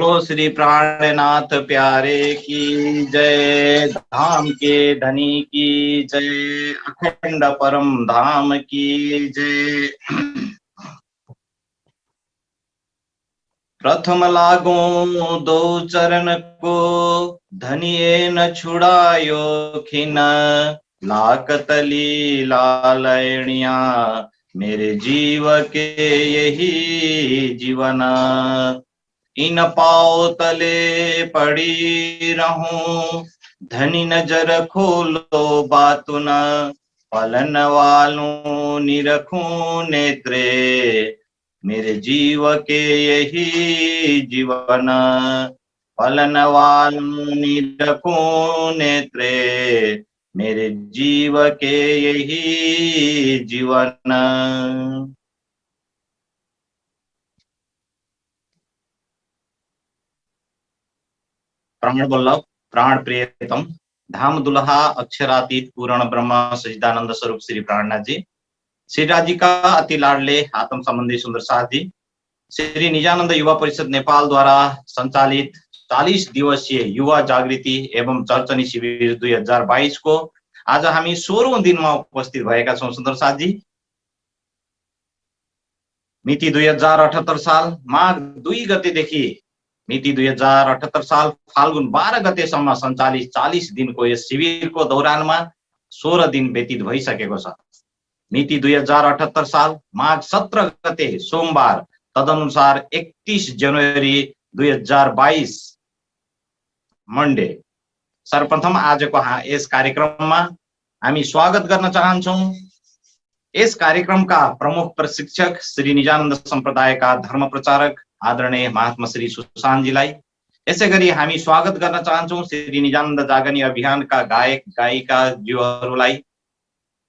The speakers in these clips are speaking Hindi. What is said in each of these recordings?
बोलो श्री प्राणनाथ प्यारे की जय, धाम के धनी की जय, अखंड परम धाम की जय। प्रथम लागो दो चरण को, धनिये न छुड़ायो खिन, लाकतली लालयणिया मेरे जीव के यही जीवन। इन पाओ तले पड़ी रहूं, धनी नजर खोलो बातुन, पलन वालों निरखूं नेत्रे मेरे जीव के यही जीवन। पलन वालों निरखूं नेत्रे मेरे जीव के यही जीवन। प्राण वल्लभ प्राण प्रियतम धाम दुल्हा अक्षरातीत पूर्ण ब्रह्म सच्चिदानंद स्वरूप श्री प्राणनाथ जी, श्री राज जी का अति लाडले आत्म संबंधी सुंदर साथ जी, श्री निजानंद युवा परिषद नेपाल द्वारा संचालित 40 दिवसीय युवा जागृति एवं चर्चनी शिविर 2022 को आज हामी 16औं दिनमा उपस्थित भएका छौं। सुन्दर साथ जी, मिति 2078 साल माघ 2 गतेदेखि मिति 2078 साल फाल्गुन 12 गतेसम्म सञ्चालित 40 दिनको यस शिविरको दौरानमा 16 दिन व्यतीत भइसकेको छ। मिति 2078 साल माघ 17 गते सोमबार, तदनुसार 31 जनवरी 2022 मन्डे। सर्वप्रथम आजको यस कार्यक्रममा हामी स्वागत गर्न चाहन्छौं यस कार्यक्रमका प्रमुख प्रशिक्षक श्री निजानन्द सम्प्रदायका धर्म प्रचारक आदरणीय महात्मा श्री सुशान्तजीलाई। यसैगरी हामी स्वागत गर्न चाहन्छौं श्री निजानन्द जागनी अभियानका गायक गायिका ज्यूहरूलाई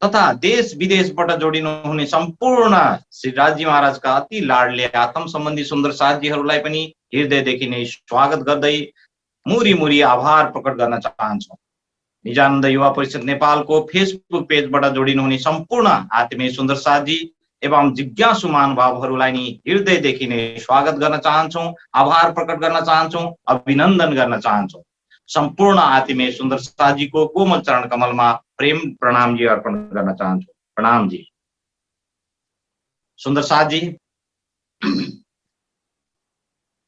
तथा देश विदेशबाट जोडिनु हुने सम्पूर्ण श्री राजी महाराजका अति लाडले आत्म सम्बन्धी सुन्दर साथीहरूलाई पनि हृदयदेखि नै स्वागत गर्दै मुरी मुरी आभार प्रकट गर्न चाहन्छौं। निजानन्द युवा परिषद नेपालको फेसबुक पेजबाट जोडिनु हुने सम्पूर्ण आत्मीय सुन्दर साथी एवं जिज्ञासु महानुभावहरूलाई नि हृदयदेखि नै स्वागत गर्न चाहन्छौं, आभार प्रकट गर्न चाहन्छौं, अभिनन्दन गर्न चाहन्छौं। सम्पूर्ण आत्मीय सुन्दर साथीको कोमल चरण कमलमा प्रेम प्रणाम जी अर्पण गर्न चाहन्छौं। प्रणाम जी। सुन्दर साथी,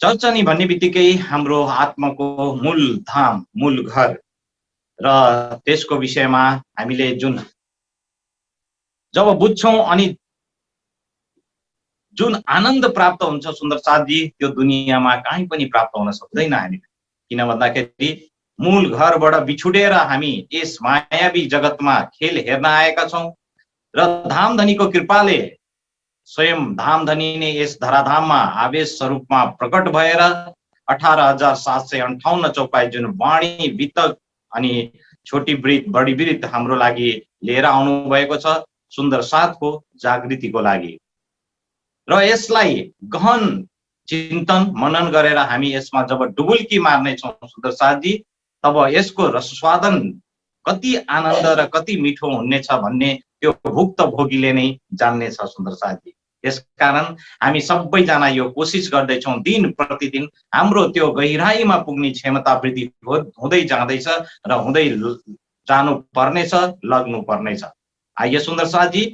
चर्चनी भन्ने बित्तिकै हाम्रो आत्माको मूल धाम, मूल घर र त्यसको विषयमा हामीले जुन जब बुझ्छौं अनि जुन आनन्द प्राप्त हुन्छ सुन्दर साथी, त्यो दुनियाँमा कहीँ पनि प्राप्त हुन सक्दैन हामीलाई। किन भन्दाखेरि मूल घरबाट बिछुडेर हामी यस मायावी जगतमा खेल हेर्न आएका छौं र धामधनीको कृपाले स्वयं धामधनी नै यस धराधाममा आवेश स्वरूपमा प्रकट भएर 18,758 चौपाई जुन वाणी वितक अनि छोटी वृत्त बडी वृत्त हाम्रो लागि लिएर आउनु भएको छ सुन्दर साथको जागृतिको लागि। र यसलाई गहन चिन्तन मनन गरेर हामी यसमा जब डुबुल्की मार्ने छौं सुन्दर साथजी, तब यसको रसस्वादन कति आनन्द र कति मिठो हुनेछ भन्ने त्यो भुक्त भोगीले नै जान्ने छ सुन्दर साथजी। यसकारण हामी सबैजना यो कोसिस गर्दैछौं दिन प्रतिदिन हाम्रो त्यो गहिराईमा पुग्ने क्षमता वृद्धि हुँदै जाँदैछ र हुँदै जानु पर्नेछ, लग्नु पर्नेछ। आइए सुन्दर साथजी,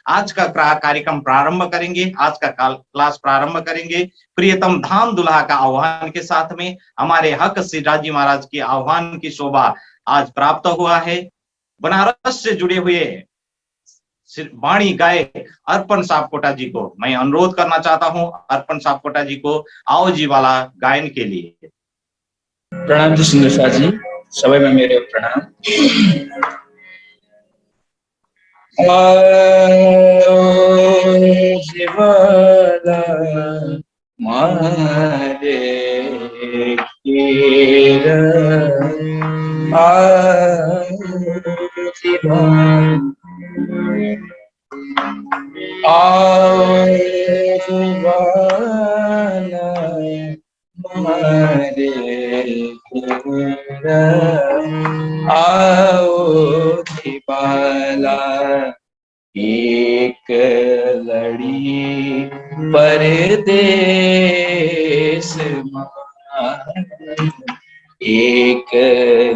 आज का कार्यक्रम प्रारंभ करेंगे, आज का क्लास प्रारंभ करेंगे प्रियतम धाम दुल्हा का आह्वान के साथ में। हमारे हक श्री राजी महाराज की आह्वान की शोभा आज प्राप्त हुआ है। बनारस से जुड़े हुए वाणी गायक अर्पण सापकोटा जी को मैं अनुरोध करना चाहता हूं, अर्पण सापकोटा जी को आओ जी वाला गायन के लिए। प्रणाम जी सुन्दर साथी, सबैमा मेरो प्रणाम। जीवला मारे केरा आओ दीवाला एक लड़ी परदेश एक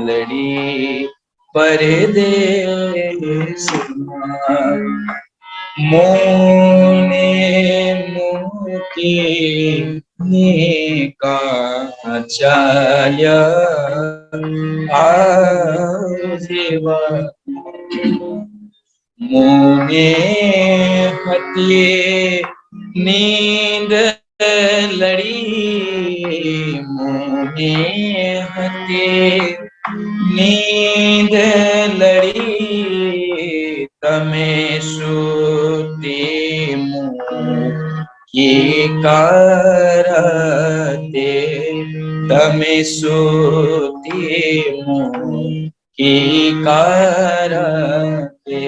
लड़ी परदेस मोने मुकी का चाल्या आजीवा मोने हतिये नींद लड़ी मोने हतिये नींद लड़ी तमे सूती मुकी करते तमे सूती मुकी करते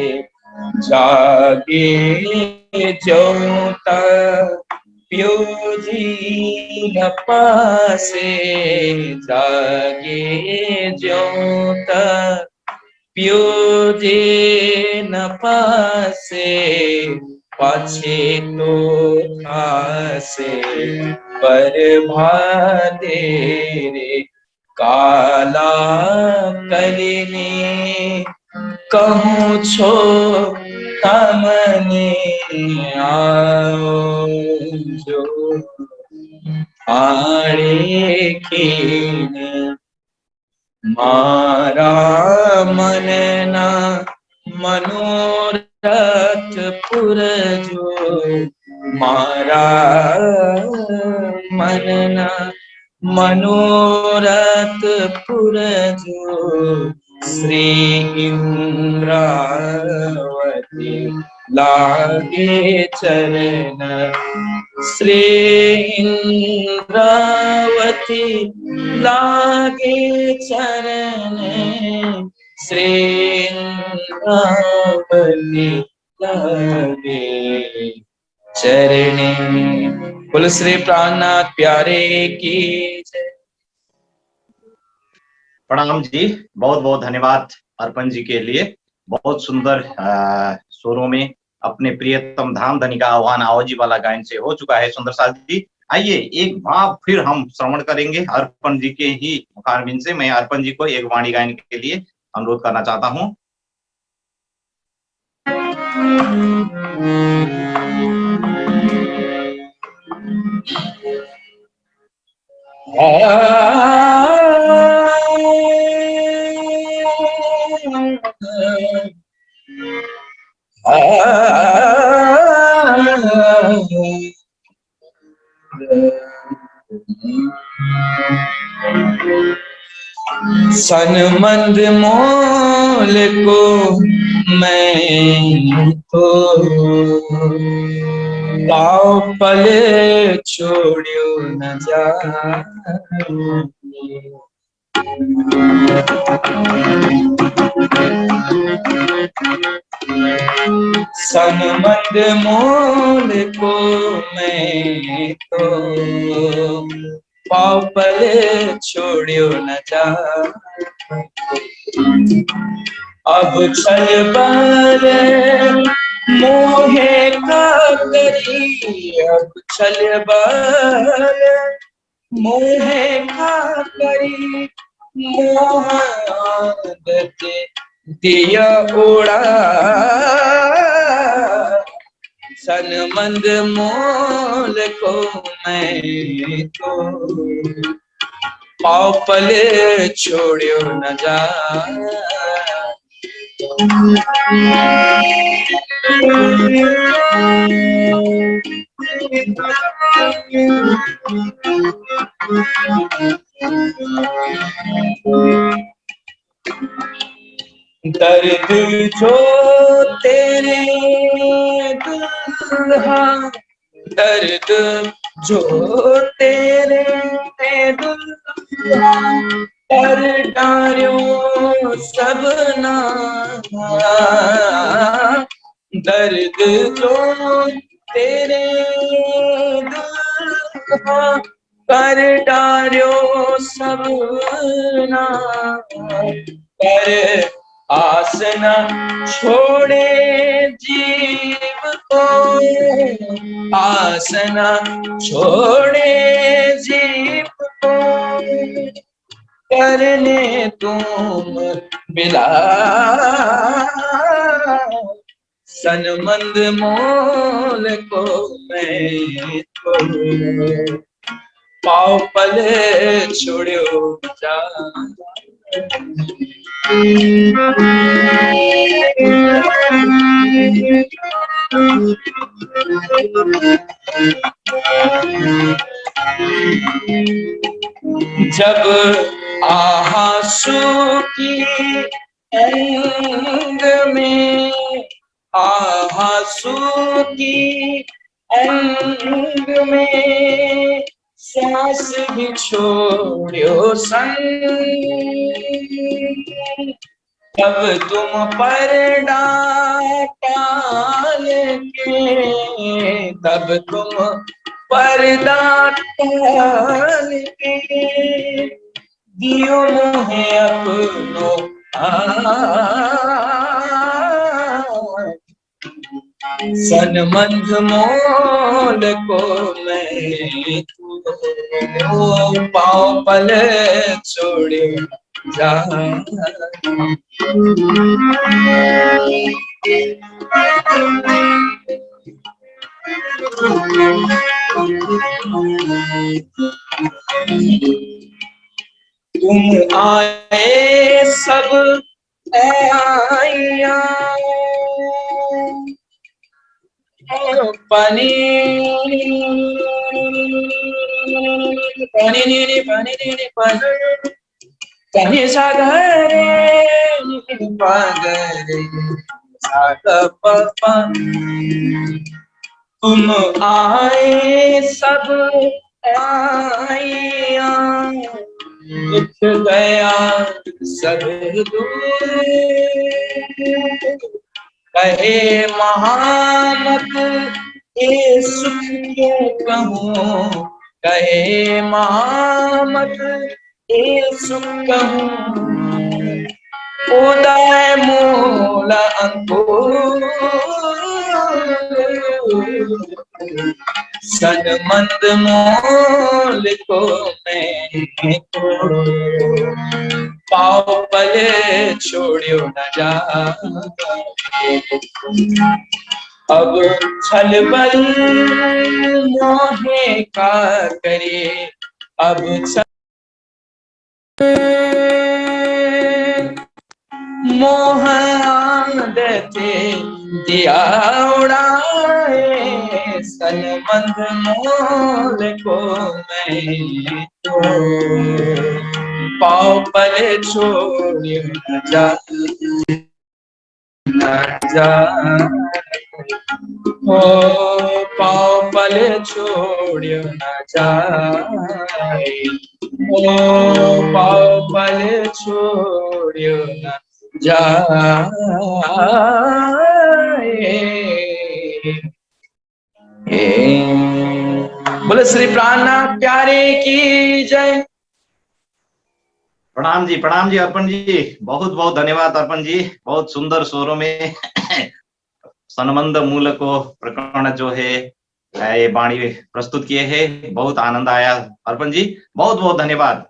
जागे जोता प्योजी न पासे जागे जोता प्योजे न पासे पाछे तो खासे पर भादे रे काला कलिने कहूँ छो तमने आओ जो आड़े कीने मारा मनना मनोरथ पुरजो मारा मनना मनोरथ पुरजो श्री इंद्रावती लागे चरण श्री इंद्रावती लागे चरण श्री इंद्रावती लागे चरण। बोलो श्री प्राणनाथ प्यारे की जय। प्रणाम जी, बहुत बहुत धन्यवाद अर्पण जी के लिए। बहुत सुंदर स्वरों में अपने प्रियतम धाम धनी का आह्वान आओ जी वाला गायन से हो चुका है सुंदर साल जी। आइए एक भाव फिर हम श्रवण करेंगे अर्पण जी के ही मुखारबिंद से। मैं अर्पण जी को एक वाणी गायन के लिए अनुरोध करना चाहता हूँ। सनमंद मोल को मैं तो पाव पल छोड़ियो न जा सनमंद मोल को मैं तो पाव पल छोड़ियो न जा अब चल बल मोहे का करी अब चल बल मोहे का करी मोह आदत दिया उड़ा सनमंद मोल को मैं तो पाव पल छोड़ियो न जा दर्द जो तेरे दुल्हा दर्द जो तेरे दुल्हा कर डार्यो सबना दर्द जो तेरे दुल्हा कर डार्यो सबना पर आस न छोड़े जीव को, आस न छोड़े जीव को, करने तुम बिला सनमंद मोल को मैं तो पाव पले छोड़ो जा। जब आंसू की अंग में, आंसू की अंग में सांस भी छोड़ो संग, तब तुम पर्दा टाल के, तब तुम पर्दा टाल के दियो मुझे अपनो सनमंद मोल को मैं तो पाँव पल छोड़े जा। तुम आए सब आइया पानी पानी नी पानी नी पानी कहीं सागरे पागरे साग पपा। तुम आए सब आइया, उठ गया सब दूर, कहे महामत ये सुख क्यों कहूँ, कहे महामत ये सुख कहूँ, उदय मूल अंकुर सनमंद मोल को मैं तो पाँव पले छोड़ो न जा। अब छल बल मोहे का करे, अब मोह आदते दिया उड़ाए, सनमंद मोल को मैं तो पाँव पले छोड़ो न जा, न जा। ओ पाँव पले छोड़ो न जाए, ओ पाँव पले छोड़ो न जाए। बोले श्री प्राणनाथ प्यारे की जय। प्रणाम जी अर्पण जी, बहुत बहुत धन्यवाद अर्पण जी। बहुत सुंदर स्वरों में सनमंद मूल को प्रकरण जो है ये वाणी प्रस्तुत किए हैं, बहुत आनंद आया अर्पण जी, बहुत बहुत धन्यवाद।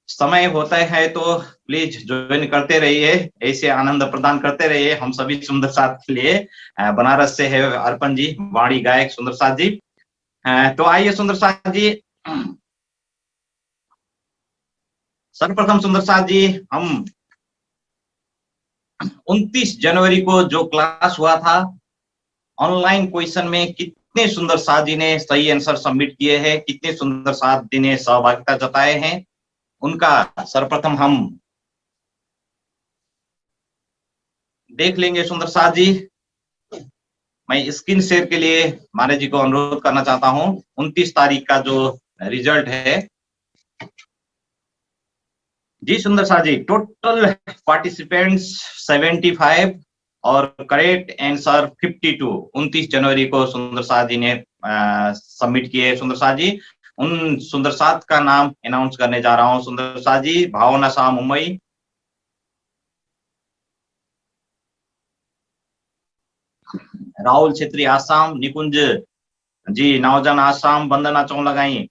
समय होता है तो प्लीज ज्वाइन करते रहिए, ऐसे आनंद प्रदान करते रहिए हम सभी सुंदर साथ के लिए। बनारस से है अर्पण जी, वाणी गायक सुंदर साथ जी। तो आइए सुंदर साथ जी, सर्वप्रथम सुंदर साथ जी, हम 29 जनवरी को जो क्लास हुआ था ऑनलाइन क्वेश्चन में कितने सुंदर साथ जी ने सही आंसर सबमिट किए हैं, कितने सुंदर साथ जी ने सहभागिता जताए हैं, उनका सर्वप्रथम हम देख लेंगे। सुंदर साथ जी, मैं स्क्रीन शेयर के लिए माने जी को अनुरोध करना चाहता हूं। 29 तारीख का जो रिजल्ट है जी सुंदर साथ जी, टोटल पार्टिसिपेंट्स 75 और करेक्ट आंसर 52 29 जनवरी को सुंदर साथ जी ने सबमिट किए। सुंदर साथ जी, उन सुंदर साथ का नाम अनाउंस करने जा रहा हूं। सुंदर साथ जी, भावना शाह मुंबई, राहुल छेत्री आसाम, निकुंज जी नावजन आसाम, वंदना चौलगाई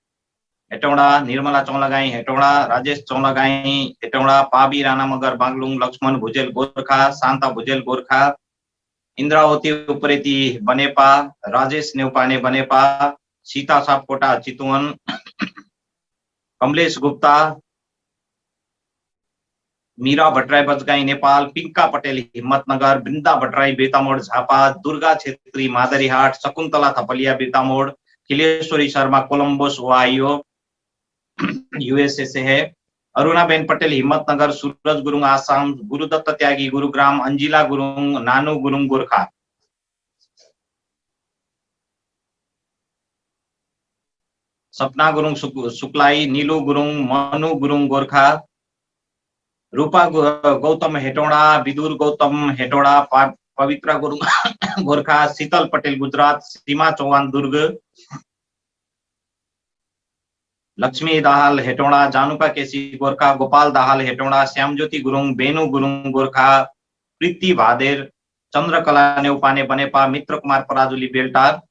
हेटौडा, निर्मला चौलगाई हेटौडा, राजेश चौलगाई हेटौडा, पाबी राणा मगर बागलुङ, लक्ष्मण भुजेल गोर्खा, शान्ता भुजेल गोर्खा, इन्द्रावती उप्रेती बनेपा, राजेश नेउपाने बनेपा, सीता सापकोटा चितवन, कमलेश गुप्ता, मीरा भट्टराई बजगाई नेपाल, पिंका पटेल हिम्मतनगर, वृंदा भट्टराई बेतामोड़ झापा, दुर्गा छेत्री मादरीहाट, शकुंतला थपलिया बेतामोड़, खिलेश्वरी शर्मा कोलंबोस ओहायो यूएसए से है, अरुणाबेन पटेल हिम्मतनगर, सूरज गुरुङ आसाम, गुरुदत्त त्यागी गुरुग्राम, अंजिला गुरुङ, नानु गुरुङ गोर्खा, सपना गुरुङ सुक्लाई, नीलू गुरुङ, मनु गुरुङ गोर्खा, रूपा गौतम हेटौडा, विदुर गौतम हेटौडा, पवित्रा गुरुङ गोर्खा, शीतल पटेल गुजरात, सीमा चौहान दुर्ग, लक्ष्मी दाहाल हेटौडा, जानुका केसी गोर्खा, गोपाल दाहाल हेटौडा, श्यामज्योति गुरुङ, बेनु गुरुङ गोर्खा, प्रीति भादेर, चन्द्रकला नेउपाने बनेपा, मित्र कुमार पराजुली बेल्टार,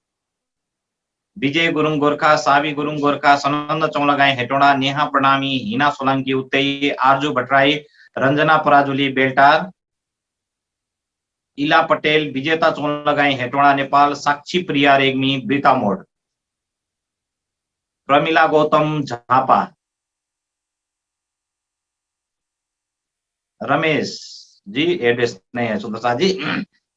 विजय गुरुङ गोर्खा, सावी गुरुङ गोर्खा, सनन्द चौलगाई हेटौडा, नेहा प्रणामी, हिना सोलंकी उत्तई, आरजू भट्टराई, रंजना पराजुली बेल्टार, इला पटेल, विजेता चौलगाई हेटौडा नेपाल, साक्षी प्रिया रेग्मी बेतामोड़, प्रमिला गौतम झापा, रमेश जी एड्रेस नहीं है सुंदर साह जी।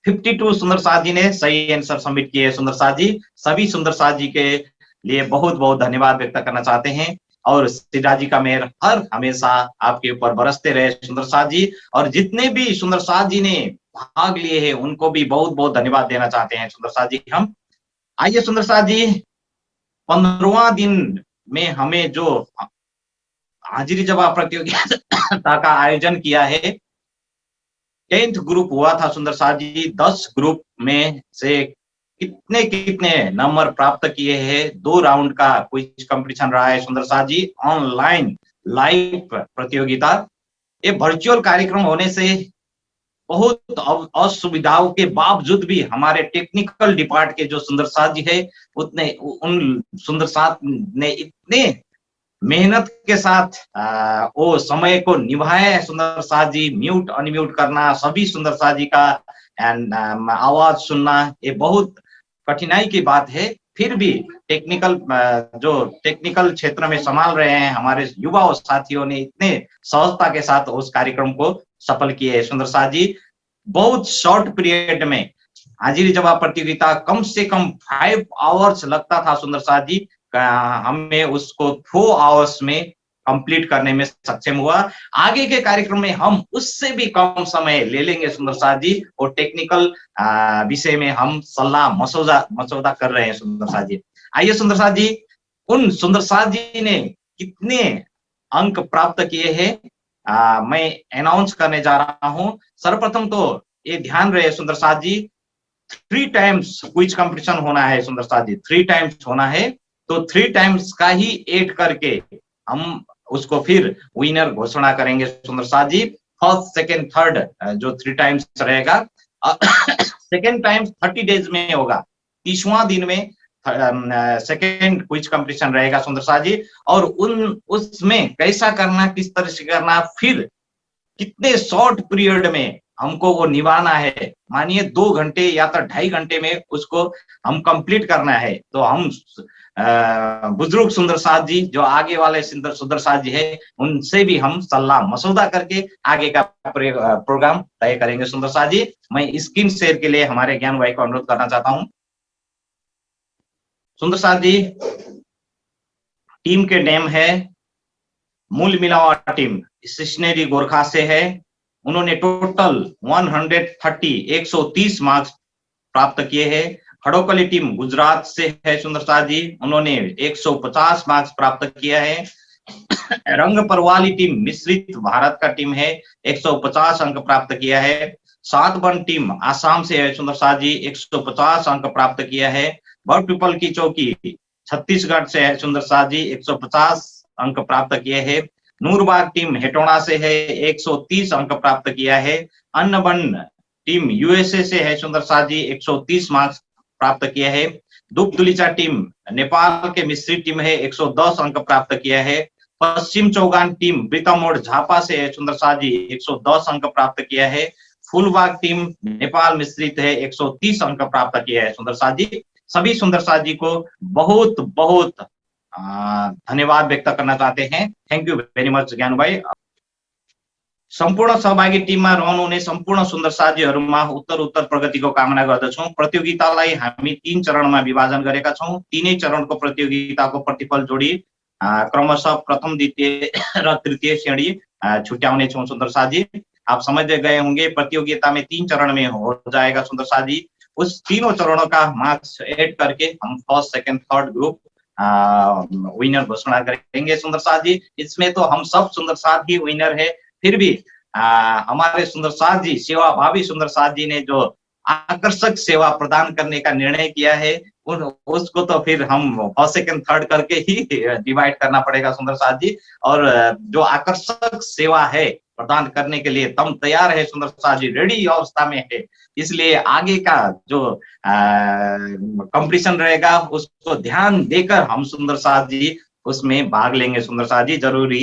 52 सुंदर साह जी ने सही आंसर सबमिट किए। सुंदर साह जी, सभी सुंदर साह जी के लिए बहुत बहुत धन्यवाद व्यक्त करना चाहते हैं और सिद्धा जी का मेहर हर हमेशा आपके ऊपर बरसते रहे सुंदर साह जी। और जितने भी सुंदर साह जी ने भाग लिए हैं उनको भी बहुत बहुत धन्यवाद देना चाहते हैं सुंदर साह जी हम। आइए सुंदर साह जी, 15वां दिन में हमें जो हाजिरी जवाब प्रतियोगिता का आयोजन किया है, 10th ग्रुप हुआ था सुंदर साह जी। 10 ग्रुप में से कितने कितने नंबर प्राप्त किए हैं। 2 राउंड का क्विज कंपटीशन रहा है सुंदर साह जी, ऑनलाइन लाइव प्रतियोगिता। ये वर्चुअल कार्यक्रम होने से बहुत असुविधाओं के बावजूद भी हमारे टेक्निकल डिपार्ट के जो सुंदर साह जी है उन सुंदर साह ने इतने मेहनत के साथ वो समय को निभाए है सुंदर साह जी। म्यूट अनम्यूट करना, सभी सुंदर साह जी का आवाज सुनना, ये बहुत कठिनाई की बात है। फिर भी टेक्निकल क्षेत्र में संभाल रहे हैं हमारे युवा और साथियों ने इतने सहजता के साथ उस कार्यक्रम को सफल किए है सुंदर साह जी। बहुत शॉर्ट पीरियड में हाजिरी जवाब प्रतियोगिता, कम से कम 5 आवर्स लगता था सुंदर साह जी, हमें उसको 4 आवर्स में कंप्लीट करने में सक्षम हुआ। आगे के कार्यक्रम में हम उससे भी कम समय ले लेंगे सुंदर साह जी, और टेक्निकल विषय में हम सलाह मसौदा कर रहे हैं सुंदर साह जी। आइए सुंदर साह जी, उन सुंदर साह जी ने कितने अंक प्राप्त किए हैं मैं अनाउंस करने जा रहा हूं। सर्वप्रथम तो ये ध्यान रहे सुंदर साह जी, 3 टाइम्स क्विज कंपटीशन होना है सुंदर साह जी, 3 टाइम्स होना है। तो 3 टाइम्स का ही ऐड करके हम उसको फिर विनर घोषणा करेंगे सुंदर साह जी। फर्स्ट, सेकंड, थर्ड जो 3 टाइम्स रहेगा। सेकंड टाइम 30 डेज में होगा, 30वां दिन में सेकंड क्विज कंपटीशन रहेगा सुंदर साह जी। और उसमें कैसा करना, किस तरह से करना, फिर कितने शॉर्ट पीरियड में हमको वो निभाना है। मानिए 2 घंटे या तो 2.5 घंटे में उसको हम कंप्लीट करना है। तो हम बुजुर्ग सुंदर साह जी, जो आगे वाले सुंदर साह जी है, उनसे भी हम सलाह मसौदा करके आगे का प्रोग्राम तय करेंगे सुंदर साह जी। मैं स्क्रीन शेयर के लिए हमारे ज्ञान भाई को अनुरोध करना चाहता हूं। सुंदर साह जी, टीम के नेम है मूल मिलावा टीम, स्टेशनरी गोरखा से है। उन्होंने टोटल 130 मार्क्स प्राप्त किए हैं। खड़ोकली टीम गुजरात से है सुंदर साह जी, उन्होंने 150 मार्क्स प्राप्त किया है। रंग परवाली टीम मिश्रित भारत का टीम है, 150 अंक प्राप्त किया है। 7 वन टीम आसाम से है सुंदर साह जी, 150 अंक प्राप्त किया है। बर्ड पीपल की चौकी छत्तीसगढ़ से है सुंदर साह जी, 150 अंक प्राप्त किए हैं। नूरबाग टीम हेटौड़ा से है, 130 अंक प्राप्त किया है। अन्नबन टीम यूएसए से है सुंदर साथ जी, 130 मार्क्स प्राप्त किया है। दुगदुलिचा टीम नेपाल के मिस्री टीम है, 110 अंक प्राप्त किया है। पश्चिम चौगान टीम ब्रितामोड़ झापा से है सुंदर साथ जी, 110 अंक प्राप्त किया है। फुलबाग टीम नेपाल मिश्रित है, 130 अंक प्राप्त किया है सुंदर साथ जी। सभी सुंदर साथ जी को बहुत बहुत धन्यवाद व्यक्त करना चाहते हैं। थैंक यू भेरी मच ज्ञानु भाई। सम्पूर्ण सहभागी टिममा रहनुहुने सम्पूर्ण सुन्दर साथीहरुमा उत्तर प्रगतिको कामना गर्दछौं। प्रतियोगितालाई हामी 3 चरणमा विभाजन गरेका छौं। तीनै चरणको प्रतियोगिताको प्रतिफल जोडी क्रमशः प्रथम, द्वितीय र तृतीय श्रेणी छुट्याउने छौं सुन्दर साथी। आप समझ गए होंगे प्रतियोगिता में 3 चरण में हो जाएगा सुन्दर साथी। उस तीनों चरणों का मार्क्स ऐड करके हम first, second, third group winner घोषणा करेंगे सुन्दर साथी। इसमें तो हम सब सुन्दर साथी विनर है। फिर भी हमारे सुंदर साथ जी, सेवा भावी सुंदर साथ जी ने जो आकर्षक सेवा प्रदान करने का निर्णय किया है, उसको तो फिर हम फर्स्ट, सेकंड, थर्ड करके ही डिवाइड करना पड़ेगा सुंदर साथ जी। और जो आकर्षक सेवा है प्रदान करने के लिए तम तैयार है सुंदर साथ जी, रेडी अवस्था में है। इसलिए आगे का जो कंपटीशन रहेगा उसको ध्यान देकर हम सुंदर साथ जी उसमें भाग लेंगे सुंदर साथ जी। जरूरी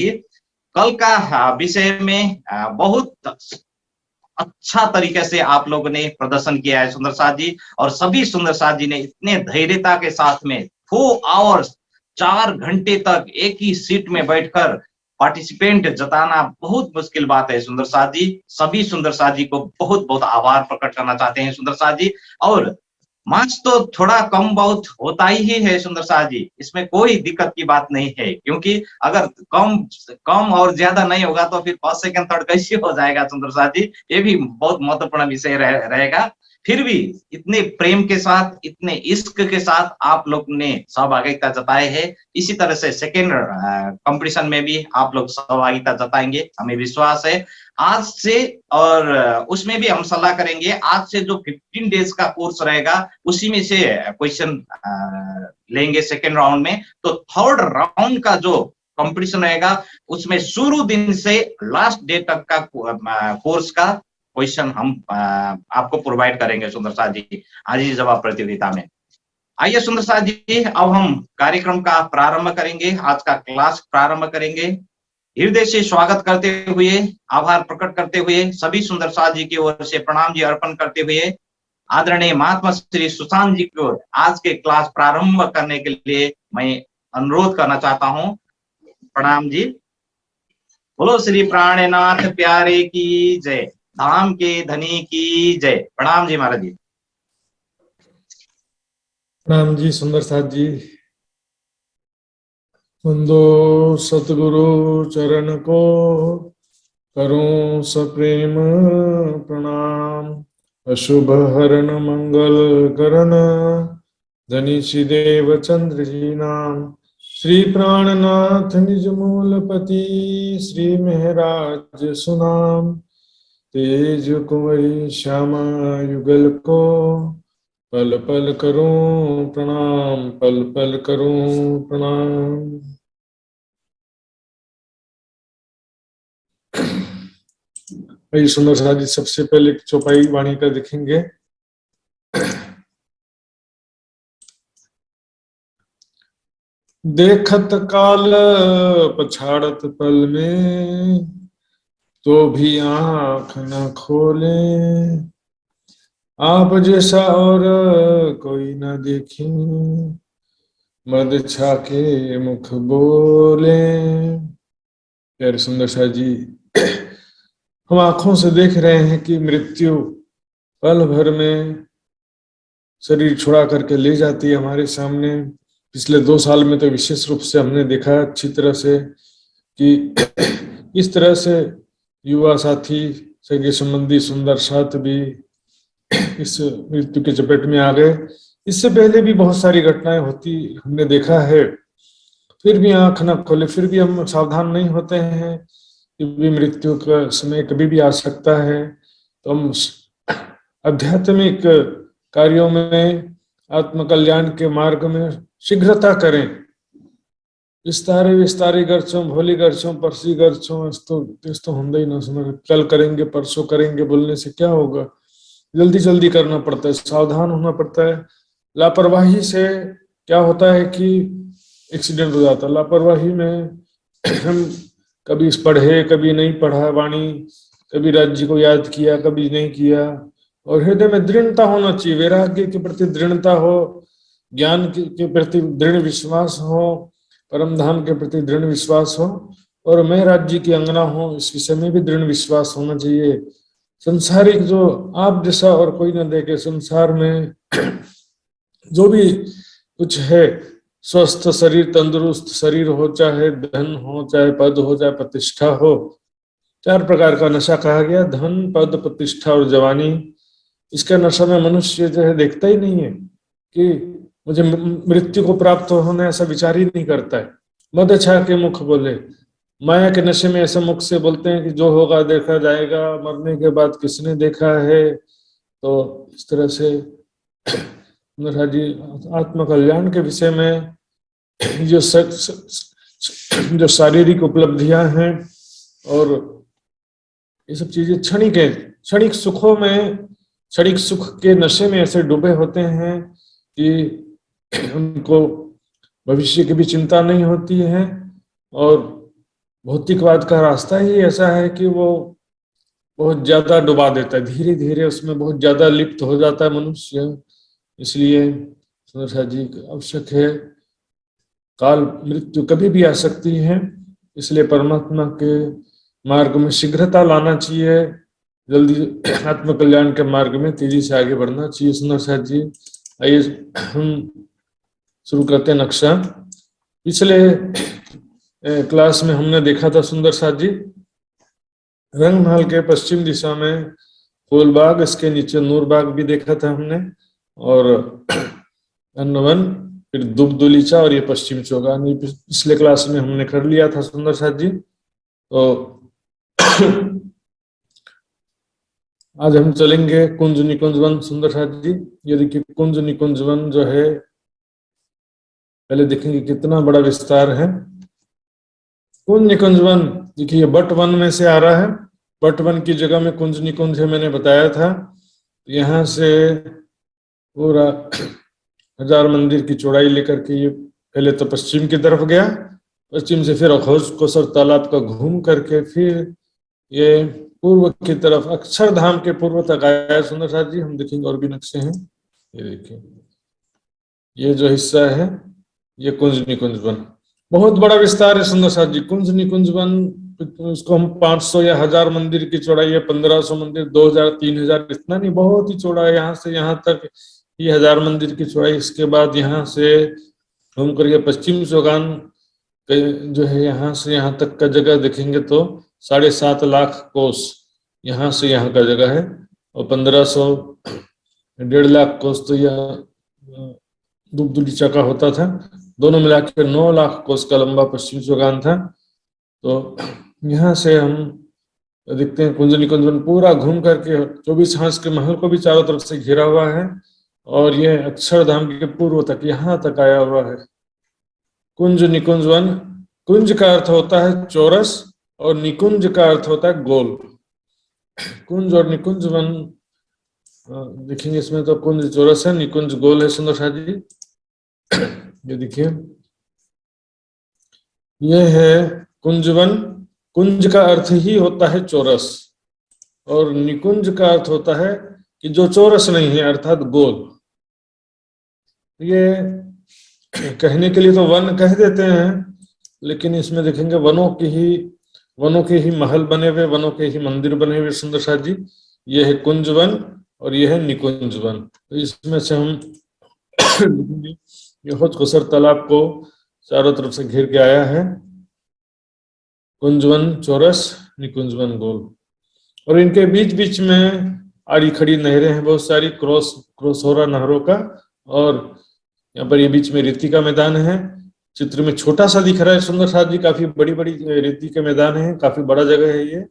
कल का विषय में बहुत अच्छा तरीके से आप लोगों ने प्रदर्शन किया है सुंदर साथ जी। और सभी सुंदर साथ जी ने इतने धैर्यता के साथ में 4 आवर्स 4 घंटे तक एक ही सीट में बैठकर पार्टिसिपेंट जताना बहुत मुश्किल बात है सुंदर साथ जी। सभी सुंदर साथ जी को बहुत बहुत आभार प्रकट करना चाहते हैं सुंदर साथ जी। और मार्क्स तो थोड़ा कम बहुत होता ही है सुंदर साथ जी, इसमें कोई दिक्कत की बात नहीं है। क्योंकि अगर कम और ज्यादा नहीं होगा तो फिर फर्स्ट, सेकंड, थर्ड कैसे हो जाएगा सुंदर साथ जी। ये भी बहुत महत्वपूर्ण विषय रहेगा। फिर भी इतने प्रेम के साथ, इतने इश्क के साथ आप लोग ने सहभागिता जताए है। इसी तरह से सेकेंड कंपटीशन में भी आप लोग सहभागिता जताएंगे, हमें विश्वास है। आज से और उसमें भी हम सलाह करेंगे। आज से जो 15 डेज का कोर्स रहेगा उसी में से क्वेश्चन लेंगे सेकेंड राउंड में। तो थर्ड राउंड का जो कंपटीशन रहेगा उसमें शुरू दिन से लास्ट डे तक का कोर्स का क्वेश्चन हम आपको प्रोवाइड करेंगे सुंदर साथ जी आज ही जवाब प्रतियोगिता में। आइए सुंदर साथ जी, अब हम कार्यक्रम का प्रारंभ करेंगे, आज का क्लास प्रारंभ करेंगे। हृदय से स्वागत करते हुए, आभार प्रकट करते हुए, सभी सुंदर साथ जी की ओर से प्रणाम जी अर्पण करते हुए आदरणीय महात्मा श्री सुशांत जी को आज के क्लास प्रारंभ करने के लिए मैं अनुरोध करना चाहता हूं। प्रणाम जी। बोलो श्री प्राणनाथ प्यारे की जय, धाम के धनी की जय। प्रणाम जी महाराज जी। प्रणाम जी सुंदर साथ जी। वंदो सतगुरु चरण को, करूं सप्रेम प्रणाम। अशुभ हरण मंगल करण, धनीषि देव चंद्र जी नाम। श्री प्राणनाथ निज मूलपति, श्री महराज सुनाम। तेज कुंवरी श्यामा युगल को, पल पल करूं प्रणाम, पल पल करूं प्रणाम। भाई सुंदर साथ जी, सबसे पहले चौपाई वाणी का देखेंगे। देखत काल पछाड़त पल में, तो भी आंख न खोले। आप जैसा और कोई न देखे, मद छाके मुख बोले। प्यारे सुंदर साथ जी, हम आंखों से देख रहे हैं कि मृत्यु पल भर में शरीर छुड़ा करके ले जाती है हमारे सामने। पिछले 2 साल में तो विशेष रूप से हमने देखा अच्छी तरह से कि इस तरह से युवा साथी, सगे संबंधी, सुंदर साथ भी इस मृत्यु के चपेट में आ गए। इससे पहले भी बहुत सारी घटनाएं होती हमने देखा है, फिर भी आंख न खोले, फिर भी हम सावधान नहीं होते हैं कि भी मृत्यु का समय कभी भी आ सकता है। तो हम आध्यात्मिक कार्यों में, आत्मकल्याण के मार्ग में शीघ्रता करें। विस्तारे विस्तारे गर्छों, भोली गर्छों, परसी गर्छों, तो होंगे ही ना। समय कल करेंगे, परसों करेंगे बोलने से क्या होगा। जल्दी जल्दी करना पड़ता है, सावधान होना पड़ता है। लापरवाही से क्या होता है कि एक्सीडेंट हो जाता है। लापरवाही में हम कभी पढ़े, कभी नहीं पढ़ा वाणी, कभी राज्य को याद किया, कभी नहीं किया। और हृदय में दृढ़ता होना चाहिए, वैराग्य के प्रति दृढ़ता हो, ज्ञान के प्रति दृढ़ विश्वास हो, परम धाम के प्रति दृढ़ विश्वास हो, और मैं राज्य की अंगना हूँ इस विषय में भी दृढ़ विश्वास होना चाहिए। संसारिक जो आप जैसा और कोई न देखे, संसार में जो भी कुछ है, स्वस्थ शरीर, तंदुरुस्त शरीर हो, चाहे धन हो, चाहे पद हो, चाहे प्रतिष्ठा हो, 4 प्रकार का नशा कहा गया, धन, पद, प्रतिष्ठा और जवानी। इसका नशा में मनुष्य जो है देखता ही नहीं है कि मुझे मृत्यु को प्राप्त होना, ऐसा विचार ही नहीं करता है। मद छा के मुख बोले, माया के नशे में ऐसे मुख से बोलते हैं कि जो होगा देखा जाएगा, मरने के बाद किसने देखा है। तो इस तरह से नरहर जी आत्म कल्याण के विषय में जो जो शारीरिक उपलब्धियां हैं और ये सब चीजें क्षणिक है, क्षणिक सुखों में, क्षणिक सुख के नशे में ऐसे डूबे होते हैं कि उनको भविष्य की भी चिंता नहीं होती है। और भौतिकवाद का रास्ता ही ऐसा है कि वो बहुत ज्यादा डुबा देता है, धीरे धीरे उसमें बहुत ज्यादा लिप्त हो जाता है मनुष्य। इसलिए सुंदर जी आवश्यक है, काल मृत्यु कभी भी आ सकती है, इसलिए परमात्मा के मार्ग में शीघ्रता लाना चाहिए, जल्दी आत्म कल्याण के मार्ग में तेजी से आगे बढ़ना चाहिए। सुंदर जी आइए हम शुरू करते हैं नक्शा। पिछले क्लास में हमने देखा था सुंदर साथ जी, रंगमहल के पश्चिम दिशा में फूलबाग, इसके नीचे नूरबाग भी देखा था हमने, और अन्नवन, फिर दुबदुलीचा और ये पश्चिम चौगान, ये पिछले क्लास में हमने कर लिया था सुंदर साथ जी। तो आज हम चलेंगे कुंज निकुंज वन। सुंदर साथ जी ये देखिए, कुंज निकुंज वन जो है, पहले देखेंगे कितना बड़ा विस्तार है। कुंज निकुंज वन देखिए बट वन में से आ रहा है, बट वन की जगह में कुंज निकुंज है, मैंने बताया था। यहाँ से पूरा 1000 मंदिर की चौड़ाई लेकर के ये पहले तो पश्चिम की तरफ गया, पश्चिम से फिर अखोज कोसर तालाब का घूम करके फिर ये पूर्व की तरफ अक्षरधाम के पूर्व तक आया। सुंदर साथ जी हम देखेंगे और भी नक्शे हैं, ये देखिए ये जो हिस्सा है ये कुंज निकुंज वन, बहुत बड़ा विस्तार है सुंदर साथ जी। कुंज निकुंज वन, उसको हम 500 या 1000 मंदिर की चौड़ाई है, 1500 मंदिर, 2000, 3000, इतना नहीं, बहुत ही चौड़ा है। यहाँ से यहाँ तक ये 1000 मंदिर की चौड़ाई। इसके बाद यहाँ से घूम करके पश्चिम चौगान जो है, यहाँ से यहाँ तक का जगह देखेंगे तो 7.5 लाख कोस यहाँ से यहाँ का जगह है, और 1500 1.5 लाख कोस तो यह दुबदुलीचा का होता था। दोनों मिलाकर 9 लाख कोस का लंबा पश्चिम चौगान था। तो यहाँ से हम देखते हैं कुंज निकुंज वन पूरा घूम करके 24 हांस के महल को भी चारों तरफ से घिरा हुआ है, और यह अक्षरधाम के पूर्व तक यहाँ तक आया हुआ है। कुंज निकुंज वन, कुंज का अर्थ होता है चौरस और निकुंज का अर्थ होता है गोल। कुंज और निकुंज वन देखेंगे, इसमें तो कुंज चौरस है, निकुंज गोल है। सुंदर शाह जी ये देखिए ये है कुंजवन। कुंज का अर्थ ही होता है चौरस, और निकुंज का अर्थ होता है कि जो चौरस नहीं है, अर्थात गोल। ये कहने के लिए तो वन कह देते हैं, लेकिन इसमें देखेंगे वनों के ही महल बने हुए, वनों के ही मंदिर बने हुए। सुंदर साथ जी ये है कुंज वन और ये है निकुंज वन। तो इसमें से हम यहोत कोसर तालाब को चारों तरफ से घेर के आया है। कुंजवन चौरस, निकुंजवन गोल, और इनके बीच बीच में आड़ी खड़ी नहरें हैं बहुत सारी, क्रॉस हो रहा नहरों का। और यहाँ पर ये बीच में रेती का मैदान है, चित्र में छोटा सा दिख रहा है सुंदर साथ जी, काफी बड़ी बड़ी रेती के मैदान है, काफी बड़ा जगह है ये।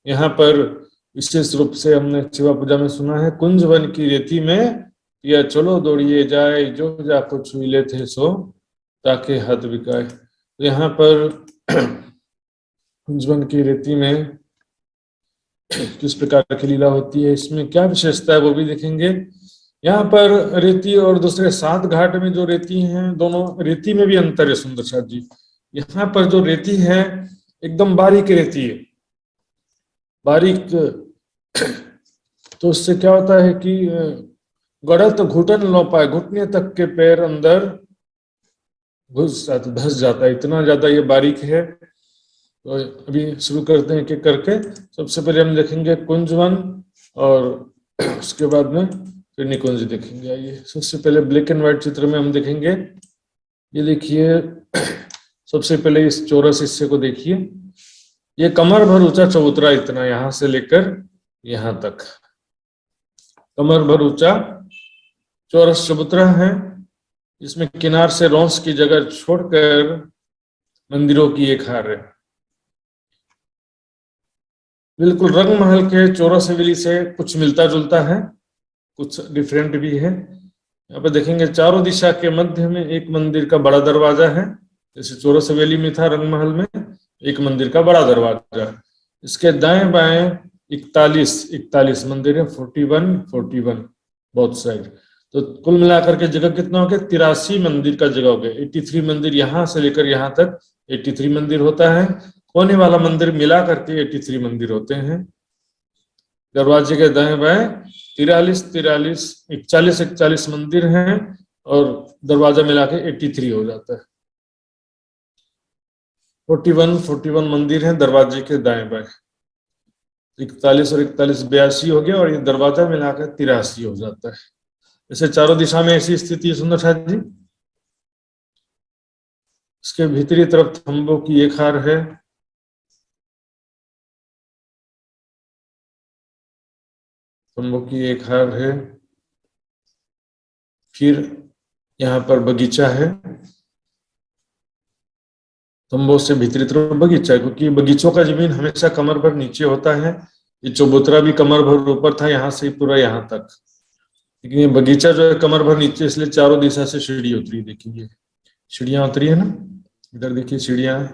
यहाँ पर विशेष रूप से हमने शिवा पूजा में सुना है, कुंज वन की रेती में या चलो दौड़िए जाए, जो जाको छुई ले थे सो ताके हाथ बिकाए। तो यहाँ पर कुंज वन की रेती में किस प्रकार की लीला होती है, इसमें क्या विशेषता है वो भी देखेंगे। यहाँ पर रेती और दूसरे 7 घाट में जो रेती हैं, दोनों रेती में भी अंतर है सुंदर साथ जी। यहाँ पर जो रेती है एकदम बारीक रेती है, बारीक। तो उससे क्या होता है कि गड़त घुटन लो पाए, घुटने तक के पैर अंदर घुस जाता, धस जाता है, इतना ज्यादा ये बारीक है। तो अभी शुरू करते हैं कि करके। सबसे पहले हम देखेंगे कुंजवन और उसके बाद में फिर निकुंज देखेंगे। आइए सबसे पहले ब्लैक एंड व्हाइट चित्र में हम देखेंगे। ये देखिए सबसे पहले इस चौरस हिस्से को देखिए। ये कमर भर ऊंचा चबूतरा, इतना यहां से लेकर यहां तक कमर भर ऊंचा चौरस चबूतरा है। इसमें किनार से रौंस की जगह छोड़कर मंदिरों की एक हार है। बिल्कुल रंग महल के चौरस हवेली से कुछ मिलता जुलता है, कुछ डिफरेंट भी है। यहाँ पे देखेंगे चारों दिशा के मध्य में एक मंदिर का बड़ा दरवाजा है, जैसे चौरस हवेली में था रंग महल में एक मंदिर का बड़ा दरवाजा। इसके दाएं बाएं 41 मंदिर है, 41 बोथ साइड। तो कुल मिलाकर के जगह कितना हो गया, 83 मंदिर का जगह हो गया। 83 मंदिर यहाँ से लेकर यहाँ तक 83 मंदिर होता है। कोने वाला मंदिर मिला करके 83 मंदिर होते हैं। दरवाजे के दाएं बाएं 41 मंदिर हैं और दरवाजा मिला के 83 हो जाता है। 41 मंदिर हैं दरवाजे के दाएं बाएं। 41 और 41 82 हो गया और ये दरवाजा मिलाकर 83 हो जाता है। ऐसे चारों दिशा में ऐसी स्थिति है सुंदर साथ जी। इसके भीतरी तरफ थंबों की एक हार है। थंबों की एक हार है। फिर यहाँ पर बगीचा है। तंबू से भीतरी तरफ बगीचा है, क्योंकि बगीचों का जमीन हमेशा कमर भर नीचे होता है। ये चबूतरा भी कमर भर ऊपर था, यहाँ से पूरा यहाँ तक। लेकिन ये बगीचा जो है कमर भर नीचे, इसलिए चारों दिशा से सीढ़ी उतरी। देखिए सीढ़ियां उतरी है ना, इधर देखिए सीढ़ियां,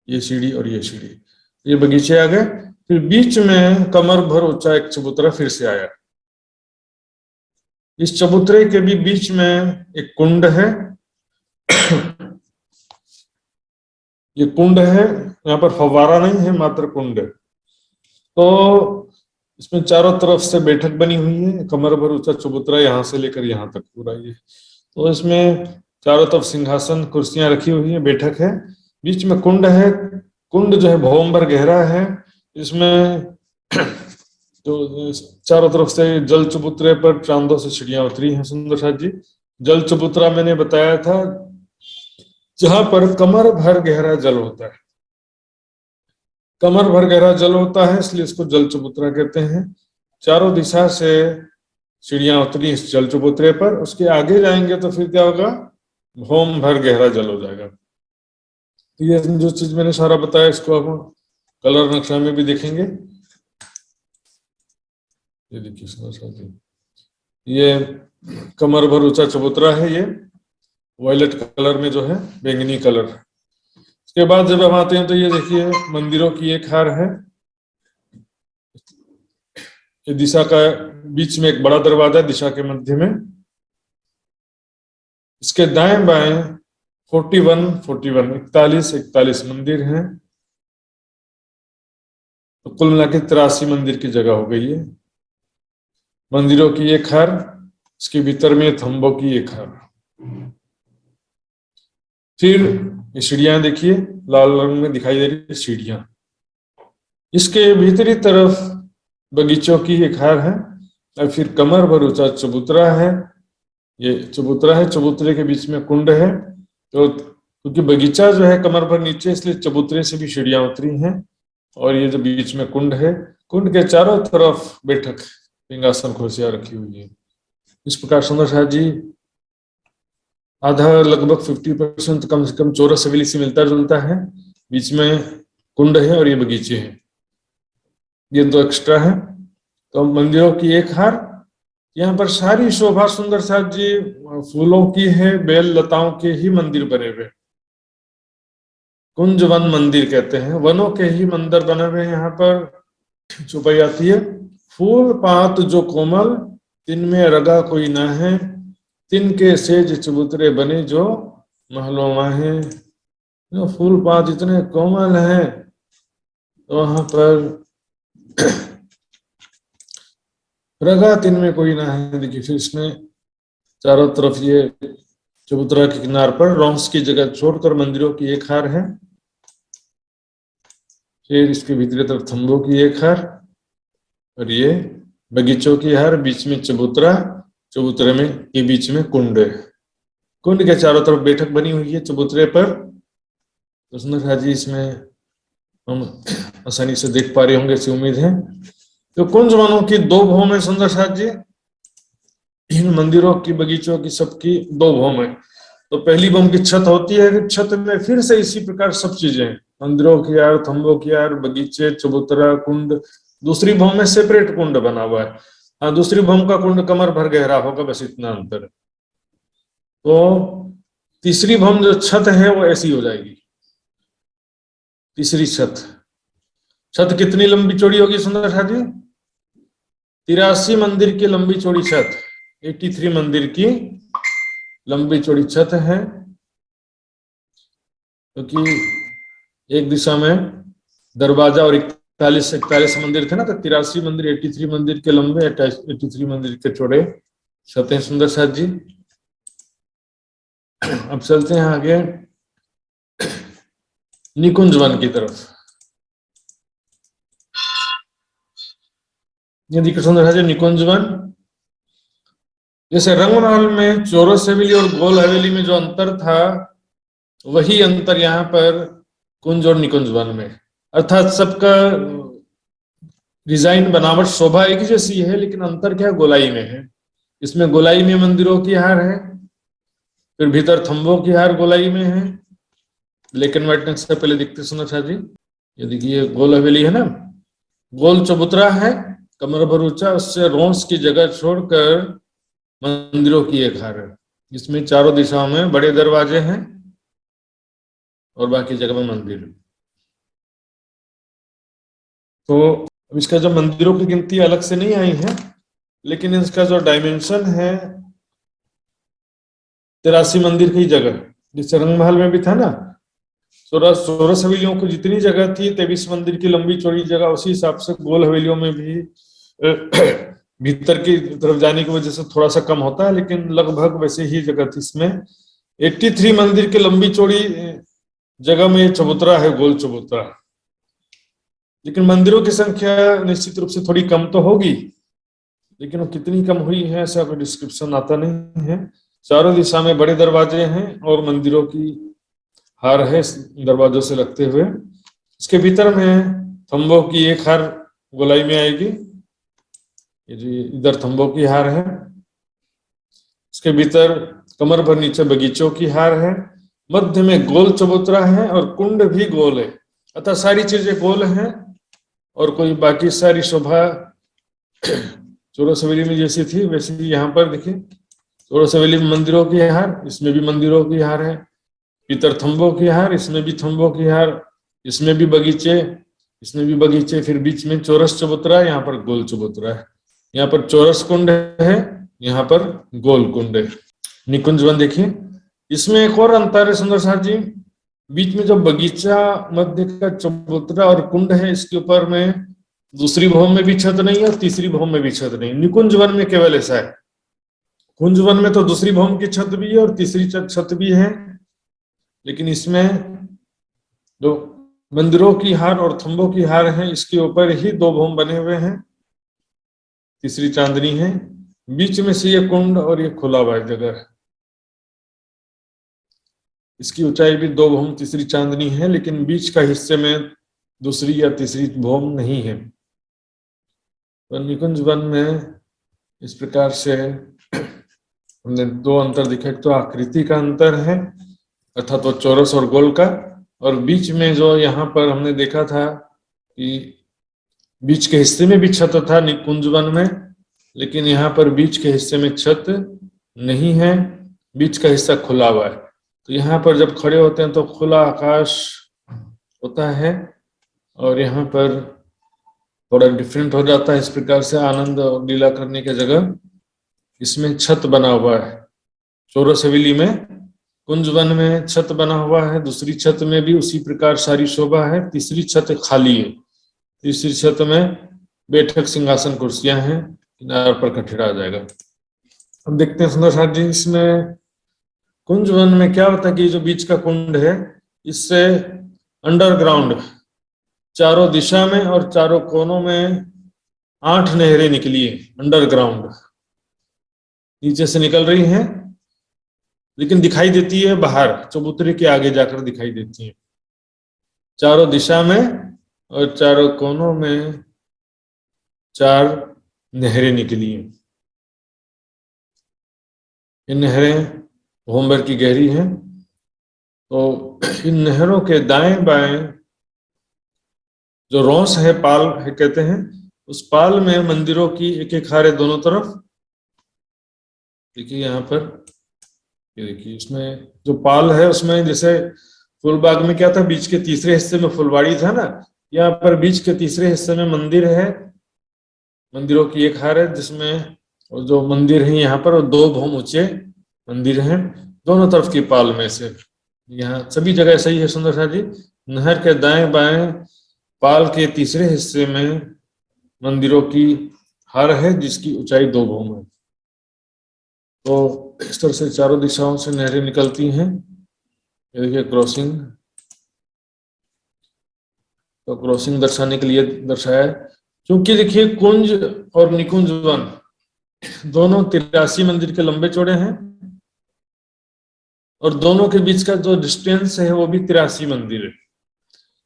ये सीढ़ी और ये सीढ़ी, ये बगीचे आ गए। फिर बीच में कमर भर ऊंचा एक चबूतरा फिर से आया। इस चबूतरे के भी बीच में एक कुंड है। ये कुंड है, यहाँ पर फव्वारा नहीं है, मात्र कुंड है। तो इसमें चारों तरफ से बैठक बनी हुई है, कमर भर ऊंचा चबूतरा यहाँ से लेकर यहाँ तक पूरा ये। तो इसमें चारों तरफ सिंहासन कुर्सियां रखी हुई है, बैठक है। बीच में कुंड है। कुंड जो है भौम भर गहरा है। इसमें जो चारों तरफ से जल चबूतरे पर चांदों से सीढ़ियां उतरी हैं सुंदर साथ जी। जल चबूतरा मैंने बताया था जहां पर कमर भर गहरा जल होता है। कमर भर गहरा जल होता है इसलिए इसको जल चबूतरा कहते हैं। चारों दिशा से सीढ़ियां उतरी इस जल चबूतरे पर। उसके आगे जाएंगे तो फिर क्या होगा, भौम भर गहरा जल हो जाएगा। तो ये जो चीज मैंने सारा बताया इसको हम कलर नक्शा में भी देखेंगे। ये देखिए ये कमर भर ऊंचा चबूतरा है, ये वायलेट कलर में जो है, बैंगनी कलर। उसके बाद जब हम आते हैं तो ये देखिए मंदिरों की एक हार है। ये दिशा का बीच में एक बड़ा दरवाजा दिशा के मध्य में। इसके दाएं बाएं 41 मंदिर हैं। तो कुल मिला के 83 मंदिर की जगह हो गई है। मंदिरों की एक हार, इसके भीतर में थंबों की एक हार। फिर ये सीढ़ियां देखिए, लाल रंग में दिखाई दे रही सीढ़ियां। इसके भीतरी तरफ बगीचों की एक हार है और फिर कमर भर ऊंचा चबूतरा है। ये चबूतरा है, चबूतरे के बीच में कुंड है। तो क्योंकि बगीचा जो है कमर भर नीचे, इसलिए चबूतरे से भी सीढ़ियां उतरी हैं। और ये जो बीच में कुंड है, कुंड के चारों तरफ बैठक सिंहासन कुर्सियां रखी हुई है। इस प्रकार सुंदर साथ जी आधा लगभग 50% कम से कम चौरस हवेली से मिलता जुलता है। बीच में कुंड है और ये बगीचे हैं, ये दो एक्स्ट्रा है। तो मंदिरों की एक हार। यहाँ पर सारी शोभा सुंदर साथ जी फूलों की है, बेल लताओं के ही मंदिर बने हुए। कुंज वन मंदिर कहते हैं, वनों के ही मंदिर बने हुए हैं यहाँ पर। चौपाई आती है। फूल पात जो कोमल, तिनमें रगा कोई ना है, तिनके सेज चबूतरे बने जो महलों माहे। जो फूल पात इतने कोमल हैं, तो वहां पर रगा तिनमें कोई ना है। देखिए फिर इसमें चारों तरफ ये चबूतरा के किनार पर रॉन्स की जगह छोड़कर मंदिरों की एक हार है। फिर इसके भीतरी तरफ थंबों की एक हार, और ये बगीचों की हार, बीच में चबूतरा, चबूतरे में के बीच में कुंड है। कुंड के चारों तरफ बैठक बनी हुई है चबूतरे पर। तो सुंदर जी इसमें हम आसानी से देख पा रहे होंगे, ऐसी उम्मीद है। तो कुंज वनों की दो भौम है सुंदर साथ जी, इन मंदिरों की, बगीचों की, सबकी दो भौम है। तो पहली भौम की छत होती है, छत में फिर से इसी प्रकार सब चीजें, मंदिरों की यार, थंबों की यार, बगीचे, चबूतरा, कुंड। दूसरी भौम में सेपरेट कुंड बना हुआ है। हाँ, दूसरी भौम का कुंड कमर भर गहरा होगा, बस इतना अंतर है। तो तीसरी भौम जो छत है वो ऐसी हो जाएगी। तीसरी छत, छत कितनी लंबी चौड़ी होगी सुंदर साथ जी? 83 मंदिर की लंबी चौड़ी छत, 83 मंदिर की लंबी चौड़ी छत है। क्योंकि एक दिशा में दरवाजा और 41 मंदिर थे ना, तो 83 मंदिर, 83 मंदिर के लंबे, 83 मंदिर के चौड़े छतें सुंदर साथ जी। अब चलते हैं आगे निकुंज वन की तरफ। ये देखिए सुंदर साथ जी, निकुंज वन। जैसे रंगमहल में चौरस हवेली और गोल हवेली में जो अंतर था, वही अंतर यहाँ पर कुंज और निकुंज वन में। अर्थात सबका डिजाइन, बनावट, शोभा एक ही जैसी है, लेकिन अंतर क्या है? गोलाई में है। इसमें गोलाई में मंदिरों की हार है, फिर भीतर थंबों की हार गोलाई में है। ब्लैक एंड व्हाइट से पहले दिखते सुंदर साथ जी। ये देखिए गोल हवेली है ना, गोल चबूतरा है कमर भर ऊंचा, उससे रोंस की जगह छोड़कर मंदिरों की एक हार है। इसमें चारों दिशाओं में बड़े दरवाजे हैं और बाकी जगह में मंदिर। तो अब इसका जो मंदिरों की गिनती अलग से नहीं आई है, लेकिन इसका जो डायमेंशन है 83 मंदिर की जगह, जिससे रंगमहल में भी था ना, 16 हवेलियों को जितनी जगह थी, 23 मंदिर की लंबी चौड़ी जगह, उसी हिसाब से गोल हवेलियों में भी भीतर की तरफ जाने की वजह से थोड़ा सा कम होता है, लेकिन लगभग वैसे ही जगह थी। इसमें 83 मंदिर की लंबी चौड़ी जगह में चबूतरा है, गोल चबूतरा। लेकिन मंदिरों की संख्या निश्चित रूप से थोड़ी कम तो होगी, लेकिन वो कितनी कम हुई है ऐसा कोई डिस्क्रिप्शन आता नहीं है। चारों दिशा में बड़े दरवाजे हैं और मंदिरों की हार है दरवाजों से लगते हुए। इसके भीतर में थंबों की एक हार गोलाई में आएगी, ये जो इधर थंबों की हार है। इसके भीतर कमर भर नीचे बगीचों की हार है, मध्य में गोल चबूतरा है और कुंड भी गोल है। अतः सारी चीजें गोल हैं और कोई बाकी सारी शोभा चौरस हवेली में जैसी थी वैसी ही यहाँ पर देखिए। चौरस हवेली में मंदिरों की हार, इसमें भी मंदिरों की हार है। भीतर थंबों की हार, इसमें भी थंबों की हार, इसमें भी बगीचे, इसमें भी बगीचे। फिर बीच में चौरस चबूतरा है, यहाँ पर गोल चबूतरा है। यहाँ पर चौरस कुंड है, यहाँ पर गोल कुंड है। निकुंज वन देखिए, इसमें एक और अंतर है सुंदर साथ जी। बीच में जो बगीचा, मध्य का चबूतरा और कुंड है, इसके ऊपर में दूसरी भौम में भी छत नहीं है और तीसरी भौम में भी छत नहीं। निकुंज वन में केवल ऐसा है। कुंज वन में तो दूसरी भौम की छत भी है और तीसरी छत भी है, लेकिन इसमें जो मंदिरों की हार और थंबों की हार है, इसके ऊपर ही दो भौम बने हुए हैं, तीसरी चांदनी है। बीच में से ये कुंड और ये खुला हुआ जगह है। इसकी ऊंचाई भी दो भौम, तीसरी चांदनी है, लेकिन बीच का हिस्से में दूसरी या तीसरी भौम नहीं है। तो निकुंज वन में इस प्रकार से हमने दो अंतर दिखे। तो आकृति का अंतर है, अर्थात वो चौरस और गोल का, और बीच में जो यहाँ पर हमने देखा था कि बीच के हिस्से में भी छत था निकुंज वन में, लेकिन यहाँ पर बीच के हिस्से में छत नहीं है, बीच का हिस्सा खुला हुआ है। तो यहाँ पर जब खड़े होते हैं तो खुला आकाश होता है, और यहाँ पर थोड़ा डिफरेंट हो जाता है। इस प्रकार से आनंद और लीला करने की जगह इसमें छत बना हुआ है। चौरस हवेली में कुंजवन में छत बना हुआ है, दूसरी छत में भी उसी प्रकार सारी शोभा है, तीसरी छत खाली है। तीसरी छत में बैठक सिंहासन कुर्सियां हैं, किनार पर कठेरा आ जाएगा। अब देखते हैं सुंदर साथ जी, इसमें कुंजवन में क्या होता है कि जो बीच का कुंड है, इससे अंडरग्राउंड चारों दिशा में और चारों कोनों में 8 नहरें निकली है। अंडरग्राउंड नीचे से निकल रही हैं, लेकिन दिखाई देती है बाहर, चबूतरे के आगे जाकर दिखाई देती है। चारों दिशा में और चारों कोनों में 4 नहरें निकली हैं। ये नहरें भूमभर की गहरी हैं। तो इन नहरों के दाएं बाएं जो रोंस है, पाल है कहते हैं, उस पाल में मंदिरों की एक एक हारे दोनों तरफ। देखिए यहाँ पर, ये देखिए इसमें जो पाल है उसमें जैसे फूलबाग में क्या था, बीच के तीसरे हिस्से में फुलवाड़ी था ना, यहाँ पर बीच के तीसरे हिस्से में मंदिर है। मंदिरों की एक हार है जिसमें, और जो मंदिर है यहाँ पर, और 2 भौम ऊंचे मंदिर हैं दोनों तरफ की पाल में से। यहाँ सभी जगह सही है सुंदर सा जी। नहर के दाएं बाएं पाल के तीसरे हिस्से में मंदिरों की हार है जिसकी ऊंचाई 2 भौम है। तो इस तरह से चारों दिशाओं से नहरें निकलती हैं। ये देखिए क्रॉसिंग, तो क्रॉसिंग दर्शाने के लिए दर्शाया है, क्योंकि देखिए कुंज और निकुंज वन दोनों 83 मंदिर के लंबे चौड़े हैं, और दोनों के बीच का जो डिस्टेंस है वो भी 83 मंदिर है।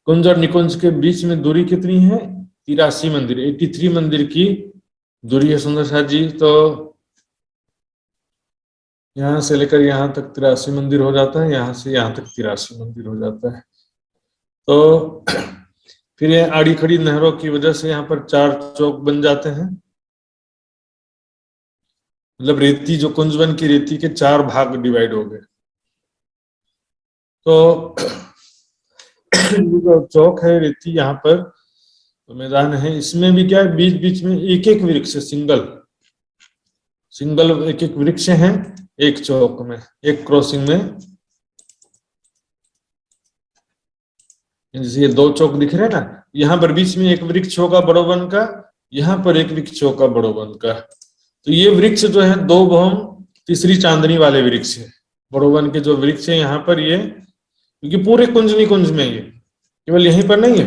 कुंज और निकुंज के बीच में दूरी कितनी है? 83 मंदिर, 83 मंदिर की दूरी है सुंदर साथ जी। तो यहाँ से लेकर यहाँ तक 83 मंदिर हो जाता है, यहाँ से यहाँ तक 83 मंदिर हो जाता है। तो फिर ये आड़ी खड़ी नहरों की वजह से यहाँ पर 4 चौक बन जाते हैं। मतलब रेती, जो कुंजवन की रेती के 4 भाग डिवाइड हो गए। तो जो चौक है रेती यहाँ पर, तो मैदान है, इसमें भी क्या है, बीच बीच में एक एक वृक्ष, सिंगल एक एक वृक्ष हैं एक चौक में, एक क्रॉसिंग में। जैसे ये 2 चौक दिख रहे हैं ना, यहाँ पर बीच में एक वृक्ष होगा बड़ो वन का, यहाँ पर एक वृक्ष होगा बड़ो वन का। तो ये वृक्ष जो है 2 भौम तीसरी चांदनी वाले वृक्ष है। बड़ो वन के जो वृक्ष है यहाँ पर, ये क्योंकि पूरे कुंज निकुंज में, ये केवल यहीं पर नहीं है,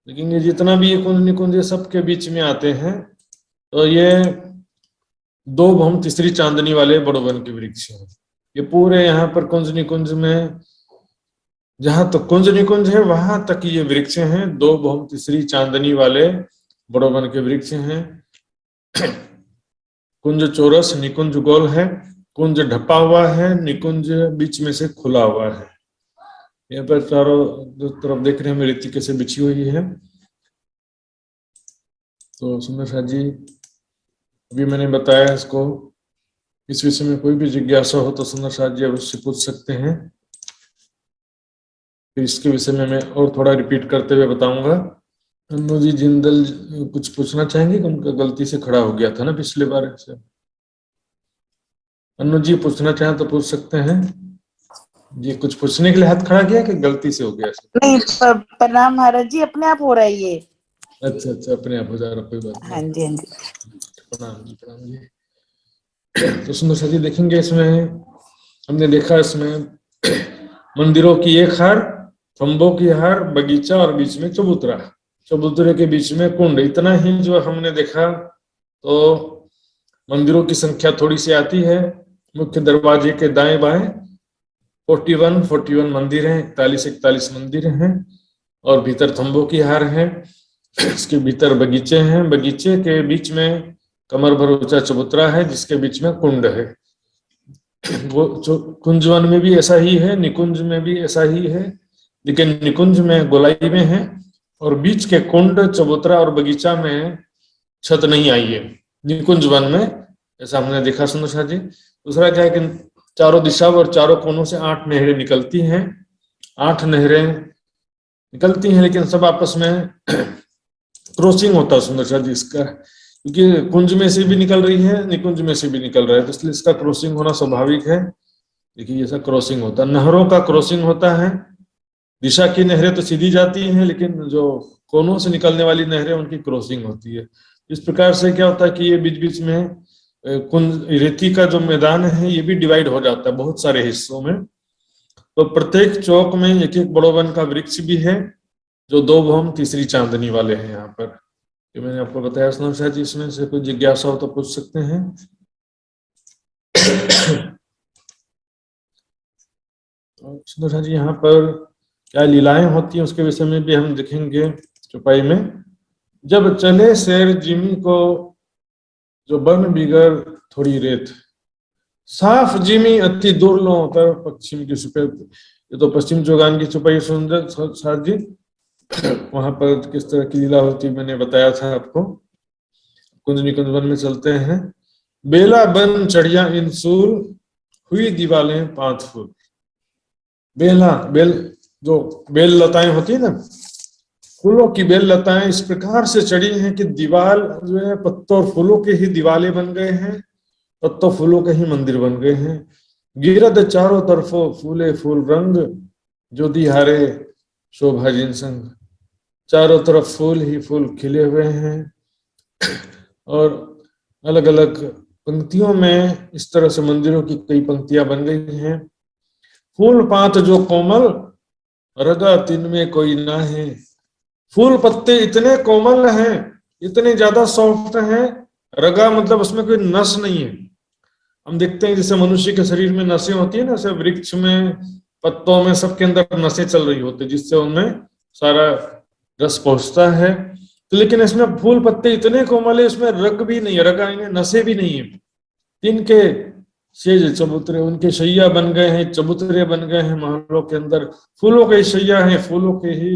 लेकिन ये जितना भी ये कुंज निकुंज सबके बीच में आते हैं। तो ये 2 भौम तीसरी चांदनी वाले बड़ो वन के वृक्ष हैं। ये पूरे यहाँ पर कुंज निकुंज में, जहां तक कुंज निकुंज है वहां तक ये वृक्ष हैं, 2 भौम तीसरी चांदनी वाले बड़ो वन के वृक्ष हैं। कुंज चौरस, निकुंज गोल है, कुंज ढपा हुआ है, निकुंज बीच में से खुला हुआ है। यहाँ पर चारों जो तरफ देख रहे हैं रेती कैसे बिछी हुई है। तो सुंदर साथ जी, अभी मैंने बताया इसको, इस विषय में कोई भी जिज्ञासा हो तो सुंदर साथ जी अवश्य पूछ सकते हैं। फिर इसके विषय में मैं और थोड़ा रिपीट करते हुए बताऊंगा। अनु जी जिंदल कुछ पूछना चाहेंगे कि उनका गलती से खड़ा हो गया था ना पिछले बार से? अनु जी पूछना चाहें तो पूछ सकते हैं जी। कुछ पूछने के लिए हाथ खड़ा किया कि गलती से हो गया? नहीं, प्रणाम महाराज जी, अपने आप हो रहा है ये। अच्छा अच्छा, अपने आप हो जा रहा, कोई बात नहीं। हाँ जी, हाँ जी, प्रणाम जी, प्रणाम जी। तो सुंदर साथ जी देखेंगे, इसमें हमने देखा, इसमें मंदिरों की एक हार, खंभों की हार, बगीचा और बीच में चबूतरा, चबूतरे के बीच में कुंड, इतना ही जो हमने देखा। तो मंदिरों की संख्या थोड़ी सी आती है। मुख्य दरवाजे के दाएं बाएं 41 मंदिर हैं, 41 मंदिर हैं, और भीतर खंभों की हार है। इसके भीतर बगीचे हैं, बगीचे के बीच में कमर भर ऊंचा चबूतरा है जिसके बीच में कुंड है। वो कुंजवन में भी ऐसा ही है, निकुंज में भी ऐसा ही है, लेकिन निकुंज में गोलाई में है, और बीच के कुंड, चबूतरा और बगीचा में छत नहीं आई है निकुंज वन में, ऐसा हमने देखा सुंदर साथ जी। दूसरा क्या है कि चारों दिशा और चारों कोनों से 8 नहरें निकलती हैं, 8 नहरें निकलती हैं, लेकिन सब आपस में क्रॉसिंग होता है सुंदर जी इसका, क्योंकि कुंज में से भी निकल रही है, निकुंज में से भी निकल रहा है, तो इसलिए इसका क्रॉसिंग होना स्वाभाविक है। देखिए ऐसा क्रॉसिंग होता है, नहरों का क्रॉसिंग होता है। दिशा की नहरें तो सीधी जाती हैं, लेकिन जो कोनों से निकलने वाली नहरें उनकी क्रॉसिंग होती है। इस प्रकार से क्या होता है कि ये बीच बीच में कुंज रेती का जो मैदान है ये भी डिवाइड हो जाता है बहुत सारे हिस्सों में। तो प्रत्येक चौक में एक एक बड़ोवन का वृक्ष भी है, जो 2 भौम तीसरी चांदनी वाले हैं यहाँ पर। ये मैंने आपको बताया सुंदर जी, इसमें से कोई जिज्ञासा हो तो पूछ सकते हैं। सुंदर जी यहाँ पर क्या लीलाएं होती हैं उसके विषय में भी हम देखेंगे चौपाई में। जब चले शेर जिमी को जो बन बिगर थोड़ी रेत, साफ जिमी अति दुर्लो तर पश्चिम की सुपेद। ये तो पश्चिम चौगान की चौपाई सुंदर साथ जी, वहां पर किस तरह की लीला होती मैंने बताया था आपको। कुंज निकुंज वन में चलते हैं। बेला बन चढ़िया इंसूल हुई दीवालें 5 फूल। बेला बेल जो बेल लताएं होती है ना, फूलों की बेल लताएं इस प्रकार से चढ़ी हैं कि दीवाल जो है पत्तों और फूलों के ही दीवाले बन गए हैं, पत्तों फूलों के ही मंदिर बन गए हैं। गिरद चारों तरफों फूले फूल रंग, जो दिहारे शोभा जिन संग। चारों तरफ फूल ही फूल खिले हुए हैं, और अलग अलग पंक्तियों में इस तरह से मंदिरों की कई पंक्तियां बन गई हैं। फूल पात जो कोमल, रगा तिन में कोई ना है। फूल पत्ते इतने कोमल हैं, इतने ज्यादा सॉफ्ट हैं, रगा मतलब उसमें कोई नस नहीं है। हम देखते हैं जैसे मनुष्य के शरीर में नसें होती है ना, जैसे वृक्ष में पत्तों में सबके अंदर नसें चल रही होती है, जिससे उनमें सारा रस पहुंचता है। तो लेकिन इसमें फूल पत्ते इतने कोमल है, इसमें रग भी नहीं है, रगा इन्हें नसें भी नहीं है। तिनके सेज चबूतरे, उनके शैया बन गए हैं, चबूतरे बन गए हैं महलों के अंदर। फूलों के शैया हैं, फूलों के ही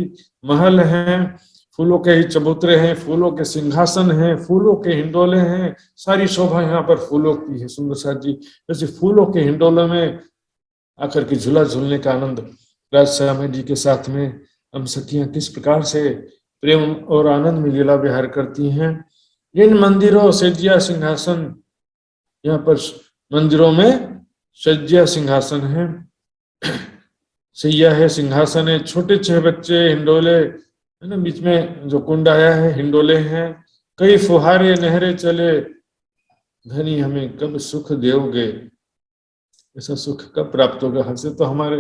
महल हैं, फूलों के ही चबूतरे हैं, फूलों के सिंहासन हैं, फूलों के हिंडोले हैं। सारी शोभा यहाँ पर फूलों की है सुंदर साथ जी। जैसे फूलों के हिंडोले में आकर के झूला झूलने का आनंद राजश्याम जी के साथ में हम सखियां किस प्रकार से प्रेम और आनंद में लीला विहार करती हैं। इन मंदिरों सज्जिया सिंहासन, यहाँ पर मंदिरों में सज्जिया सिंहासन है, सैया है, सिंहासन है, छोटे 6 बच्चे, हिंडोले है ना, बीच में जो कुंड आया है, हिंडोले हैं, कई फुहारे नहरे चले, धनी हमें कब सुख दोगे। ऐसा सुख कब प्राप्त होगा? हमसे तो हमारे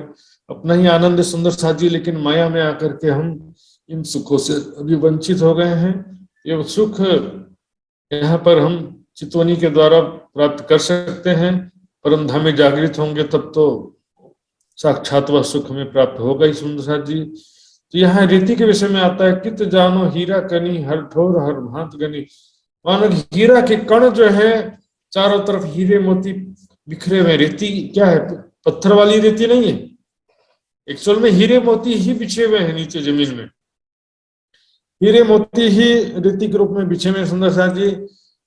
अपना ही आनंद सुंदर साथी, लेकिन माया में आकर के हम इन सुखों से अभी वंचित हो गए हैं। ये सुख यहाँ पर हम चितवनी के द्वारा प्राप्त कर सकते हैं। परम धाम में जागृत होंगे तब तो साक्षात वह सुख में प्राप्त होगा ही सुंदर साथ जी। तो यहाँ रीति के विषय में आता है, कित जानो हीरा कनी हर ठोर हर भांत गनी। मानो हीरा के कण जो है, चारों तरफ हीरे मोती बिखरे हुए। रेती क्या है? पत्थर वाली रेती नहीं है, एक्चुअल में हीरे मोती ही बिछे हुए हैं नीचे जमीन में। हीरे मोती ही रेती के रूप में बिछे हुए सुंदर साथ जी।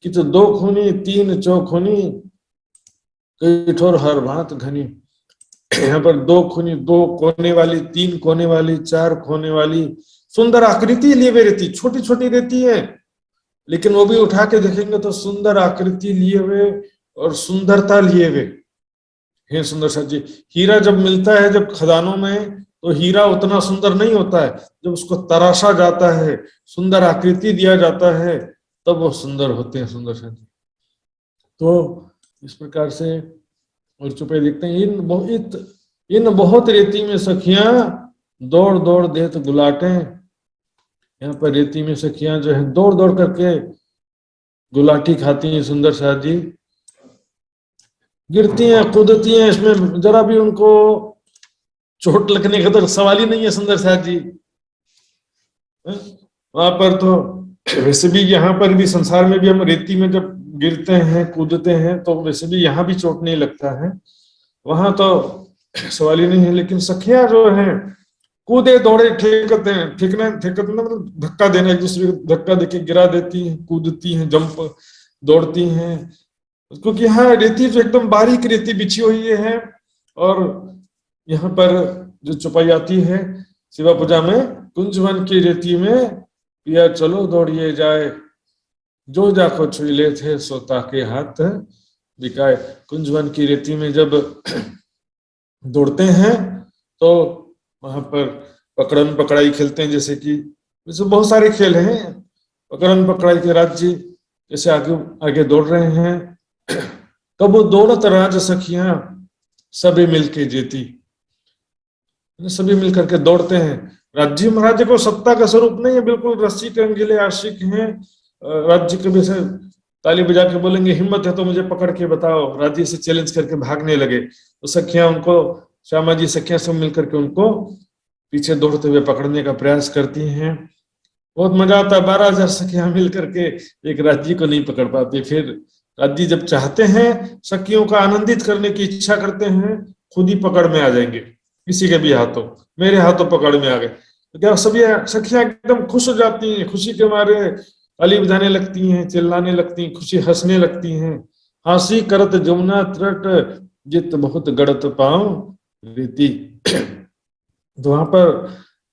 कि तो 2 खूनी 3 चौखूनी कई ठोर हर भांत घनी। यहाँ पर 2 खूनी, 2 कोने वाली, 3 कोने वाली, 4 कोने वाली सुंदर आकृति लिए हुए रेती। छोटी छोटी रेती है, लेकिन वो भी उठा के देखेंगे तो सुंदर आकृति लिए हुए और सुंदरता लिए हुए हैं सुंदर साथ जी। हीरा जब मिलता है जब खदानों में, तो हीरा उतना सुंदर नहीं होता है। जब उसको तराशा जाता है, सुंदर आकृति दिया जाता है, तब वो सुंदर होते हैं सुंदर साथ जी। तो इस प्रकार से और चुपे देखते हैं, इन बहुत रेती में सखियां दौड़ दौड़ देत गुलाटे। यहाँ पर रेती में सखियां जो है दौड़ दौड़ करके गुलाटी खाती हैं सुंदर साथ जी। गिरती हैं, कूदती हैं, इसमें जरा भी उनको चोट लगने का तो सवाल ही नहीं है सुंदर साथ जी। वहां पर तो वैसे भी, यहाँ पर भी, संसार में भी हम रेती में जब गिरते हैं, कूदते हैं, तो वैसे भी यहाँ भी चोट नहीं लगता है, वहां तो सवाल ही नहीं है। लेकिन सखियां जो हैं कूदे दौड़े ठेकते हैं, ठेकते मतलब धक्का देना, एक दूसरे को धक्का देके गिरा देती हैं, कूदती हैं, जंप दौड़ती हैं, क्योंकि यहाँ रेती जो एकदम बारीक रेती बिछी हुई है। और यहाँ पर जो चौपाई आती है शिवा पूजा में, कुंजवन की रेती में पिया चलो दौड़िए जाए, जो जाको छुईले थे सोता के हाथ दिखाए। कुंजवन की रेती में जब दौड़ते हैं तो वहां पर पकड़न पकड़ाई खेलते हैं, जैसे कि वैसे बहुत सारे खेल हैं। पकड़न पकड़ाई के राज्य जैसे आगे आगे दौड़ रहे हैं, तब वो दौड़त राज सखियां सभी मिलके जीती, सभी मिलकर के दौड़ते हैं। राज्य महाराज को सत्ता का स्वरूप नहीं है, बिल्कुल रस्सी के रंगीले आशिक हैं। राज्य के भी से ताली बजा के बोलेंगे हिम्मत है तो मुझे पकड़ के बताओ, राज्य से चैलेंज करके भागने लगे तो सखियां उनको, श्यामा जी सखियां सब मिलकर के उनको पीछे दौड़ते हुए पकड़ने का प्रयास करती हैं। बहुत मजा आता है। 12,000 सखियां मिलकर के एक राज्य को नहीं पकड़ पाती। फिर राज्य जब चाहते हैं सखियों का आनंदित करने की इच्छा करते हैं, खुद ही पकड़ में आ जाएंगे, किसी के भी हाथों, मेरे हाथों पकड़ में आ गए तो क्या सभी सखियां एकदम खुश हो जाती हैं, खुशी के मारे ताली बजाने लगती हैं, चिल्लाने लगती हैं, खुशी हंसने लगती हैं। हंसी करत जमुना त्रट जित बहुत गड़त पाँव रीति। तो वहां पर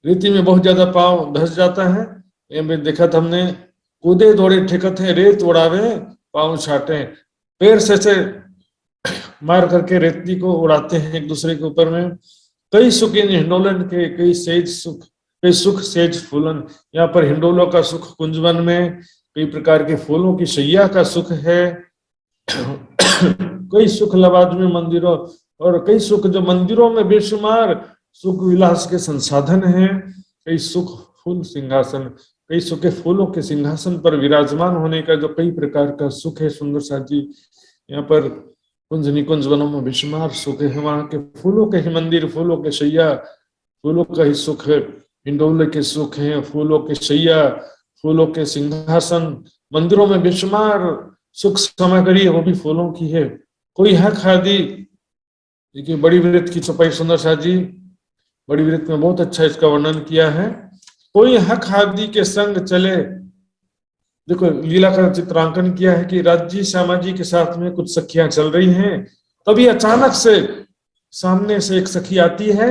रीति में बहुत ज्यादा पाँव धस जाता है। ये भी देखा था हमने, कूदे दौड़े ठेकत है रेत उड़ावे पाँव छाटे, पैर से मार करके रेती को उड़ाते हैं एक दूसरे के ऊपर में। कई सुख इन हिंडोलन के, कई सेज सुख, कई सुख सेज फूलन। यहाँ पर हिंडोलों का सुख कुंजवन में, कई प्रकार के फूलों की शैया का सुख है। कई सुख लवाज में मंदिरों, और कई सुख जो मंदिरों में बेशुमार सुख विलास के संसाधन हैं। कई सुख फूल सिंहासन, कई सुख फूलों के सिंहासन पर विराजमान होने का जो कई प्रकार का सुख है। सुंदर साथ जी यहाँ पर कुंज निकुंज वनों में बेशुमार सुख है। वहां के फूलों के ही मंदिर, फूलों के शैया, फूलों का ही सुख है। हिंडोले के सुख है, फूलों के शैया, फूलों के सिंहासन, मंदिरों में बेशुमार सुख सामग्री है, वो भी फूलों की है। कोई है खादी, देखिए बड़ी वृत्त की छपाई सुंदर साथ जी बड़ी वृत्त में बहुत अच्छा इसका वर्णन किया है। कोई हक हादी के संग चले, देखो लीला का चित्रांकन किया है कि राज्य श्यामा जी के साथ में कुछ सखियां चल रही हैं, तभी अचानक से सामने से एक सखी आती है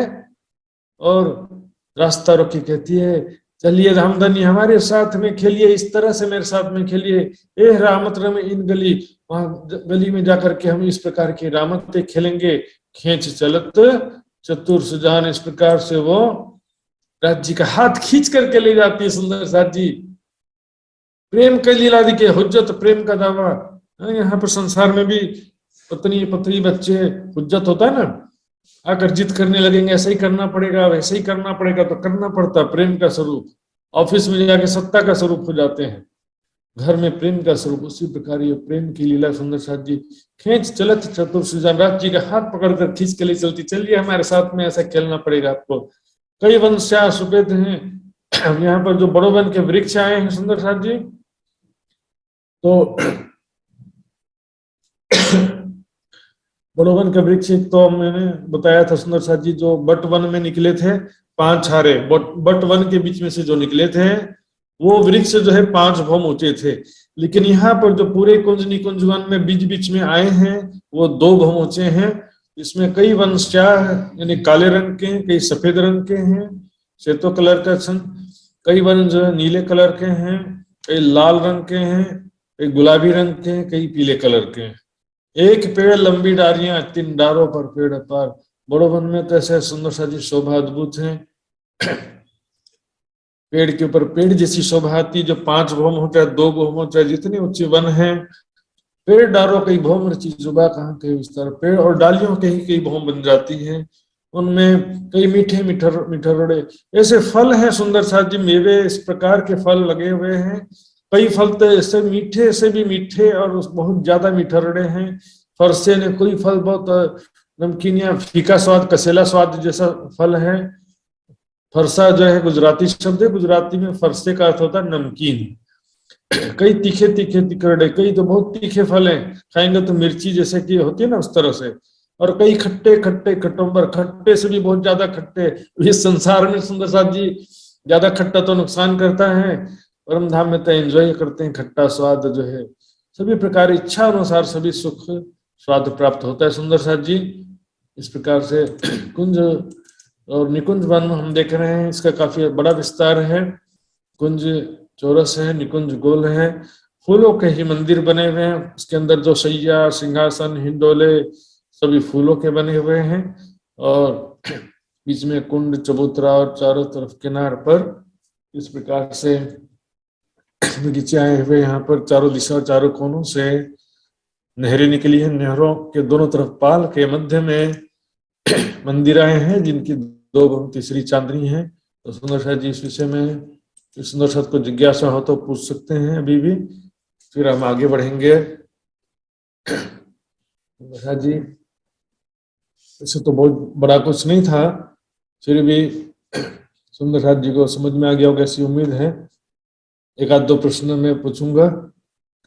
और रास्ता रोक के कहती है चलिए रामधनी हमारे साथ में खेलिए, इस तरह से मेरे साथ में खेलिए, ए रामत रमे इन गली। वहां गली में जाकर के हम इस प्रकार की रामतें खेलेंगे। खींच चलत चतुर सुजान, इस प्रकार से वो राज्य का हाथ खींच करके ले जाती है। सुंदर साथ जी प्रेम का लीला दिखे, हुज्जत प्रेम का दावा। यहाँ पर संसार में भी पत्नी पत्नी बच्चे हुज्जत होता है ना, आकर जिद करने लगेंगे ऐसा ही करना पड़ेगा, वैसे ही करना पड़ेगा, तो करना पड़ता प्रेम का स्वरूप। ऑफिस में जाके सत्ता का स्वरूप हो जाते हैं, घर में प्रेम का स्वरूप। उसी प्रकार ये प्रेम की लीला सुंदर साथ जी खींच चलत चतुर सुजान, राज जी का हाथ पकड़कर खींच के ले चलती, चलिए हमारे साथ में ऐसा खेलना पड़ेगा आपको। कई वंश्या सुपेद हैं। यहाँ पर जो बड़ो वन के वृक्ष आए हैं सुंदर साथ जी, तो बड़ो वन का वृक्ष तो मैंने बताया था सुंदर साथ जी, जो बट वन में निकले थे 5 हारे, बट वन के बीच में से जो निकले थे वो वृक्ष जो है 5 भौम ऊंचे थे। लेकिन यहाँ पर जो पूरे कुंज निकुंज वन में बीच बीच में आए हैं वो 2 भौम ऊंचे हैं। इसमें कई वंश्या यानी काले रंग के हैं, कई सफेद रंग के हैं, श्वेतो कलर का छन, कई वन जो है नीले कलर के हैं, कई लाल रंग के हैं, कई गुलाबी रंग के हैं, कई पीले कलर के हैं। एक पेड़ लंबी डारियां 3 डारों पर पेड़ अपार। बड़ो वन में तो ऐसे सुंदर सा जी शोभा अद्भुत है। पेड़ के ऊपर पेड़ जैसी शोभा आती, जो 5 भौम हो चाहे 2 भौम हो चाहे जितने ऊंचे वन है, पेड़ डारों कई भौम रची जुबा कहाँ के विस्तार। पेड़ और डालियों के ही कई भौम बन जाती हैं, उनमें कई मीठे मिठरड़े ऐसे फल हैं सुंदर साथ जी, मेवे इस प्रकार के फल लगे हुए हैं। कई फल तो ऐसे मीठे से भी मीठे और बहुत ज्यादा मिठरड़े हैं। फरसे ने कोई फल बहुत नमकीन या फीका स्वाद, कसेला स्वाद जैसा फल है। फरसा जो है गुजराती शब्द है, गुजराती में फरसे का अर्थ होता है नमकीन। कई तीखे तीखे तिकड़े, कई तो बहुत तीखे फल हैं, खाएंगे तो मिर्ची जैसे कि होती है ना उस तरह से। और कई खट्टे खट्टे कटुम्बर, खट्टे से भी बहुत ज्यादा खट्टे। इस संसार में सुंदर साथ जी ज्यादा खट्टा तो नुकसान करता है, परम धाम में तो एंजॉय करते हैं खट्टा स्वाद जो है। सभी प्रकार इच्छा अनुसार सभी सुख स्वाद प्राप्त होता है सुंदर साथ जी। इस प्रकार से कुंज और निकुंज वन हम देख रहे हैं, इसका काफी बड़ा विस्तार है। कुंज चौरस है, निकुंज गोल है, फूलों के ही मंदिर बने हुए हैं। उसके अंदर जो सैया, सिंहासन, हिंडोले सभी फूलों के बने हुए हैं, और बीच में कुंड, चबूतरा, और चारों तरफ किनार पर इस प्रकार से बगीचे आए हुए। यहाँ पर चारों दिशा, चारों कोनों से नहरें निकली हैं। नहरों के दोनों तरफ पाल के मध्य में मंदिर आए हैं, जिनकी दो तीसरी चांदनी है। तो सुंदर शाह जी, इस विषय में सुंदर शाह को जिज्ञासा हो तो पूछ सकते हैं अभी भी, फिर हम आगे बढ़ेंगे। सुंदर शाह जी, वैसे तो बहुत बड़ा कुछ नहीं था, फिर भी सुंदर शाह जी को समझ में आ गया होगा ऐसी उम्मीद है। एक आध दो प्रश्न मैं पूछूंगा,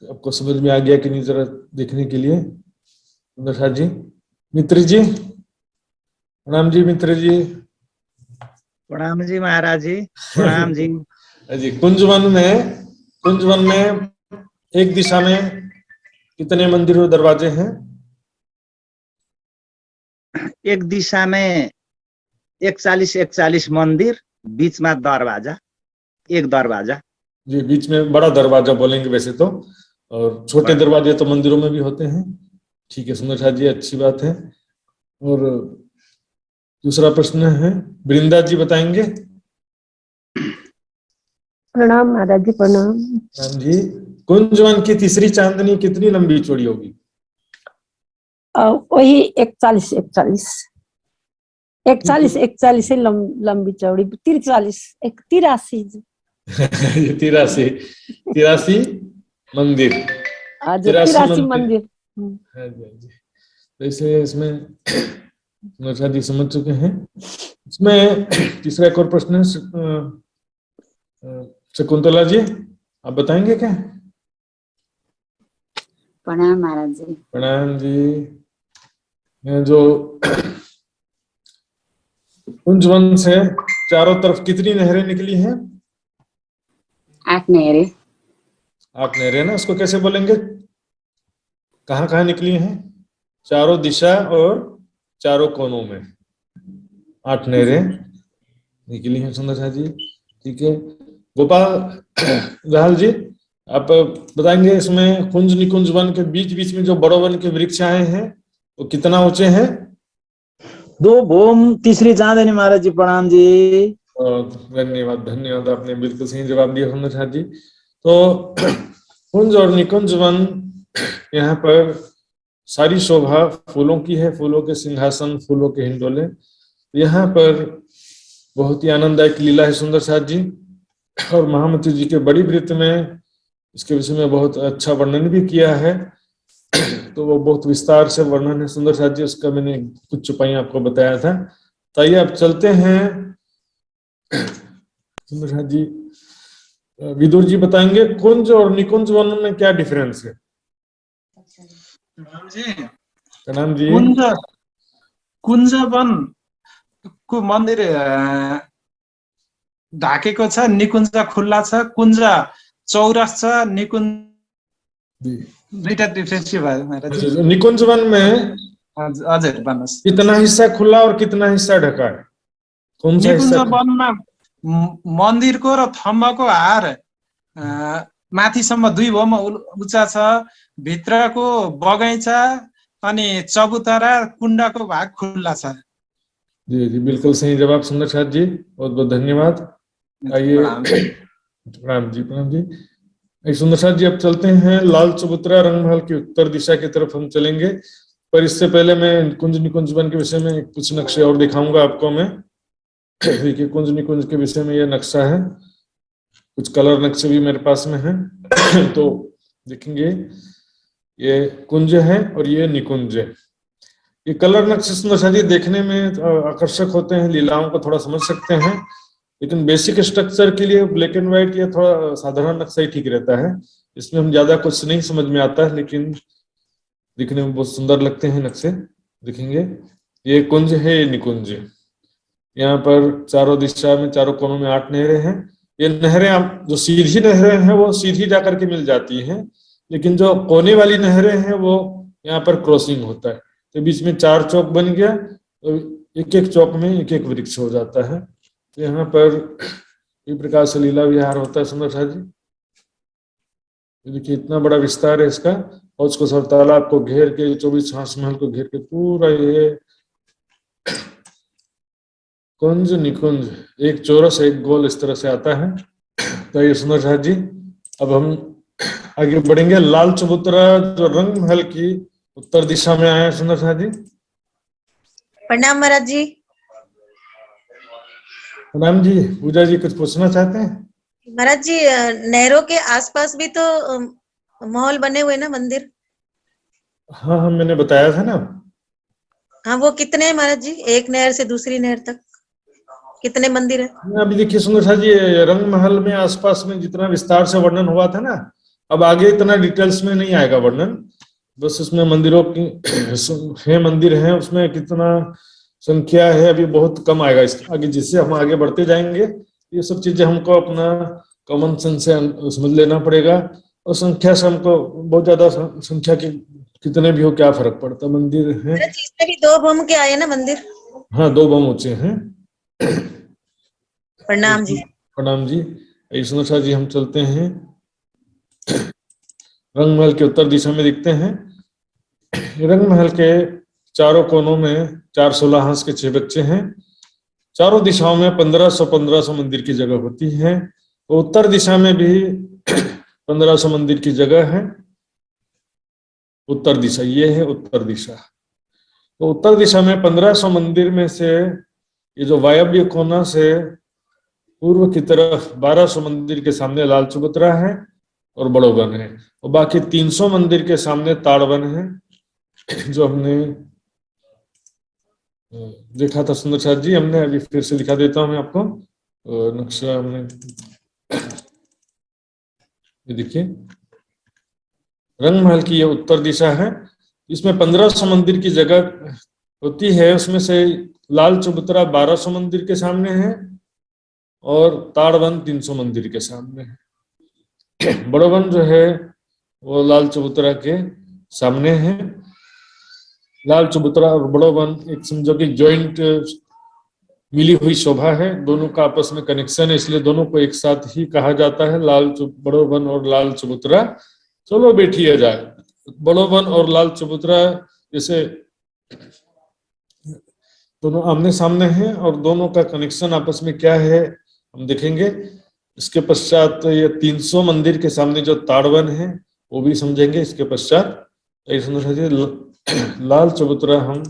आपको समझ में आ गया कि नहीं जरा देखने के लिए। सुंदर शाह जी, मित्र जी, प्रणाम जी। मित्र जी, प्रणाम जी महाराज जी, प्रणाम जी। जी, कुंजवन में एक दिशा में कितने मंदिर और दरवाजे हैं? एक दिशा में 41 मंदिर, बीच में दरवाजा, एक दरवाजा। जी, बीच में बड़ा दरवाजा बोलेंगे वैसे तो, और छोटे दरवाजे तो मंदिरों में भी होते हैं। ठीक है सुंदर शाह जी, अच्छी बात है। और दूसरा प्रश्न है, वृंदा जी बताएंगे। प्रणाम महाराज जी, प्रणाम। हाँ जी, कुंजवन की तीसरी चांदनी कितनी लंबी चौड़ी होगी? वही 41 से लंबी चौड़ी, 83 ये 83 मंदिर, 83 मंदिर। हाँ जी, हाँ जी। तो इसलिए इसमें नौशा जी समझ चुके हैं। इसमें तीसरा एक और प्रश्न है, शकुंतला जी आप बताएंगे क्या? प्रणाम महाराज जी। प्रणाम जी। जो कुंजवन से चारों तरफ कितनी नहरें निकली हैं? 8 नहरें। 8 नहरें ना, उसको कैसे बोलेंगे? कहाँ कहाँ निकली हैं? चारों दिशा और चारों कोनों में 8 नहरें निकली हैं सुंदर शाह जी। ठीक है, गोपाल दहाल जी आप बताएंगे, इसमें कुंज निकुंज वन के बीच बीच में जो बड़ो वन के वृक्ष आए हैं वो कितना ऊंचे हैं? 2 भूम, तीसरी चांदनी महाराज जी, प्रणाम जी। धन्यवाद धन्यवाद, आपने बिल्कुल सही जवाब दिया सुंदर शाह जी। तो कुंज और निकुंज वन, यहाँ पर सारी शोभा फूलों की है, फूलों के सिंहासन, फूलों के हिंडोले। यहाँ पर बहुत ही आनंददायक लीला है सुंदर शाह जी, और महामती जी के बड़ी वृत्त में इसके विषय में बहुत अच्छा वर्णन भी किया है। तो वो बहुत विस्तार से वर्णन है सुंदर शाह जी, उसका मैंने कुछ चुपाई आपको बताया था। तो आइए अब चलते हैं सुंदर शाह जी, विदुर जी बताएंगे कुंज और निकुंज वन में क्या डिफरेंस है? प्रणाम जी। प्रणाम जी। कुञ्ज वन को मन्दिर ढाकेको छ, निकुञ्ज खुल्ला छ, कुञ्ज चौरस छ, निकुञ्ज दुईटा डिफरेन्स भयो महाराज। निकुंज वन में हजुर भन्नुहोस्। कितना हिस्सा खुला और कितना हिस्सा ढका है? कौन सा निकुञ्ज हिस्सा? वनमा मन्दिरको र थम्बको हार माथिसम्म 2 भौमा उच्चा छ, भित्रको बगैँचा अनि चबुतरा कुण्डको भाग खुल्ला छ। जी जी, बिल्कुल सही जवाब सुंदर शाह जी, बहुत बहुत धन्यवाद। आइए, प्रणाम जी, प्रणाम जी। सुंदर शाह जी अब चलते हैं लाल चबूतरा रंगमहल की उत्तर दिशा की तरफ हम चलेंगे, पर इससे पहले मैं कुंज निकुंज वन के विषय में कुछ नक्शे और दिखाऊंगा आपको मैं। देखिए कुंज निकुंज के विषय में यह नक्शा है, कुछ कलर नक्शे भी मेरे पास में है। तो देखेंगे ये कुंज है और ये निकुंज है। ये कलर नक्शे सुंदर शाह जी देखने में आकर्षक होते हैं, लीलाओं को थोड़ा समझ सकते हैं, लेकिन बेसिक स्ट्रक्चर के लिए ब्लैक एंड व्हाइट या थोड़ा साधारण नक्शा ही ठीक रहता है। इसमें हम ज्यादा कुछ नहीं समझ में आता है, लेकिन दिखने में बहुत सुंदर लगते हैं नक्शे। देखेंगे ये कुंज है, ये निकुंज है। यहाँ पर चारों दिशा में, चारों कोनों में 8 नहरें हैं। ये नहरें जो सीधी नहरें हैं वो सीधी जाकर के मिल जाती हैं, लेकिन जो कोने वाली नहरें हैं वो यहाँ पर क्रॉसिंग होता है। तो बीच में 4 चौक बन गया, तो एक एक चौक में एक एक वृक्ष हो जाता है। तो यहाँ पर इस प्रकार से लीला विहार होता है सुंदर शाह जी। ये देखिए इतना बड़ा विस्तार है इसका, और उसको सब तालाब को घेर के 24 हांस महल को घेर के पूरा ये कुंज निकुंज एक चौरस एक गोल इस तरह से आता है। तो ये सुंदर शाह जी, अब हम आगे बढ़ेंगे। लाल चबूतरा जो रंग महल की उत्तर दिशा में आया है सुंदर शाह जी। प्रणाम महाराज जी। प्रणाम जी। पूजा जी कुछ पूछना चाहते हैं? महाराज जी, नहरों के आसपास भी तो महल बने हुए ना, मंदिर? हाँ हाँ, मैंने बताया था ना। हाँ, वो कितने हैं महाराज जी? एक नहर से दूसरी नहर तक कितने मंदिर हैं? अभी देखिए सुंदर शाह जी, रंग महल में आसपास में जितना विस्तार से वर्णन हुआ था ना, अब आगे इतना डिटेल्स में नहीं आएगा वर्णन। बस उसमें मंदिरों की है, मंदिर है, उसमें कितना संख्या है अभी बहुत कम आएगा इसके आगे। जिससे हम आगे बढ़ते जाएंगे ये सब चीजें हमको अपना कॉमन सेंस से समझ लेना पड़ेगा। और संख्या से हमको बहुत ज्यादा संख्या की कितने भी हो क्या फर्क पड़ता, मंदिर है। महाराज जी, इसमें भी 2 भूम के आए ना मंदिर? हाँ, 2 बम ऊंचे हैं। प्रणाम जी। प्रणाम जी। सुंदर शाह जी, हम चलते हैं। रंग महल के उत्तर दिशा में दिखते हैं। रंग महल के चारों कोनों में 416 हांस के 6 बच्चे हैं। चारों दिशाओं में 1500 मंदिर की जगह होती है। तो उत्तर दिशा में भी 1500 मंदिर की जगह है। उत्तर दिशा ये है, उत्तर दिशा। तो उत्तर दिशा में 1500 मंदिर में से ये जो वायव्य कोना से पूर्व की तरफ 1200 मंदिर के सामने लाल चबूतरा है और बड़ो वन है, और बाकी 300 मंदिर के सामने ताड़वन है, जो हमने देखा था सुंदर शाह जी। हमने अभी फिर से दिखा देता हूं मैं आपको नक्शा। हमने ये देखिए रंग महल की ये उत्तर दिशा है। इसमें 1500 मंदिर की जगह होती है। उसमें से लाल चबूतरा 1200 मंदिर के सामने है और ताड़वन 300 मंदिर के सामने है। बड़ो वन जो है वो लाल चबूतरा के सामने है। लाल चबूतरा और बड़ो वन एक समझो कि जॉइंट मिली हुई शोभा है, दोनों का आपस में कनेक्शन है, इसलिए दोनों को एक साथ ही कहा जाता है, बड़ो वन और लाल चबूतरा। चलो बैठिए जाए। बड़ो वन और लाल चबूतरा जैसे दोनों आमने सामने हैं, और दोनों का कनेक्शन आपस में क्या है हम देखेंगे। इसके पश्चात ये 300 मंदिर के सामने जो ताड़वन है वो भी समझेंगे। इसके पश्चात लाल चबूतरा हम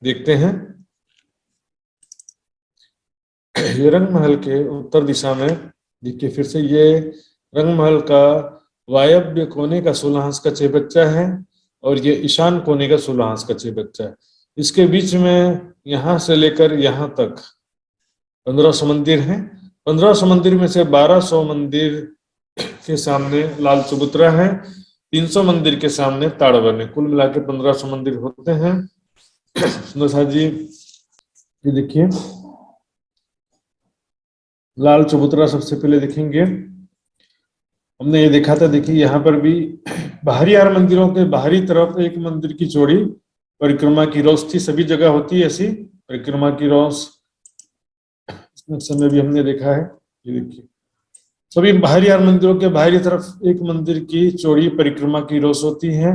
देखते हैं। ये रंग महल के उत्तर दिशा में देखिए फिर से, ये रंग महल का वायव्य कोने का 16 हांस का 6 बच्चा है और ये ईशान कोने का 16 हांस का 6 बच्चा है। इसके बीच में यहां से लेकर यहां तक 1500 मंदिर हैं। 1500 मंदिर में से 1200 मंदिर के सामने लाल चबूतरा है, 300 मंदिर के सामने ताड़वन है। कुल मिला के 1500 मंदिर होते हैं। सुंदर शाह जी ये देखिए लाल चबूतरा सबसे पहले देखेंगे। हमने ये देखा था, देखिए यहाँ पर भी बाहरी 8 मंदिरों के बाहरी तरफ एक मंदिर की चौड़ी परिक्रमा की रोस थी। सभी जगह होती है ऐसी परिक्रमा की रोस, समय भी हमने देखा है। ये देखिए सभी बाहरी 8 मंदिरों के बाहरी तरफ एक मंदिर की चौड़ी परिक्रमा की रोस होती है।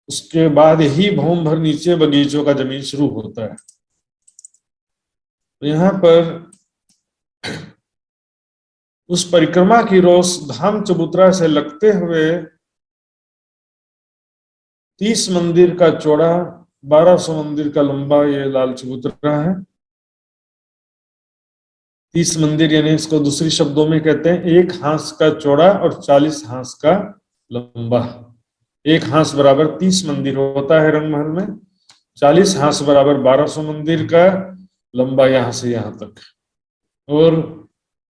उसके बाद ही भूम भर नीचे बगीचों का जमीन शुरू होता है। तो यहाँ पर उस परिक्रमा की रोस धाम चबूतरा से लगते हुए 30 मंदिर का चौड़ा, 1200 मंदिर का लंबा ये लाल चबूतरा है। 30 मंदिर यानी इसको दूसरी शब्दों में कहते हैं 1 हांस का चौड़ा और 40 हांस का लंबा। 1 हांस बराबर 30 मंदिर होता है रंग महल में, 40 हांस बराबर 1200 मंदिर का लंबा यहां से यहां तक, और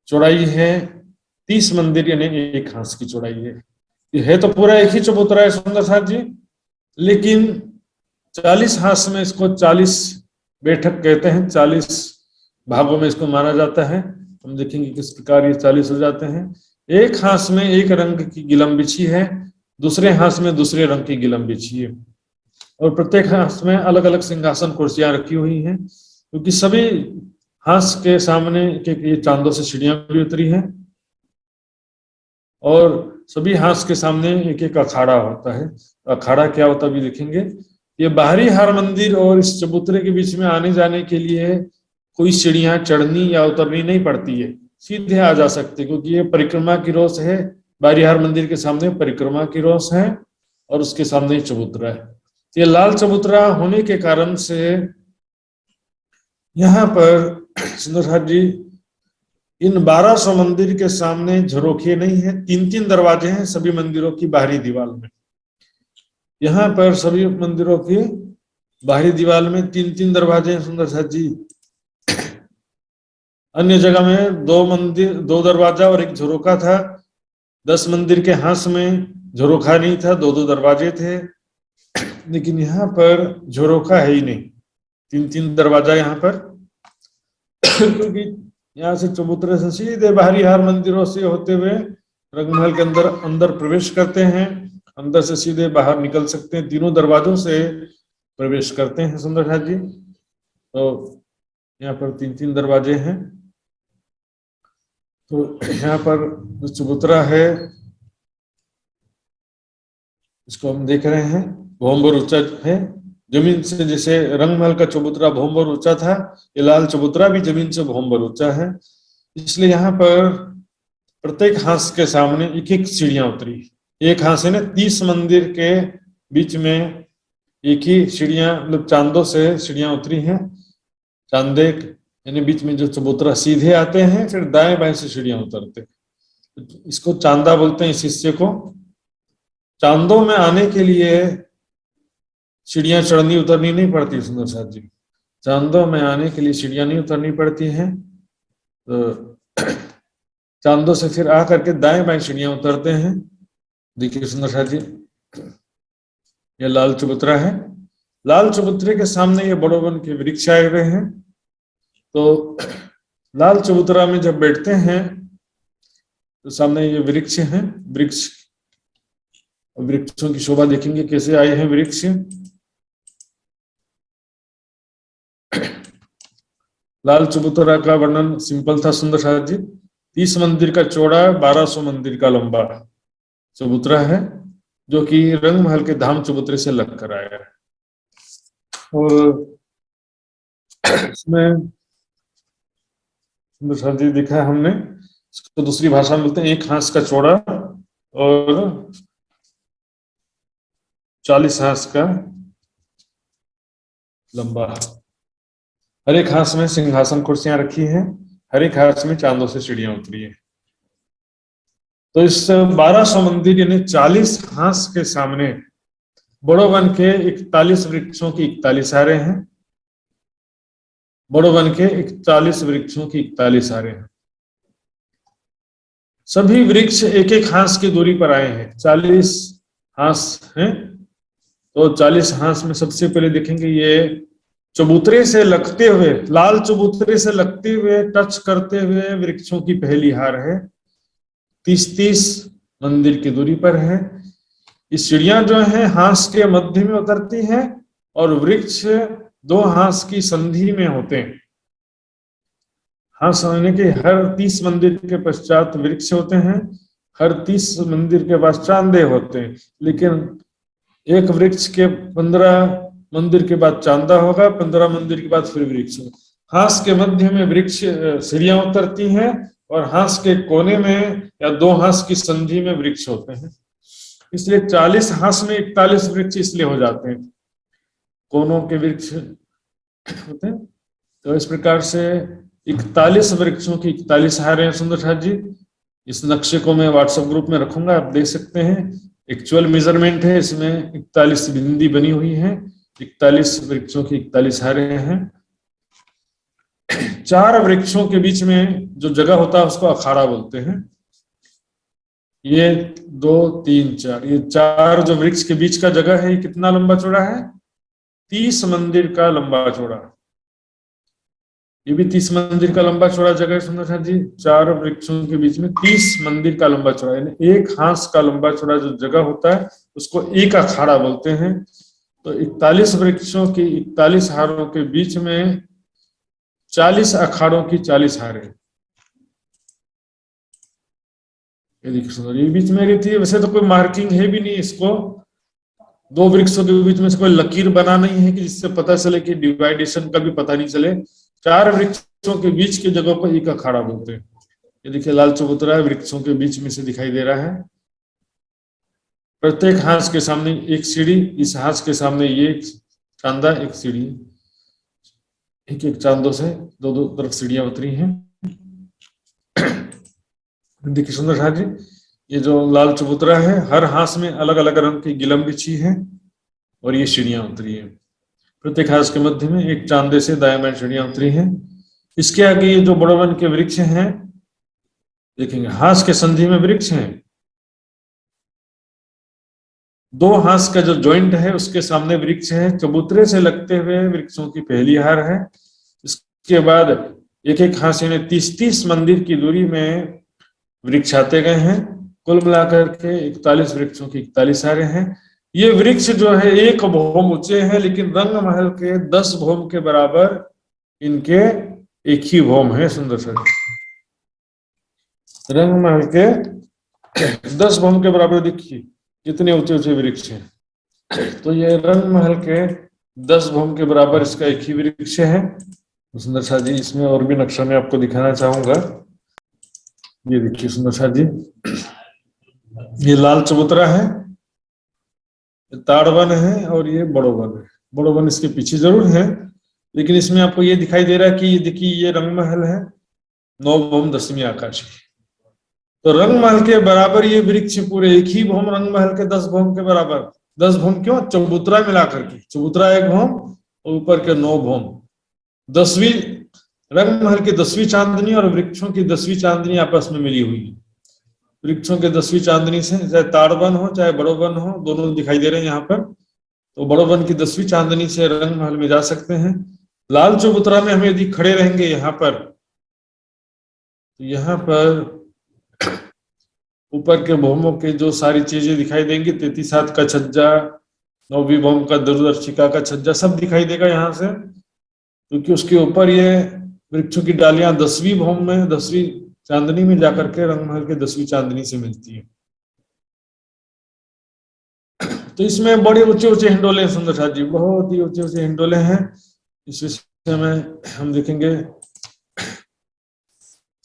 चौड़ाई है 30 मंदिर यानी 1 हांस की चौड़ाई है। ये है तो पूरा एक ही चबूतरा है सुंदर साथ जी, लेकिन 40 हांस में इसको 40 बैठक कहते हैं, 40 भागों में इसको माना जाता है। हम देखेंगे किस प्रकार ये 40 हो जाते हैं। 1 हांस में एक रंग की गिलम बिछी है, दूसरे हांस में दूसरे रंग की गिलम बिछी है, और प्रत्येक हांस में अलग अलग सिंहासन कुर्सियां रखी हुई हैं, क्योंकि सभी हांस के सामने के ये चांदों से सीढ़ियां भी उतरी हैं। और सभी हांस के सामने एक एक अखाड़ा होता है। अखाड़ा क्या होता है भी देखेंगे। ये बाहरी हार मंदिर और इस चबूतरे के बीच में आने जाने के लिए कोई सीढ़ियां चढ़नी या उतरनी नहीं पड़ती है, सीधे आ जा सकते, क्योंकि ये परिक्रमा की रोस है। बाहरी हार मंदिर के सामने परिक्रमा की रोस है और उसके सामने ही चबूतरा है। ये लाल चबूतरा होने के कारण से यहाँ पर सुंदर साहब जी इन 1200 मंदिर के सामने झरोखे नहीं है, 3-3 दरवाजे हैं सभी मंदिरों की बाहरी दीवार में। यहाँ पर सभी मंदिरों की बाहरी दीवार में 3-3 दरवाजे हैं सुंदर साहब जी। अन्य जगह में 2 दरवाजा और 1 झरोखा था। 10 मंदिर के हांस में झरोखा नहीं था, 2-2 दरवाजे थे। लेकिन यहाँ पर झरोखा है ही नहीं, 3-3 दरवाजा यहाँ पर क्योंकि यहाँ से चबूतरे से सीधे बाहरी हार मंदिरों से होते हुए रंगमहल के अंदर प्रवेश करते हैं, अंदर से सीधे बाहर निकल सकते हैं, तीनों दरवाजों से प्रवेश करते हैं सुंदर साहब जी। तो यहाँ पर 3-3 दरवाजे हैं। तो यहाँ पर जो चबूतरा है इसको हम देख रहे हैं, भोंबर ऊंचा है जमीन से। जैसे रंगमहल का चबूतरा भोंबर ऊंचा था, ये लाल चबूतरा भी जमीन से भोंबर ऊंचा है। इसलिए यहाँ पर प्रत्येक हांस के सामने एक एक सीढ़ियां उतरी। एक हांस है ना 30 मंदिर के बीच में एक ही सीढ़ियां, मतलब चांदों से सीढ़ियां उतरी हैं। चांदे यानी बीच में जो चबूतरा सीधे आते हैं, फिर दाएं बाएं से सीढ़ियां उतरते, इसको चांदा बोलते हैं। इस हिस्से को चांदों में आने के लिए सीढ़ियां चढ़नी उतरनी नहीं पड़ती सुंदर साहब जी। चांदों में आने के लिए सीढ़ियां नहीं उतरनी पड़ती हैं। तो चांदों से फिर आ करके दाएं बाएं सीढ़ियां उतरते हैं। देखिए सुंदर साहब जी, ये लाल चबूतरा है। लाल चबूतरे के सामने ये बड़ोवन के वृक्ष आए हुए हैं। तो लाल चबूतरा में जब बैठते हैं तो सामने ये वृक्ष हैं। वृक्षों की शोभा देखेंगे कैसे आए हैं वृक्ष। लाल चबूतरा का वर्णन सिंपल था सुंदर साहब जी। 30 मंदिर का चौड़ा, 1200 मंदिर का लंबा चबूतरा है, जो कि रंगमहल के धाम चबूतरे से लग कर आया है। और इसमें सुंदर साहब जी दिखा है हमने, इसको दूसरी भाषा में बोलते हैं 1 हांस का चौड़ा और 40 हांस का लंबा। हर एक हांस में सिंहासन कुर्सियां रखी हैं, हर एक हांस में चांदों से सीढ़ियां उतरी है। तो इस 1200 मंदिर यानी 40 हांस के सामने बड़ोवन के 41 वृक्षों की 41 हारें हैं। बड़ोवन के 41 वृक्षों की 41 हारें हैं। सभी वृक्ष एक एक हांस की दूरी पर आए हैं। 40 हांस हैं। तो 40 हांस में सबसे पहले देखेंगे ये चबूतरे से लगते हुए, लाल चबूतरे से लगते हुए, टच करते हुए वृक्षों की पहली हार है। 30-30 मंदिर की दूरी पर है। ये सीढ़ियां जो हैं हांस के मध्य में उतरती हैं और वृक्ष 2 हांस की संधि में होते हैं। हांस आने के हर 30 मंदिर के पश्चात वृक्ष होते हैं, हर 30 मंदिर के पास चांदे होते हैं। लेकिन एक वृक्ष के 15 मंदिर के बाद चांदा होगा, 15 मंदिर के बाद फिर वृक्ष होगा। हांस के मध्य में वृक्ष सीढ़ियां उतरती हैं और हांस के कोने में या 2 हांस की संधि में वृक्ष होते हैं। इसलिए 40 हांस में 41 वृक्ष इसलिए हो जाते हैं, कोनों के वृक्ष होते हैं। तो इस प्रकार से 41 वृक्षों की 41 हारें हैं सुंदर साहब जी। इस नक्शे को मैं व्हाट्सएप ग्रुप में रखूंगा, आप देख सकते हैं। एक्चुअल मेजरमेंट है, इसमें 41 बिंदी बनी हुई है। 41 वृक्षों की 41 हारें हैं। 4 वृक्षों के बीच में जो जगह होता है उसको अखाड़ा बोलते हैं। ये 2, 3, 4, ये 4 जो वृक्ष के बीच का जगह है, ये कितना लंबा चौड़ा है? 30 मंदिर का लंबा चौड़ा। ये भी 30 मंदिर का लंबा चौड़ा जगह है सुंदर साहब जी। 4 वृक्षों के बीच में 30 मंदिर का लंबा चौड़ा, यानी 1 हांस का लंबा चौड़ा जो जगह होता है उसको एक अखाड़ा बोलते हैं। तो 41 वृक्षों की 41 हारों के बीच में 40 अखाड़ों की 40 हारें। ये देखिए सुंदर, ये बीच में रेती है। वैसे तो कोई मार्किंग है भी नहीं इसको, दो वृक्षों के बीच में से कोई लकीर बना नहीं है कि जिससे पता चले कि डिवाइडेशन का भी पता नहीं चले। चार वृक्षों के बीच की जगह पर एक अखाड़ा बोलते हैं। ये देखिए लाल चबूतरा वृक्षों के बीच में से दिखाई दे रहा है। प्रत्येक हांस के सामने एक सीढ़ी, इस हांस के सामने ये एक चांदा, एक सीढ़ी, एक एक चांदों से दो दो तरफ सीढ़ियां उतरी हैं। देखिए सुंदर साहब जी, ये जो लाल चबूतरा है, हर हांस में अलग अलग रंग की गिलम बिछी है और ये सीढ़ियां उतरी है। प्रत्येक हांस के मध्य में एक चांदे से दाएं बाएं सीढ़ियां उतरी हैं। इसके आगे ये जो बड़ोवन के वृक्ष हैं, देखेंगे हांस के संधि में वृक्ष हैं। दो हांस का जो जॉइंट है उसके सामने वृक्ष है। चबूतरे से लगते हुए वृक्षों की पहली हार है। इसके बाद एक एक हांस में 30-30 मंदिर की दूरी में वृक्ष आते गए हैं। कुल मिलाकर के 41 वृक्षों की 41 हारें हैं। ये वृक्ष जो है 1 भौम ऊंचे हैं, लेकिन रंग महल के 10 भौम के बराबर इनके एक ही भौम है। सुंदर सर, रंग महल के 10 भौम के बराबर देखिए कितने ऊंचे ऊंचे वृक्ष हैं। तो ये रंग महल के 10 भौम के बराबर इसका एक ही वृक्ष है। सुंदर शाह जी, इसमें और भी नक्शा में आपको दिखाना चाहूंगा। ये देखिए सुंदर शाह जी, ये लाल चबूतरा है, ताड़वन है और ये बड़ोवन है। बड़ोवन इसके पीछे जरूर है, लेकिन इसमें आपको ये दिखाई दे रहा है कि ये देखिए ये रंग महल है, 9 भौम 10वीं आकाशी। तो रंग महल के बराबर ये वृक्ष पूरे एक ही भौम, रंग महल के 10 भौम के बराबर। 10 भौम क्यों? चबूतरा मिलाकर के, चबूतरा 1 भौम और ऊपर के 9 भौम। 10वीं रंग महल की 10वीं चांदनी और वृक्षों की 10वीं चांदनी आपस में मिली हुई है। वृक्षों के 10वीं चांदनी से चाहे ताड़वन हो चाहे बड़ोवन हो, दोनों दिखाई दे रहे हैं यहाँ पर। तो बड़ोवन की 10वीं चांदनी से रंग महल में जा सकते हैं। लाल चबूतरा में हम यदि खड़े रहेंगे यहाँ पर, तो यहाँ पर ऊपर के भौमों के जो सारी चीजें दिखाई देंगी, 33 हाथ का छज्जा, 9वीं भौम का दूरदर्शिका का छज्जा, सब दिखाई देगा यहाँ से, क्योंकि उसके ऊपर ये वृक्षों की डालियां 10वीं भौम में 10वीं चांदनी में जाकर के रंग महल के 10वीं चांदनी से मिलती है। तो इसमें बड़े ऊंचे ऊंचे हिंडोले हैं सुंदर साथ जी, बहुत ही ऊंचे ऊंचे हिंडोले हैं। इस विषय में हम देखेंगे।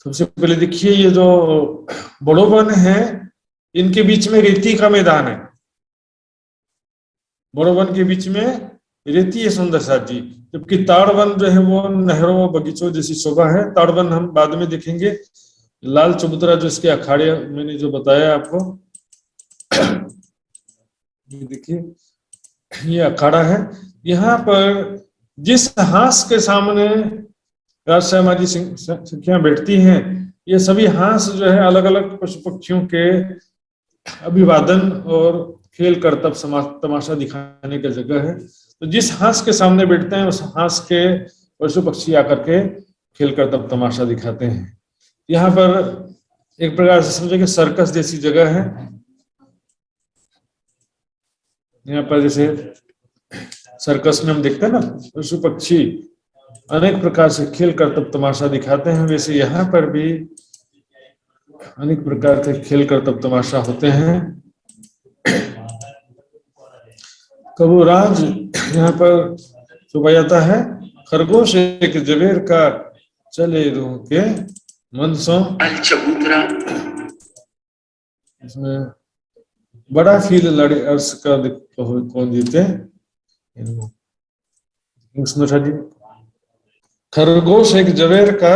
सबसे पहले देखिए ये जो बड़ोवन है, इनके बीच में रेती का मैदान है। बड़ोवन के बीच में रेती है सुंदर साथ जी, जबकि ताड़वन जो है वो नहरों बगीचों जैसी शोभा है। ताड़वन हम बाद में देखेंगे। लाल चबूतरा जो इसके अखाड़े मैंने जो बताया आपको, ये देखिए ये अखाड़ा है। यहाँ पर जिस हांस के सामने राजश्यामा जी सखियां बैठती हैं, ये सभी हांस जो है अलग अलग पशु पक्षियों के अभिवादन और खेल करतब तमाशा दिखाने की जगह है। तो जिस हांस के सामने बैठते हैं उस हांस के पशु पक्षी आकर के खेल करतब तमाशा दिखाते हैं। यहाँ पर एक प्रकार से समझे कि सर्कस जैसी जगह है। यहाँ पर जैसे सर्कस में हम देखते हैं ना, पशु पक्षी अनेक प्रकार से खेल करतब तमाशा दिखाते हैं, वैसे यहाँ पर भी अनेक प्रकार के खेल करतब तमाशा होते हैं। कबूराज यहाँ पर शोभा जाता है। खरगोश एक जवेर का चले रूह के मन सो। इसमें बड़ा फील लड़े अर्श का कौन जीते। जी, खरगोश एक जवेर का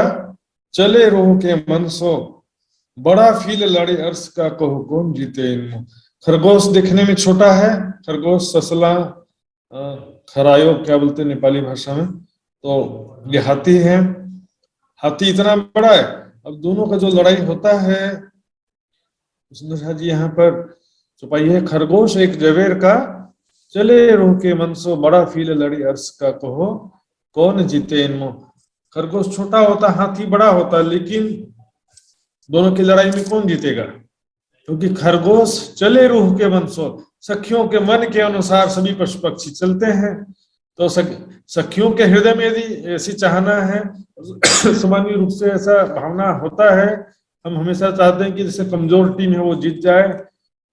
चले रूह के मन सो, बड़ा फील लड़े अर्श का कहो कौन जीते इनमो। खरगोश देखने में छोटा है, खरगोश ससला खरायो क्या बोलते हैं नेपाली भाषा में, तो ये हाथी है। हाथी इतना बड़ा है। अब दोनों का जो लड़ाई होता है, सुंदर शाह जी यहाँ पर छुपाई है। खरगोश एक जवेर का चले रूह के मन सो, बड़ा फील लड़ी अर्श का कहो कौन जीते इनमो। खरगोश छोटा होता, हाथी बड़ा होता, लेकिन दोनों की लड़ाई में कौन जीतेगा? क्योंकि खरगोश चले रूह के मन सो, सखियों के मन के अनुसार सभी पशु पक्षी चलते हैं। तो सखियों के हृदय में यदि ऐसी चाहना है, सामान्य रूप से ऐसा भावना होता है, हम हमेशा चाहते हैं कि जैसे कमजोर टीम है वो जीत जाए,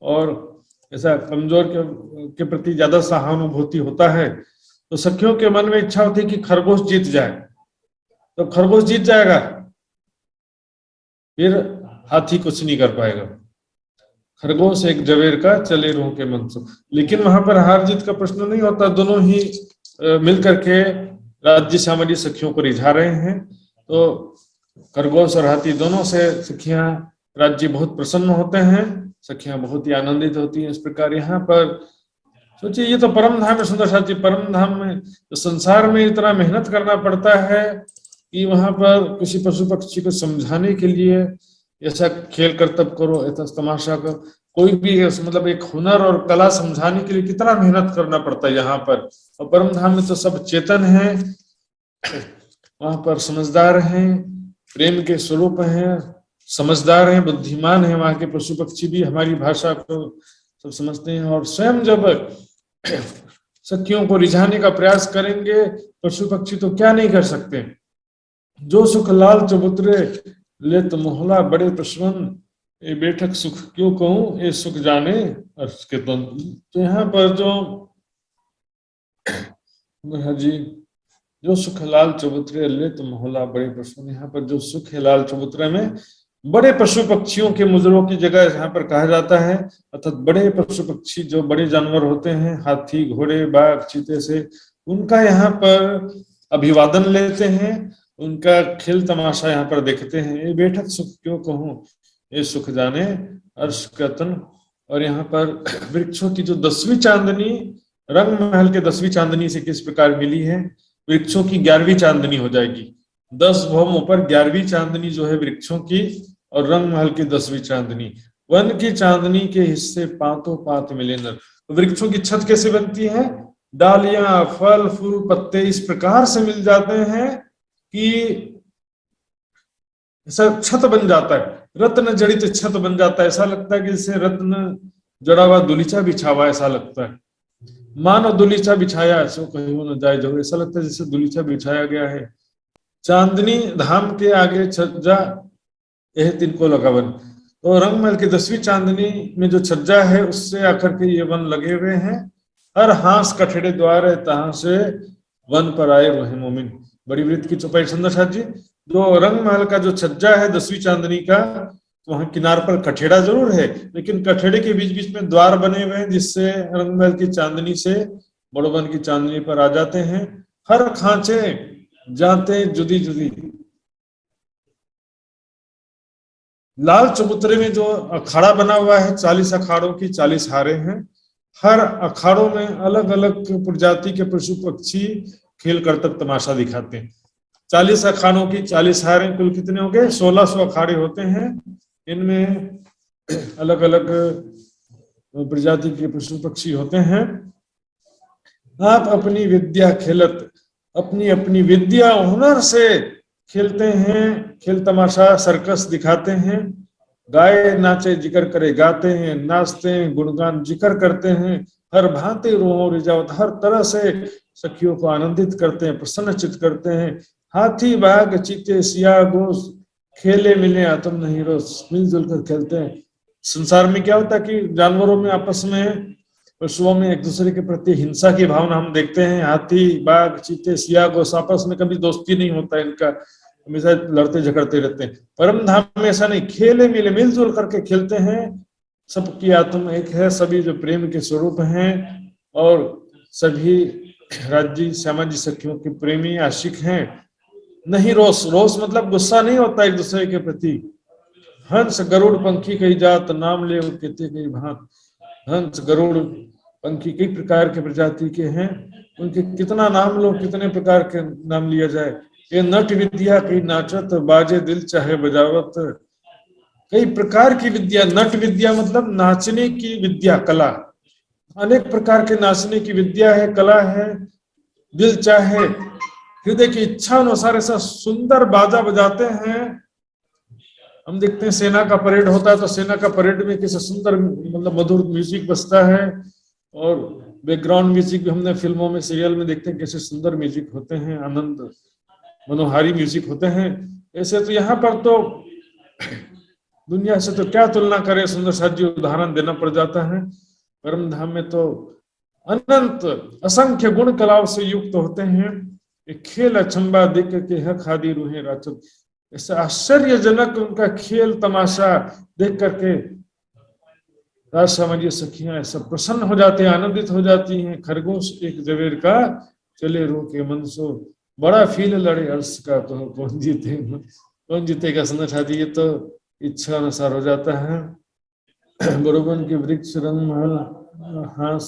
और ऐसा कमजोर के प्रति ज्यादा सहानुभूति होता है। तो सखियों के मन में इच्छा होती है कि खरगोश जीत जाए, तो खरगोश जीत जाएगा, फिर हाथी कुछ नहीं कर पाएगा। खरगोश एक जवेर का चले रूह के मन सो। लेकिन वहां पर हार जीत का प्रश्न नहीं होता, दोनों ही मिलकर के राज्य सामाजिक सखियों को रिझा रहे हैं। तो खरगोश और हाथी दोनों से सखियां राज्य बहुत प्रसन्न होते हैं, सखियां बहुत ही आनंदित होती हैं। इस प्रकार यहाँ पर सोचिए, ये तो परम धाम है सुंदर साथी। परम धाम में तो संसार में इतना मेहनत करना पड़ता है कि वहां पर किसी पशु पक्षी को समझाने के लिए ऐसा खेल कर तब करो, ऐसा तमाशा कर, कोई भी मतलब एक हुनर और कला समझाने के लिए कितना मेहनत करना पड़ता है यहाँ पर। और परम धाम में तो सब चेतन है, वहां पर समझदार हैं, प्रेम के स्वरूप हैं, समझदार हैं, बुद्धिमान हैं। वहां के पशु पक्षी भी हमारी भाषा को सब समझते हैं। और स्वयं जब सखियों को रिझाने का प्रयास करेंगे, पशु पक्षी तो क्या नहीं कर सकते। जो सुख लाल चबूतरे ले तो मोहला बड़े प्रश्न, ये बैठक सुख क्यों कहूं, ये सुख जाने अर्श के तुम। तो यहाँ पर जो जी, जो सुख लाल चबूतरे ले तो मोहला बड़े प्रश्न, यहाँ पर जो सुख है लाल चबूतरे में, बड़े पशु पक्षियों के मुजरों की जगह यहाँ पर कहा जाता है। अर्थात बड़े पशु पक्षी जो बड़े जानवर होते हैं, हाथी घोड़े बाघ चीते से, उनका यहाँ पर अभिवादन लेते हैं, उनका खेल तमाशा यहाँ पर देखते हैं। ये बैठक सुख क्यों कहूं, ये सुख जाने अर्श का तन। और यहाँ पर वृक्षों की जो 10वीं चांदनी रंग महल के 10वीं चांदनी से किस प्रकार मिली है, वृक्षों की 11वीं चांदनी हो जाएगी। 10 भौमों पर 11वीं चांदनी जो है वृक्षों की, और रंग महल की 10वीं चांदनी। वन की चांदनी के हिस्से पांतों पात मिले नर। तो वृक्षों की छत कैसे बनती है, डालियां फल फूल पत्ते इस प्रकार से मिल जाते हैं कि ऐसा छत बन जाता है, रत्न जड़ित छत बन जाता है। ऐसा लगता है कि जैसे रत्न जड़ा हुआ दुलीचा बिछा हुआ, ऐसा लगता है मानो दुलीचा बिछाया ऐसा कहीं न जाए जो, ऐसा लगता है जैसे दुलीचा बिछाया गया है। चांदनी धाम के आगे छज्जा यह तिनको लगावन। तो रंगमहल की 10वीं चांदनी में जो छज्जा है उससे आकर के ये वन लगे हुए हैं। हर हांस कठेड़े द्वार है, तहां से वन पर आए वह मोमिन। बड़ी वृत्त की चौपाई सुंदर साथ जी। जो रंगमहल का जो छज्जा है 10वीं चांदनी का, तो वहां किनार पर कठेड़ा जरूर है, लेकिन कठेड़े के बीच बीच में द्वार बने हुए हैं जिससे रंगमहल की चांदनी से बड़ोवन की चांदनी पर आ जाते हैं। हर खांचे जाते जुदी जुदी। लाल चबूतरे में जो अखाड़ा बना हुआ है, 40 अखाड़ों की 40 हारे हैं। हर अखाड़ों में अलग अलग प्रजाति के पशु पक्षी खेल करतब तमाशा दिखाते हैं। 40 अखाड़ों की 40 हारे, कुल कितने हो गए, 1600 अखाड़े होते हैं। इनमें अलग अलग प्रजाति के पशु पक्षी होते हैं। आप अपनी विद्या खेलत, अपनी अपनी विद्या हुनर से खेलते हैं, खेल तमाशा सर्कस दिखाते हैं। गाए नाचे जिक्र करे गाते हैं, नाचते हैं गुणगान जिक्र करते हैं। हर भांति रोहो रिजावत, हर तरह से सखियों को आनंदित करते हैं, प्रसन्नचित करते हैं। हाथी बाघ चीते सिया गोस, खेले मिले आत्म नहीं रोस, मिलजुल कर खेलते हैं। संसार में क्या होता है कि जानवरों में आपस में, पशुओं में एक दूसरे के प्रति हिंसा की भावना हम देखते हैं। हाथी बाघ चीते सिया गोस आपस में कभी दोस्ती नहीं होता है इनका, हमेशा लड़ते झगड़ते रहते हैं। परम धाम में ऐसा नहीं, खेले मिले मिलजुल करके खेलते हैं। सबकी आत्मा एक है, सभी जो प्रेम के स्वरूप हैं, और सभी राज्य सामाजिक सखियों के प्रेमी आशिक हैं। नहीं रोस, रोस मतलब गुस्सा नहीं होता एक दूसरे के प्रति। हंस गरुड़ पंखी कई जात, नाम ले कहते कई भांत। हंस गरुड़ पंखी कई प्रकार के प्रजाति के हैं, उनके कितना नाम लो, कितने प्रकार के नाम लिया जाए। ये नट विद्या कई नाचत, बाजे दिल चाहे बजावत। कई प्रकार की विद्या, नट विद्या मतलब नाचने की विद्या, कला। अनेक प्रकार के नाचने की विद्या है, कला है। दिल चाहे, हृदय की इच्छा अनुसार ऐसा सुंदर बाजा बजाते हैं। हम देखते हैं सेना का परेड होता है, तो सेना का परेड में कैसे सुंदर मतलब मधुर म्यूजिक बजता है, और बैकग्राउंड म्यूजिक भी हमने फिल्मों में सीरियल में देखते हैं कैसे सुंदर म्यूजिक होते हैं, आनंद मनोहारी म्यूजिक होते हैं। ऐसे तो यहाँ पर तो दुनिया से तो क्या तुलना करें, सुंदर साथ जी उदाहरण देना पड़ जाता है। परम धाम में तो अनंत असंख्य गुण कलाओं से युक्त होते हैं। एक खेल अचंबा देख के है खादी रूहें राचत, ऐसा आश्चर्यजनक उनका खेल तमाशा देख करके राजसमाजी सखियां ऐसा प्रसन्न हो जाते हैं, आनंदित हो जाती हैं। खरगोश एक जवेर का चले रू के मन सो, बड़ा फील लड़े अर्श का तो कौन जीतेगा। सुंदर साथी ये तो इच्छा अनुसार हो जाता है। बरोबन के वृक्ष रंग महल हास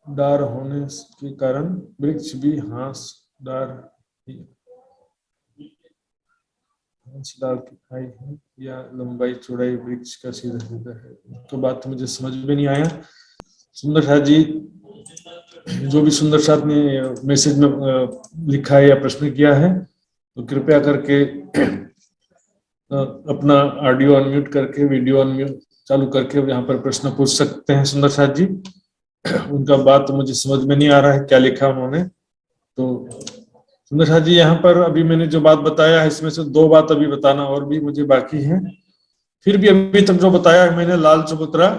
डार होने के कारण वृक्ष भी हास डार डाल की खाई है, या लंबाई चौड़ाई वृक्ष का सीधा सीधा है। तो बात तो मुझे समझ में नहीं आया। सुंदर साथ जी जो भी सुंदर साथ ने मैसेज में लिखा है या प्रश्न किया है, तो कृपया करके अपना ऑडियो अनम्यूट करके वीडियो अनम्यूट चालू करके यहाँ पर प्रश्न पूछ सकते हैं सुंदर साथ जी। उनका बात तो मुझे समझ में नहीं आ रहा है क्या लिखा उन्होंने। तो सुंदर साथ जी यहाँ पर अभी मैंने जो बात बताया है इसमें से 2 बात अभी बताना और भी मुझे बाकी है। फिर भी अभी तक जो बताया है मैंने, लाल चबूतरा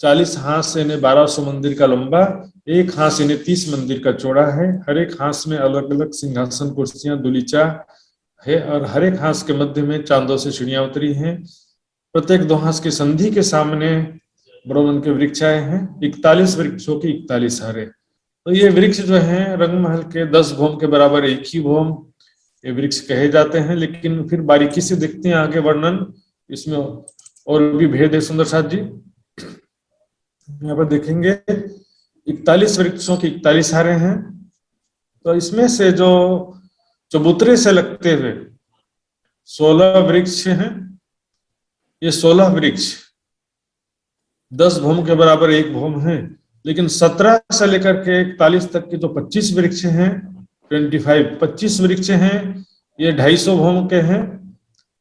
40 हाथ यानी 1200 मंदिर का लंबा, 1 हाथ यानी 30 मंदिर का चौड़ा है। हर एक हाथ में अलग अलग सिंहासन कुर्सियां दुलीचा है और हर एक हाथ के मध्य में चांदों से चिड़िया उतरी हैं। प्रत्येक 2 हाथ की संधि के सामने ब्रह्मन के वृक्ष आए हैं। 41 वृक्षों की 41 हारे। तो ये वृक्ष जो है रंगमहल के 10 भौम के बराबर एक ही भौम ये वृक्ष कहे जाते हैं। लेकिन फिर बारीकी से देखते हैं आगे वर्णन, इसमें और भी भेद है सुंदर साथ जी। यहाँ पर देखेंगे 41 वृक्षों की 41 हारे हैं। तो इसमें से जो चबूतरे से लगते हुए 16 वृक्ष हैं, ये 16 वृक्ष 10 भौम के बराबर एक भौम है। लेकिन 17 से लेकर के 41 तक के जो 25 वृक्ष हैं 25 वृक्ष हैं, ये 250 भौम के हैं,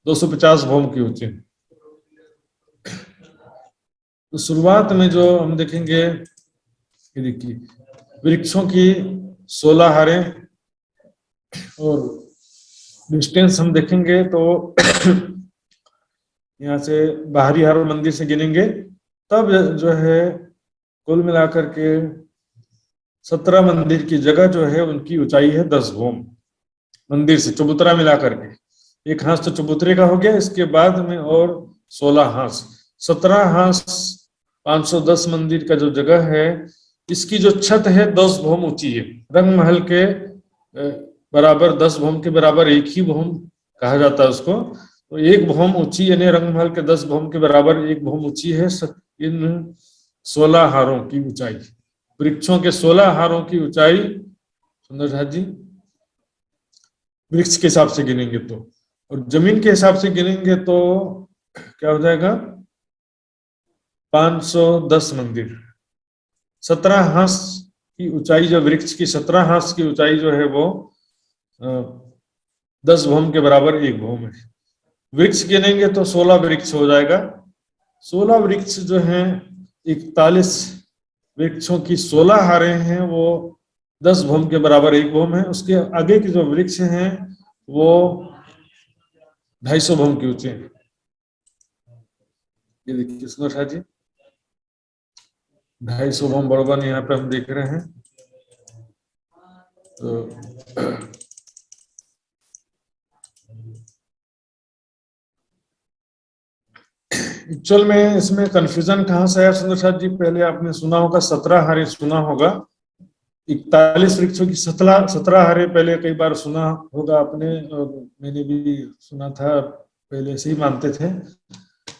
250 भौम के ऊंचे। तो शुरुआत में जो हम देखेंगे, ये देखिए वृक्षों की 16 हारें और डिस्टेंस हम देखेंगे तो यहाँ से बाहरी हार मंदिर से गिनेंगे तब जो है कुल मिलाकर के 17 मंदिर की जगह जो है उनकी ऊंचाई है 10 भौम। मंदिर से चबूतरा मिलाकर के 1 हाथ तो चबूतरे का हो गया, इसके बाद में और 16 हाथ 17 हाथ 510 मंदिर का जो जगह है, इसकी जो छत है 10 भौम ऊंची है। रंग महल के बराबर 10 भौम के बराबर एक ही भौम कहा जाता है उसको। तो 1 भौम ऊंची यानी रंग महल के 10 भौम के बराबर 1 भौम ऊंची है इन 16 हारों की ऊंचाई। वृक्षों के 16 हारों की ऊंचाई सुंदर साथ जी वृक्ष के हिसाब से गिनेंगे तो, और जमीन के हिसाब से गिनेंगे तो क्या हो जाएगा 510 मंदिर। 17 हाथ की ऊंचाई जो वृक्ष की 17 हाथ की ऊंचाई जो है वो 10 भौम के बराबर 1 भौम है। वृक्ष गिनेंगे तो 16 वृक्ष हो जाएगा। 16 वृक्ष जो हैं 41 वृक्षों की 16 हारें हैं वो 10 भौम के बराबर 1 भौम है। उसके आगे के जो वृक्ष हैं वो 250 भौम के ऊंचे हैं। ये देखिए सुंदर साथ जी 250 भौम बराबर यहाँ पे हम देख रहे हैं। तो एक्चुअल में इसमें कंफ्यूजन कहाँ से है सुंदर साथ जी, पहले आपने सुना होगा 17 हारे सुना होगा, 41 वृक्षों की 17 हारे पहले कई बार सुना होगा आपने, और मैंने भी सुना था, पहले से ही मानते थे।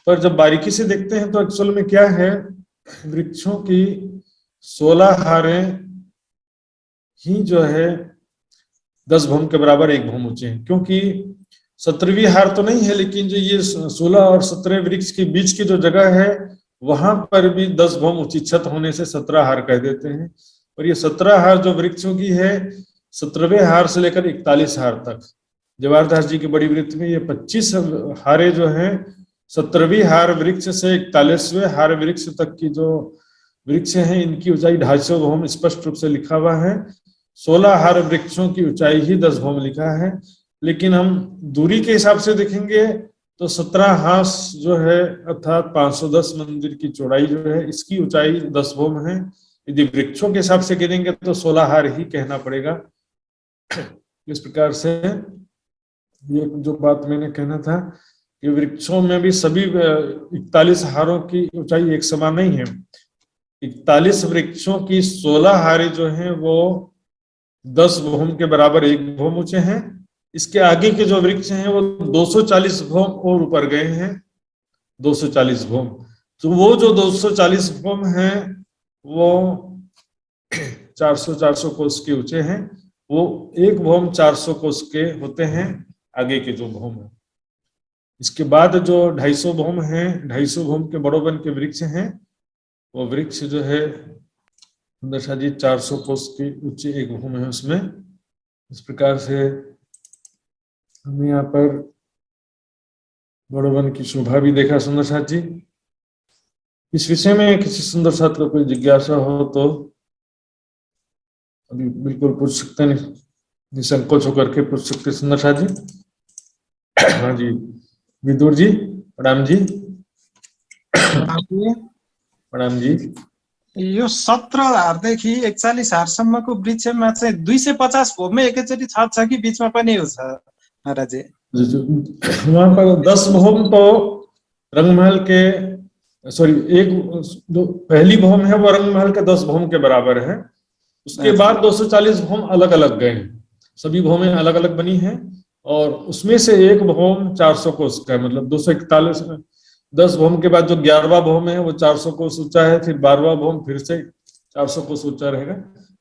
पर जब बारीकी से देखते हैं तो एक्चुअल में क्या है, वृक्षों की 16 हारे ही जो है 10 भौम के बराबर 1 भौम ऊंचे हैं। क्योंकि 17वीं हार तो नहीं है, लेकिन जो ये 16 और 17 वृक्ष के बीच की जो जगह है वहां पर भी 10 भौम ऊंची छत होने से 17 हार कह देते हैं। और ये 17 हार जो वृक्षों की है 17वें हार से लेकर 41 हार तक, जवाहरदास जी की बड़ी वृत्त में ये 25 हारे जो है 17वीं हार वृक्ष से 41वें हार वृक्ष तक की जो वृक्ष हैं इनकी ऊंचाई 250 भौम स्पष्ट रूप से लिखा हुआ है। 16 हार वृक्षों की ऊंचाई ही 10 भौम लिखा है। लेकिन हम दूरी के हिसाब से देखेंगे तो 17 हास जो है अर्थात 510 मंदिर की चौड़ाई जो है, इसकी ऊंचाई 10 भौम है। यदि वृक्षों के हिसाब से गिनेंगे तो 16 हार ही कहना पड़ेगा। इस प्रकार से ये जो बात मैंने कहना था कि वृक्षों में भी सभी 41 हारों की ऊंचाई एक समान नहीं है। 41 वृक्षों की 16 हारें जो हैं वो 10 भौम के बराबर 1 भौम ऊंचे हैं। इसके आगे के जो वृक्ष हैं वो 240 भौम और ऊपर गए हैं, 240 भौम। तो वो जो 240 भौम हैं वो 400 कोस के ऊंचे हैं। वो 1 भौम 400 कोस के होते हैं, आगे के जो भौम है। इसके बाद जो 250 भौम हैं, 250 भौम के बड़ोबन के वृक्ष हैं, वो वृक्ष जो है सुंदर जी 400 कोस के ऊंचे 1 भौम है उसमें। इस प्रकार से हमने यहाँ पर बड़ोबन की शोभा भी देखा सुंदर साथ जी। इस विषय में किसी सुंदर साथ को कोई जिज्ञासा हो तो अभी बिल्कुल पूछ सकते हैं, निसंकोच होकर के पूछ सकते सुंदर साथ जी। हाँ जी, विदुर जी प्रणाम जी। प्रणाम जी। यो 17 हारदेखि 41 हारसम्मको वृक्षमा चाहिँ 250 भौममै एकैचोटि छ कि बीचमा पनि हो छ महाराज? वहां पर 10 भौम तो रंगमहल के एक जो पहली भौम है वो रंगमहल के 10 भौम के बराबर है। उसके बाद 240 भौम अलग अलग गए हैं, सभी भौमें अलग अलग बनी हैं और उसमें से 1 भौम 400 कोस का है, मतलब 241। 10 भौम के बाद जो 11वां भौम है वो 400 कोस ऊंचा है, फिर 12वां भौम फिर से 400 कोस ऊंचा रहेगा।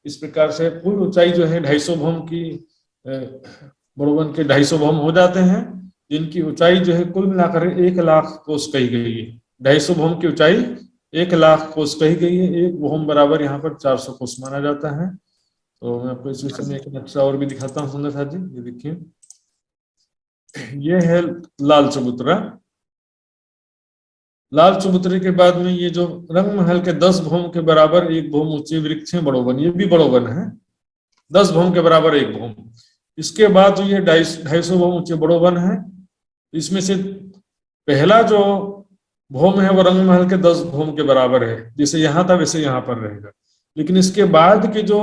इस प्रकार से कुल ऊंचाई जो है 250 भौम की, बड़ोबन के 250 भौम हो जाते हैं, जिनकी ऊंचाई जो है कुल मिलाकर 1 लाख कोस कही गई है। 250 भौम की ऊंचाई 1 लाख कोस कही गई है। 1 भौम बराबर यहाँ पर 400 कोस माना जाता है। तो मैं आपको इस विषय में एक नक्शा और भी दिखाता हूँ सुंदर साथ जी। ये देखिए, ये है लाल चबूतरा। लाल चबूतरे के बाद में ये जो रंगमहल के 10 भौम के बराबर 1 भौम ऊंचे वृक्ष है बड़ोबन, ये भी बड़ोबन है, 10 भौम के बराबर 1 भौम। इसके बाद ये 250 भौम ऊंचे बड़ोबन है। इसमें से पहला जो भौम है वो रंगमहल के 10 भौम के बराबर है, जैसे यहाँ था वैसे यहाँ पर रहेगा। लेकिन इसके बाद के जो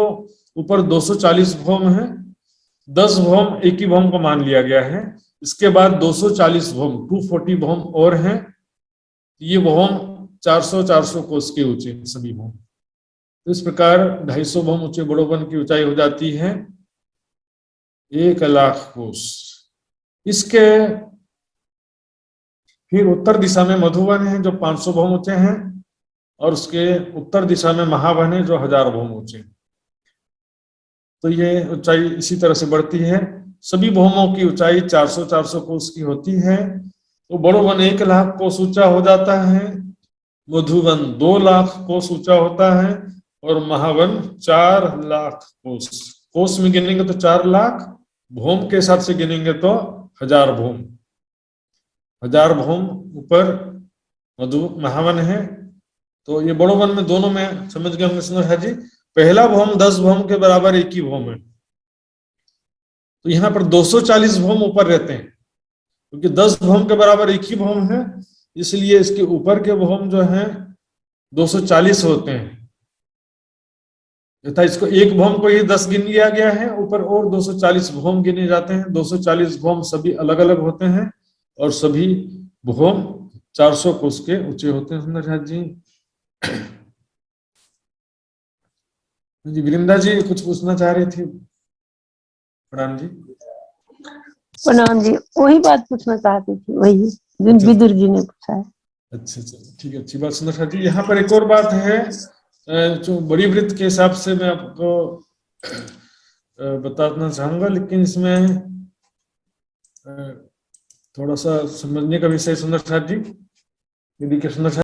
ऊपर 240 भौम है, 10 भौम एक ही भौम को मान लिया गया है। इसके बाद 240 भौम 240 भौम और हैं। ये भौम 400 कोस के ऊंचे सभी भौम। तो इस प्रकार 250 भौम ऊंचे बड़ोबन की ऊंचाई हो जाती है 1 लाख कोस। इसके फिर उत्तर दिशा में मधुवन है जो 500 भौम ऊंचे हैं, और उसके उत्तर दिशा में महावन है जो 1000 भौम ऊंचे हैं। तो ये ऊंचाई इसी तरह से बढ़ती है। सभी भौमों की ऊंचाई 400 कोस की होती है। तो बड़ोवन 1 लाख कोस ऊंचा हो जाता है, मधुवन 2 लाख कोस ऊंचा होता है, और महावन 4 लाख कोस। कोस में गिनेंगे तो 4 लाख, भौम के हिसाब से गिनेंगे तो 1000 भौम। 1000 भौम ऊपर महावन है। तो ये बड़ोवन में दोनों में समझ गए होंगे सुंदर जी। पहला भौम 10 भौम के बराबर 1 ही भौम है, तो यहाँ पर 240 भौम ऊपर रहते हैं, क्योंकि 10 भौम के बराबर 1 ही भौम है, इसलिए इसके ऊपर के भौम जो हैं 240 होते हैं। तथा इसको 1 भौम को ही 10 गिन लिया गया है, ऊपर और 240 भौम गिने जाते हैं। 240 भौम सभी अलग अलग होते हैं और सभी भौम 400 कोस के ऊंचे होते हैं सुंदर जी। जी वृंदा जी कुछ पूछना चाह रही थी। प्रणाम जी। प्रणाम जी, वही बात पूछना चाहती थी, वही जो विदुर जी ने पूछा है। अच्छा ठीक है, अच्छी बात सुंदर जी। यहाँ पर एक और बात है जो बड़ी वृत्त के हिसाब से मैं आपको बताना चाहूंगा, लेकिन इसमें थोड़ा सा समझने का विषय सुंदर साथ जी। देखिए सुंदर साथ,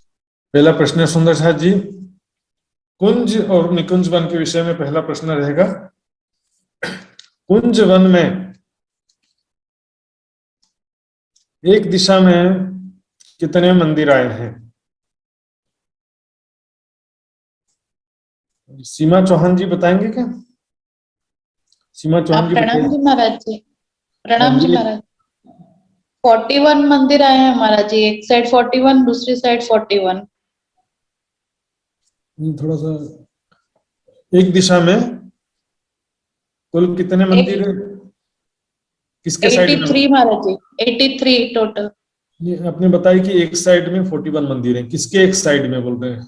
पहला प्रश्न है सुंदर साथ जी, कुंज और निकुंज वन के विषय में पहला प्रश्न रहेगा। कुंज वन में एक दिशा में कितने मंदिर आए हैं? सीमा चौहान जी बताएंगे क्या? सीमा चौहान जी प्रणाम जी महाराज जी। प्रणाम जी महाराज। 41 मंदिर आए हैं महाराज जी, एक साइड 41, दूसरी साइड 41। थोड़ा सा एक दिशा में कुल कितने मंदिर है, किसके साइड में? 83 महाराज जी, 83 टोटल। ये आपने बताया कि एक साइड में 41 मंदिर हैं, किसके एक साइड में बोल रहे हैं?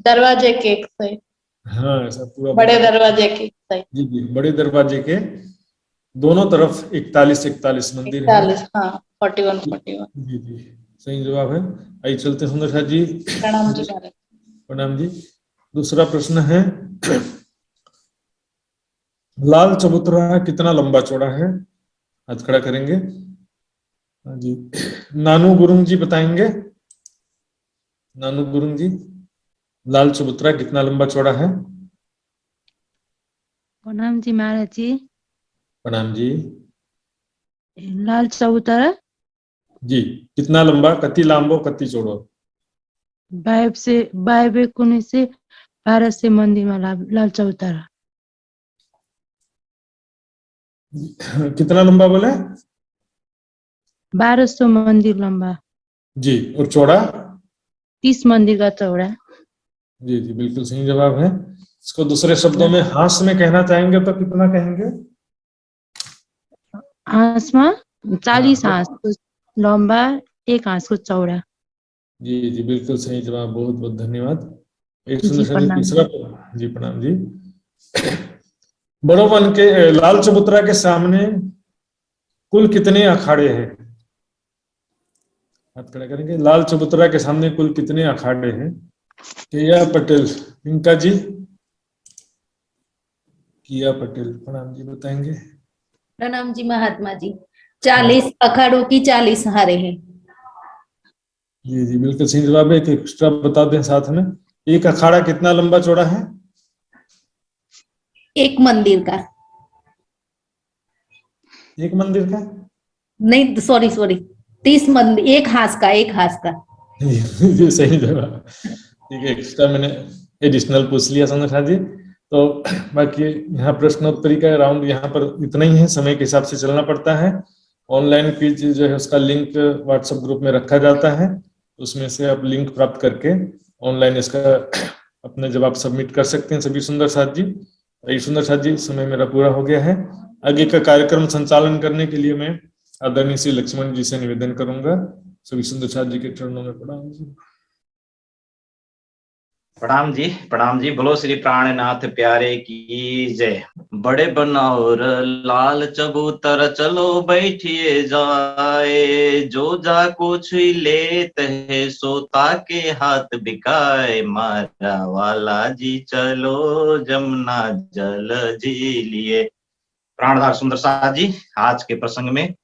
दरवाजे के एक साइड, हाँ ऐसा पूरा बड़े दरवाजे के एक साइड। जी जी, बड़े दरवाजे के दोनों तरफ 41 मंदिर हैं। 41, हाँ 41। जी जी, सही जवाब है। आइए चलते हैं सुंदर जी। प्रणाम जी महाराज। प्रणाम जी। दूसरा प्रश्न है, लाल चबूतरा कितना लंबा चौड़ा है? हाथ खड़ा करेंगे। हाँ जी, नानू गुरुंग जी बताएंगे। नानू गुरुंग जी, लाल चबूतरा कितना लंबा चौड़ा है? प्रणाम जी महाराज जी। प्रणाम जी। लाल चबूतरा जी, कितना लंबा, कति लांबो कति चौड़ो? बाइबे कुने से भारत से मंदिर में लाल चबूतरा कितना लंबा बोले? 1200 मंदिर लंबा, जी, और चौड़ा? 30 मंदिर का चौड़ा। जी जी, बिल्कुल सही जवाब है। इसको दूसरे शब्दों में हांस में कहना चाहेंगे तो कितना कहेंगे? हाँस में 40 हाँ। हाँस को लंबा, 1 हाँस को चौड़ा। जी जी, बिल्कुल सही जवाब, बहुत बहुत धन्यवाद। एक जी सुंदर जी प्रणाम। तीसरा। जी प्रणाम जी। बड़ोवन के लाल चबूतरा के सामने कुल कितने अखाड़े हैं? हाथ खड़ा करेंगे। लाल चबूतरा के सामने कुल कितने अखाड़े हैं? किया पटेल, इनका जी। किया पटेल, प्रणाम जी, बताएंगे। प्रणाम जी महात्मा जी। 40 अखाड़ों की 40 हारे हैं। जी जी, बिल्कुल सही जवाब है। एक एक्स्ट्रा बता दें साथ में, एक अखाड़ा कितना लंबा चौड़ा है? एक मंदिर का, एक मंदिर का? नहीं सॉरी 30 मंदिर, एक हाथ का, एक हाथ का। ये सही जवाब। ठीक है, एक्स्ट्रा मैंने एडिशनल पूछ लिया संध्या जी। तो बाकी यहाँ प्रश्नोत्तरी का राउंड यहाँ पर इतना ही है, समय के हिसाब से चलना पड़ता है। ऑनलाइन क्विज जो है उसका लिंक व्हाट्सएप ग्रुप में रखा जाता है, उसमें से आप लिंक प्राप्त करके ऑनलाइन इसका अपने जवाब सबमिट कर सकते हैं सभी सुंदर साथ जी। सुंदर साथ जी, समय मेरा पूरा हो गया है। आगे का कार्यक्रम संचालन करने के लिए मैं आदरणीय श्री लक्ष्मण जी से निवेदन करूंगा। सभी सुंदर साथ जी के चरणों में प्रणाम जी। प्रणाम जी, प्रणाम जी। बोलो श्री प्राणनाथ प्यारे की जय। बड़े बनौर लाल चबूतर चलो बैठिए जाए, जो जा कुछ लेत है सोता के हाथ बिकाए, मारा वाला जी चलो जमुना जल जी लिए। प्राणधार सुंदर साथ जी, आज के प्रसंग में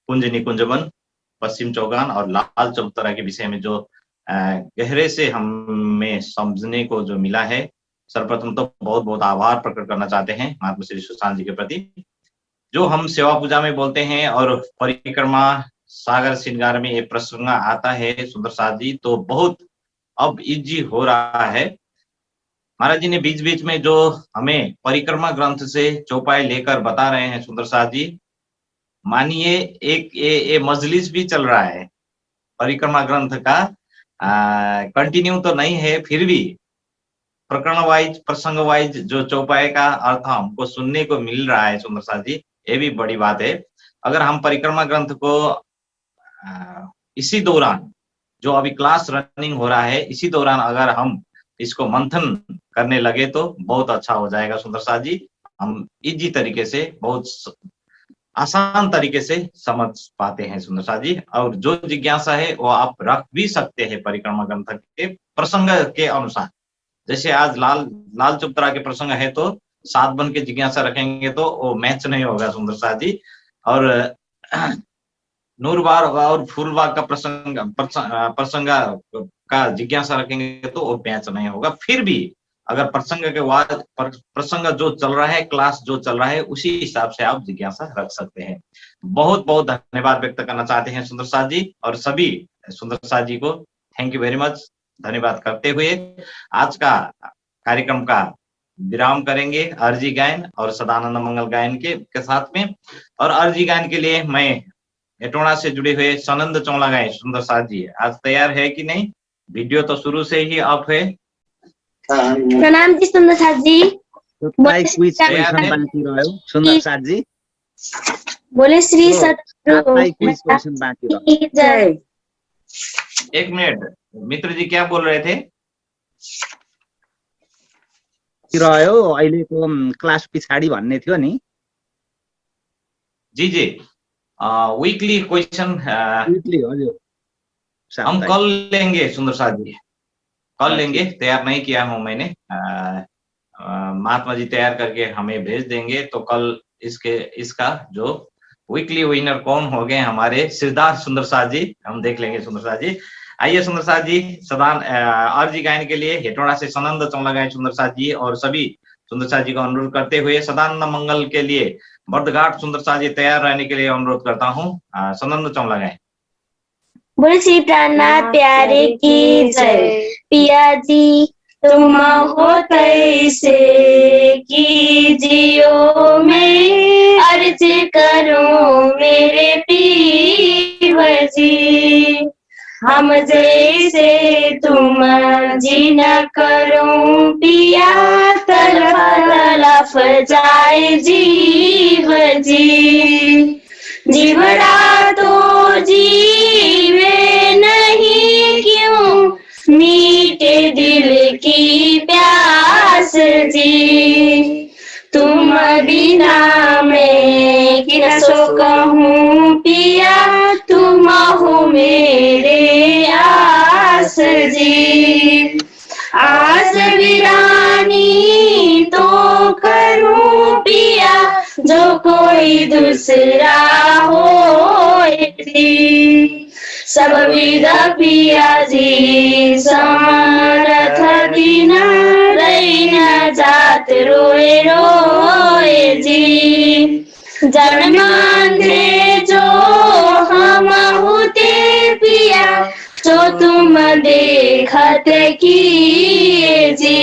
कुंज निकुंजवन, पश्चिम चौगान और लाल चबूतरा के विषय में जो गहरे से हमें समझने को जो मिला है, सर्वप्रथम तो बहुत बहुत आभार प्रकट करना चाहते हैं महात्मा श्री सुशांत जी के प्रति। जो हम सेवा पूजा में बोलते हैं और परिक्रमा सागर श्रृंगार में ये प्रसंग आता है सुंदर साथ जी, तो बहुत अब इजी हो रहा है। महाराज जी ने बीच बीच में जो हमें परिक्रमा ग्रंथ से चौपाई लेकर बता रहे हैं सुंदर साथ जी, मानिए एक ये मजलिस भी चल रहा है परिक्रमा ग्रंथ का, कंटिन्यू तो नहीं है, फिर भी प्रकरण वाइज प्रसंग वाइज जो चौपाई का अर्थ हमको सुनने को मिल रहा है सुंदर साथ जी, ये भी बड़ी बात है। अगर हम परिक्रमा ग्रंथ को इसी दौरान जो अभी क्लास रनिंग हो रहा है, इसी दौरान अगर हम इसको मंथन करने लगे तो बहुत अच्छा हो जाएगा सुंदर साथ जी। हम इजी तरीके से, बहुत आसान तरीके से समझ पाते हैं सुंदर साथ जी। और जो जिज्ञासा है वो आप रख भी सकते हैं परिक्रमा ग्रंथ के प्रसंग के अनुसार। जैसे आज लाल चबूतरा के प्रसंग है तो 7 बन के जिज्ञासा रखेंगे तो वो मैच नहीं होगा सुंदर साथ जी। और नूरबाग और फूलबाग का प्रसंग का जिज्ञासा रखेंगे तो वो मैच नहीं होगा। फिर भी अगर प्रसंग के बाद प्रसंग जो चल रहा है, क्लास जो चल रहा है, उसी हिसाब से आप जिज्ञासा रख सकते हैं। बहुत बहुत धन्यवाद व्यक्त करना चाहते हैं सुंदर साथ जी, और सभी सुंदर साथ जी को थैंक यू वेरी मच धन्यवाद करते हुए आज का कार्यक्रम का विराम करेंगे अर्जी गायन और सदानंद मंगल गायन के साथ में। और अर्जी गायन के लिए मैं हेटौड़ा से जुड़े हुए सनंद चौलागाई सुंदर साथ जी आज तैयार है कि नहीं? वीडियो तो शुरू से ही ऑफ है। प्रणाम जी सुन्दर साथ जी। तैयार है? सुन्दर साथ जी बोले श्री जय। एक मिनट, मित्र जी क्या बोल रहे थे? रह्यो अहिलेको क्लास पछाडि भन्ने थियो नि। जी जी, वीकली क्वेश्चन वीकली हजुर हम कल लेंगे सुंदर साथ जी, कल लेंगे। तैयार नहीं किया हूं मैंने, महात्मा जी तैयार करके हमें भेज देंगे, तो कल इसका जो वीकली विनर कौन हो गए हमारे सिद्धार्थ सुंदर साथ जी, हम देख लेंगे सुंदर साथ जी। आइए सुंदर साथ जी, सदान अर्जी गायन के लिए हेटौड़ा से सनंद चौलागाई सुंदर साथ जी और सभी सुंदर साथ जी को अनुरोध करते हुए सदानंद मंगल के लिए बर्दघाट सुंदर साथ जी तैयार रहने के लिए अनुरोध करता हूँ। सनंद चौलागाई। बोले श्री प्राणनाथ प्यारे की जय। पिया जी तुम हो तैसे की जियो में अर्ज करो मेरे पीव जी। हम जैसे तुम जी न करो पिया तलफ जाए जीव जी। जीवड़ा तो जीवे नहीं क्यों मीठे दिल की प्यास जी। तुम बिना मैं किन सो कहूँ पिया तुम हो मेरे आस जी। आस वीरानी तो करूँ पिया जो कोई दूसरा हो जी। सब विदा पिया जी समरथ दिन रही न जात रोए रोए जी। जन्मांधे जो हम होते पिया जो तुम देखत किए जी।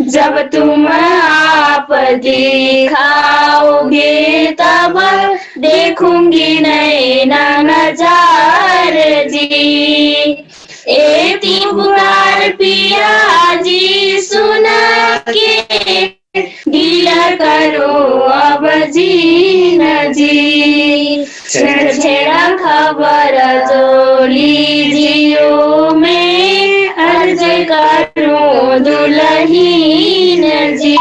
जब तुम आप दिखाओगे तब देखूंगी नैना नजार जी। एती पुकार पिया जी सुना के दिया करो अब जी न जी। छेड़ा खबर जो लीजियो में अर्ज करूं दुल्हीन जी।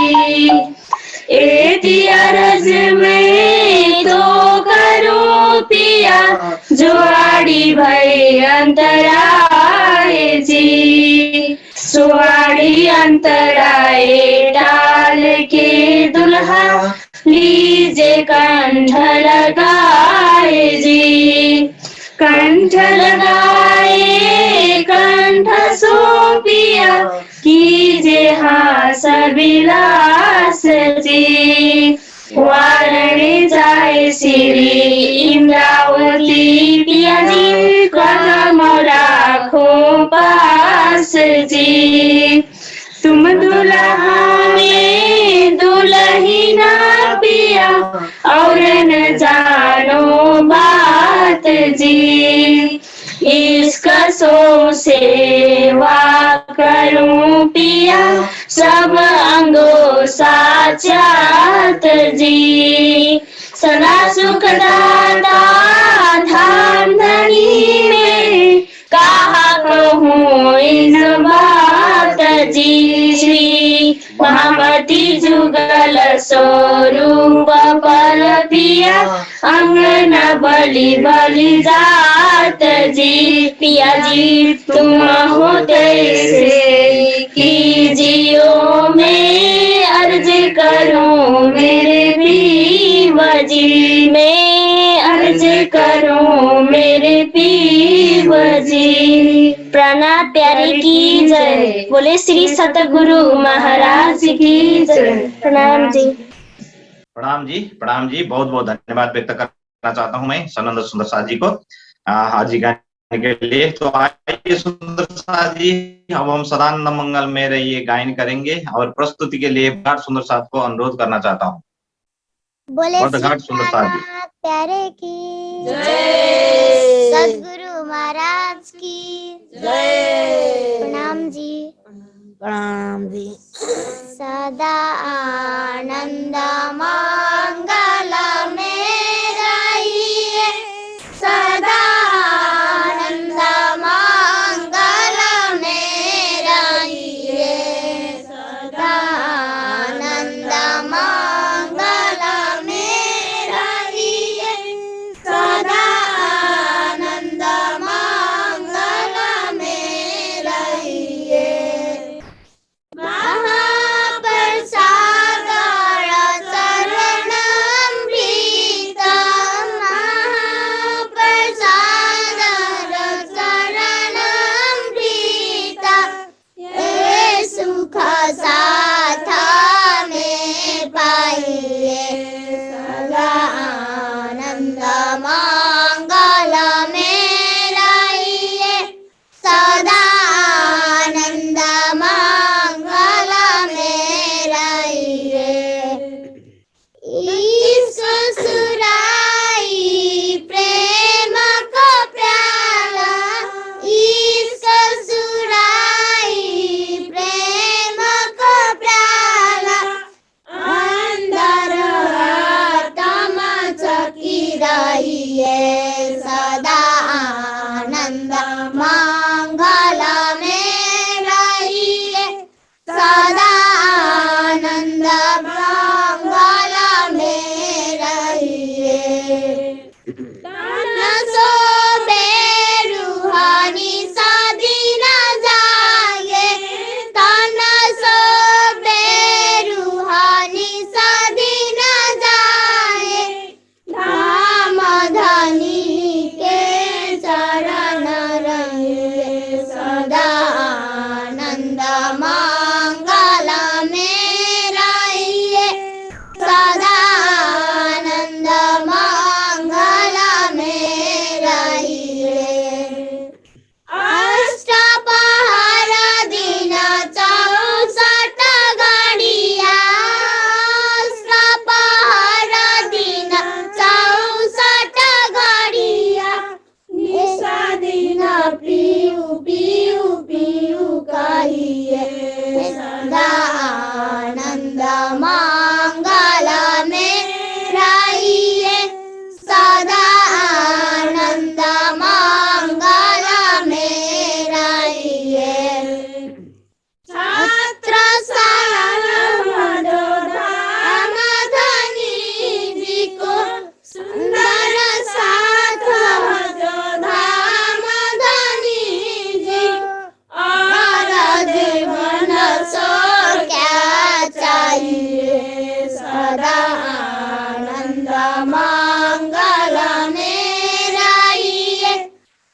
एती अर्ज में तो करो पिया जो आड़ी भई अंतराए जी। सुआड़ी अंतराए डाल के दुल्हा लीजे कंठ लगाए जी। कंठ लगाए कंठ सो पिया कीजे हास विलास जी। वारणे जाए श्री इंद्रावती पिया जी कदम राखो पास जी। तुम दुल्हा में दुल्हीना पिया और न जानो बात जी। इसका सो सेवा करूं पिया सब अंगो साचात जी। सदा सुख दाता धाम धनी में कहा कहूँ इन बात जी। श्री महामती जुगल स्वरूप पर पिया अंगन बलि बलि जात जी। पिया जी तुम हो तैसे की जियो में अर्ज करूं मेरे पीव जी। मैं अर्ज करूं मेरे पीव जी। प्रणाम प्यारे की जय। बोले श्री सतगुरु महाराज की जय। प्रणाम जी। प्रणाम जी, प्रणाम जी। बहुत बहुत धन्यवाद व्यक्त करना चाहता हूं मैं सनंद सुंदर साथ जी को। हाजी गायन के लिए। तो आइए सुंदर साथ जी, अब हम सदानंद मंगल में रहिए गायन करेंगे और प्रस्तुति के लिए घाट सुंदर साथ को अनुरोध करना चाहता हूँ। बोले घाट सुंदर साथ जी। प्यारे की सदगुरु महाराज की प्रणाम जी। प्रणाम जी। सदा आनंद मंगल में रहिए, सदा आनंद मंगल में रहिए, सदा आनंद मंगल में रहिए, सदा आनंद मंगल में रहिए। साथ में पाइए, सदा आनंद मंगल में रहिए, सदा आनंद मंगल में रहिए। ईश्वर सुराई प्रेम को प्याला, ईश्वर सुराई प्रेम को प्याला, अंदर आत्मा चकी रहिए, सदा आनंद मंगल में रहिए, सदा आनंद मंगल में रहिए। सो बेरूहानी शादी न जाए, ताना सो बेरूहानी शादी न जाए, धाम धनी के चरण रहिए, सदा आनंद मंगल में रहिए, सदा आनंद मंगल में रहिए। अष्टपहर दिन 64 घड़िया, अष्टपहर दिन 64 घड़िया, निशा दिन पीऊ पीऊ पीऊ कहिए, सदा आनंद मंगल में रहिए, सदा आनंद मंगल में रहिए। छत्र साल मधोधाम धनी जी को सुंदर साथ, मधोधाम धनी जी और जीवन सो क्या चाहिए, सदा आनंद मंगल में रहिए,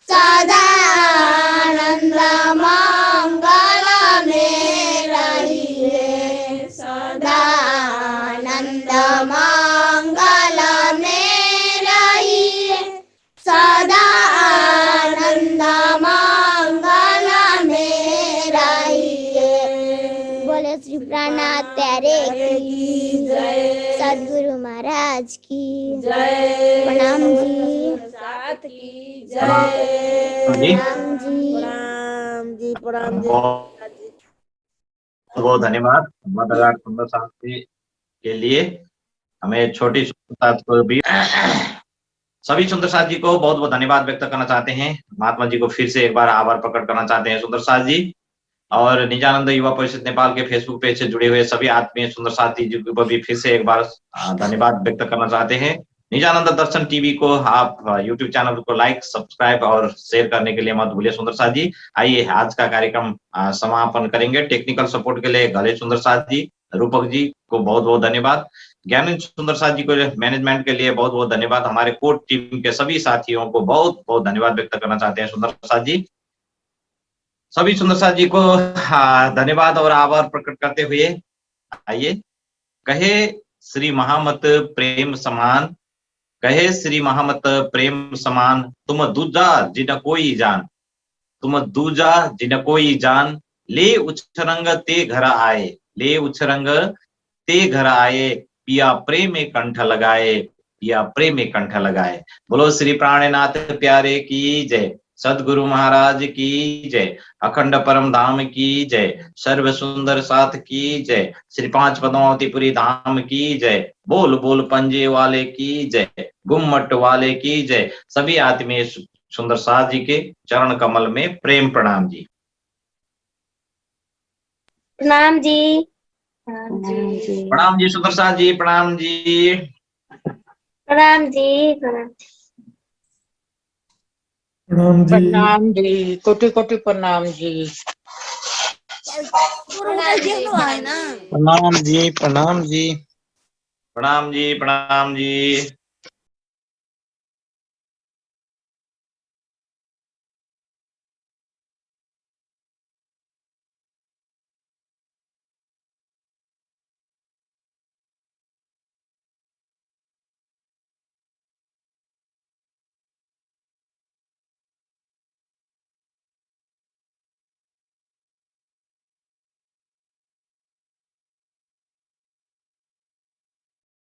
सदा आनंद मंगल में रहिए, सदा आनंद मंगल में रहिए, सदा आनंद मंगल में रहिए। बोले श्री प्राणनाथ प्यारे की जय, सदगुरु महाराज की जय, प्रणाम जी। साथ की जय, प्रणाम जी, प्रणाम जी, प्रणाम जी। बहुत धन्यवाद घाट सुंदर साथ के लिए। हमें छोटी सुंदर साथ को भी सभी सुंदर साथ जी को बहुत बहुत धन्यवाद व्यक्त करना चाहते हैं। महात्मा जी को फिर से एक बार आभार प्रकट करना चाहते हैं सुंदर साथ जी, और निजानंद युवा परिषद नेपाल के फेसबुक पेज से जुड़े हुए सभी आत्मीय सुंदर साथी जी को भी फिर से एक बार धन्यवाद व्यक्त करना चाहते हैं। निजानंद दर्शन टीवी को आप यूट्यूब चैनल को लाइक, सब्सक्राइब और शेयर करने के लिए मत भूलिए सुंदर साथ जी। आइए आज का कार्यक्रम समापन करेंगे। टेक्निकल सपोर्ट के लिए गले सुंदर साथ जी, रूपक जी को बहुत बहुत धन्यवाद। ज्ञानेंद्र सुंदर साथ जी को मैनेजमेंट के लिए बहुत बहुत धन्यवाद। हमारे कोर्ट टीम के सभी साथियों को बहुत बहुत धन्यवाद व्यक्त करना चाहते हैं सुंदर साथ जी। सभी सुंदर साथ जी को धन्यवाद और आभार प्रकट करते हुए आइए कहे श्री महामत प्रेम समान कहे श्री महामत प्रेम समान, तुम दूजा जिन कोई जान, तुम दूजा जिन कोई जान, ले उछरंग ते घर आए, ले उछरंग ते घर आए, पिया प्रेम कंठ लगाए, पिया प्रेम कंठ लगाए। बोलो श्री प्राणनाथ प्यारे की जय, सदगुरु महाराज की जय, अखंड परम धाम की जय, सर्व सुंदर साथ की जय, श्री पांच पद्मावतीपुरी धाम की जय, बोल बोल पंजे वाले की जय, गुम्मट वाले की जय। सभी आत्मीय सुंदर साथ जी के चरण कमल में प्रेम प्रणाम जी। प्रणाम जी। प्रणाम जी सुंदर साथ जी, प्रणाम जी। प्रणाम जी। प्रणाम प्रणाम जी। प्रणाम जी, कोटि कोटि प्रणाम जी। प्रणाम जी, प्रणाम जी। प्रणाम जी, प्रणाम जी।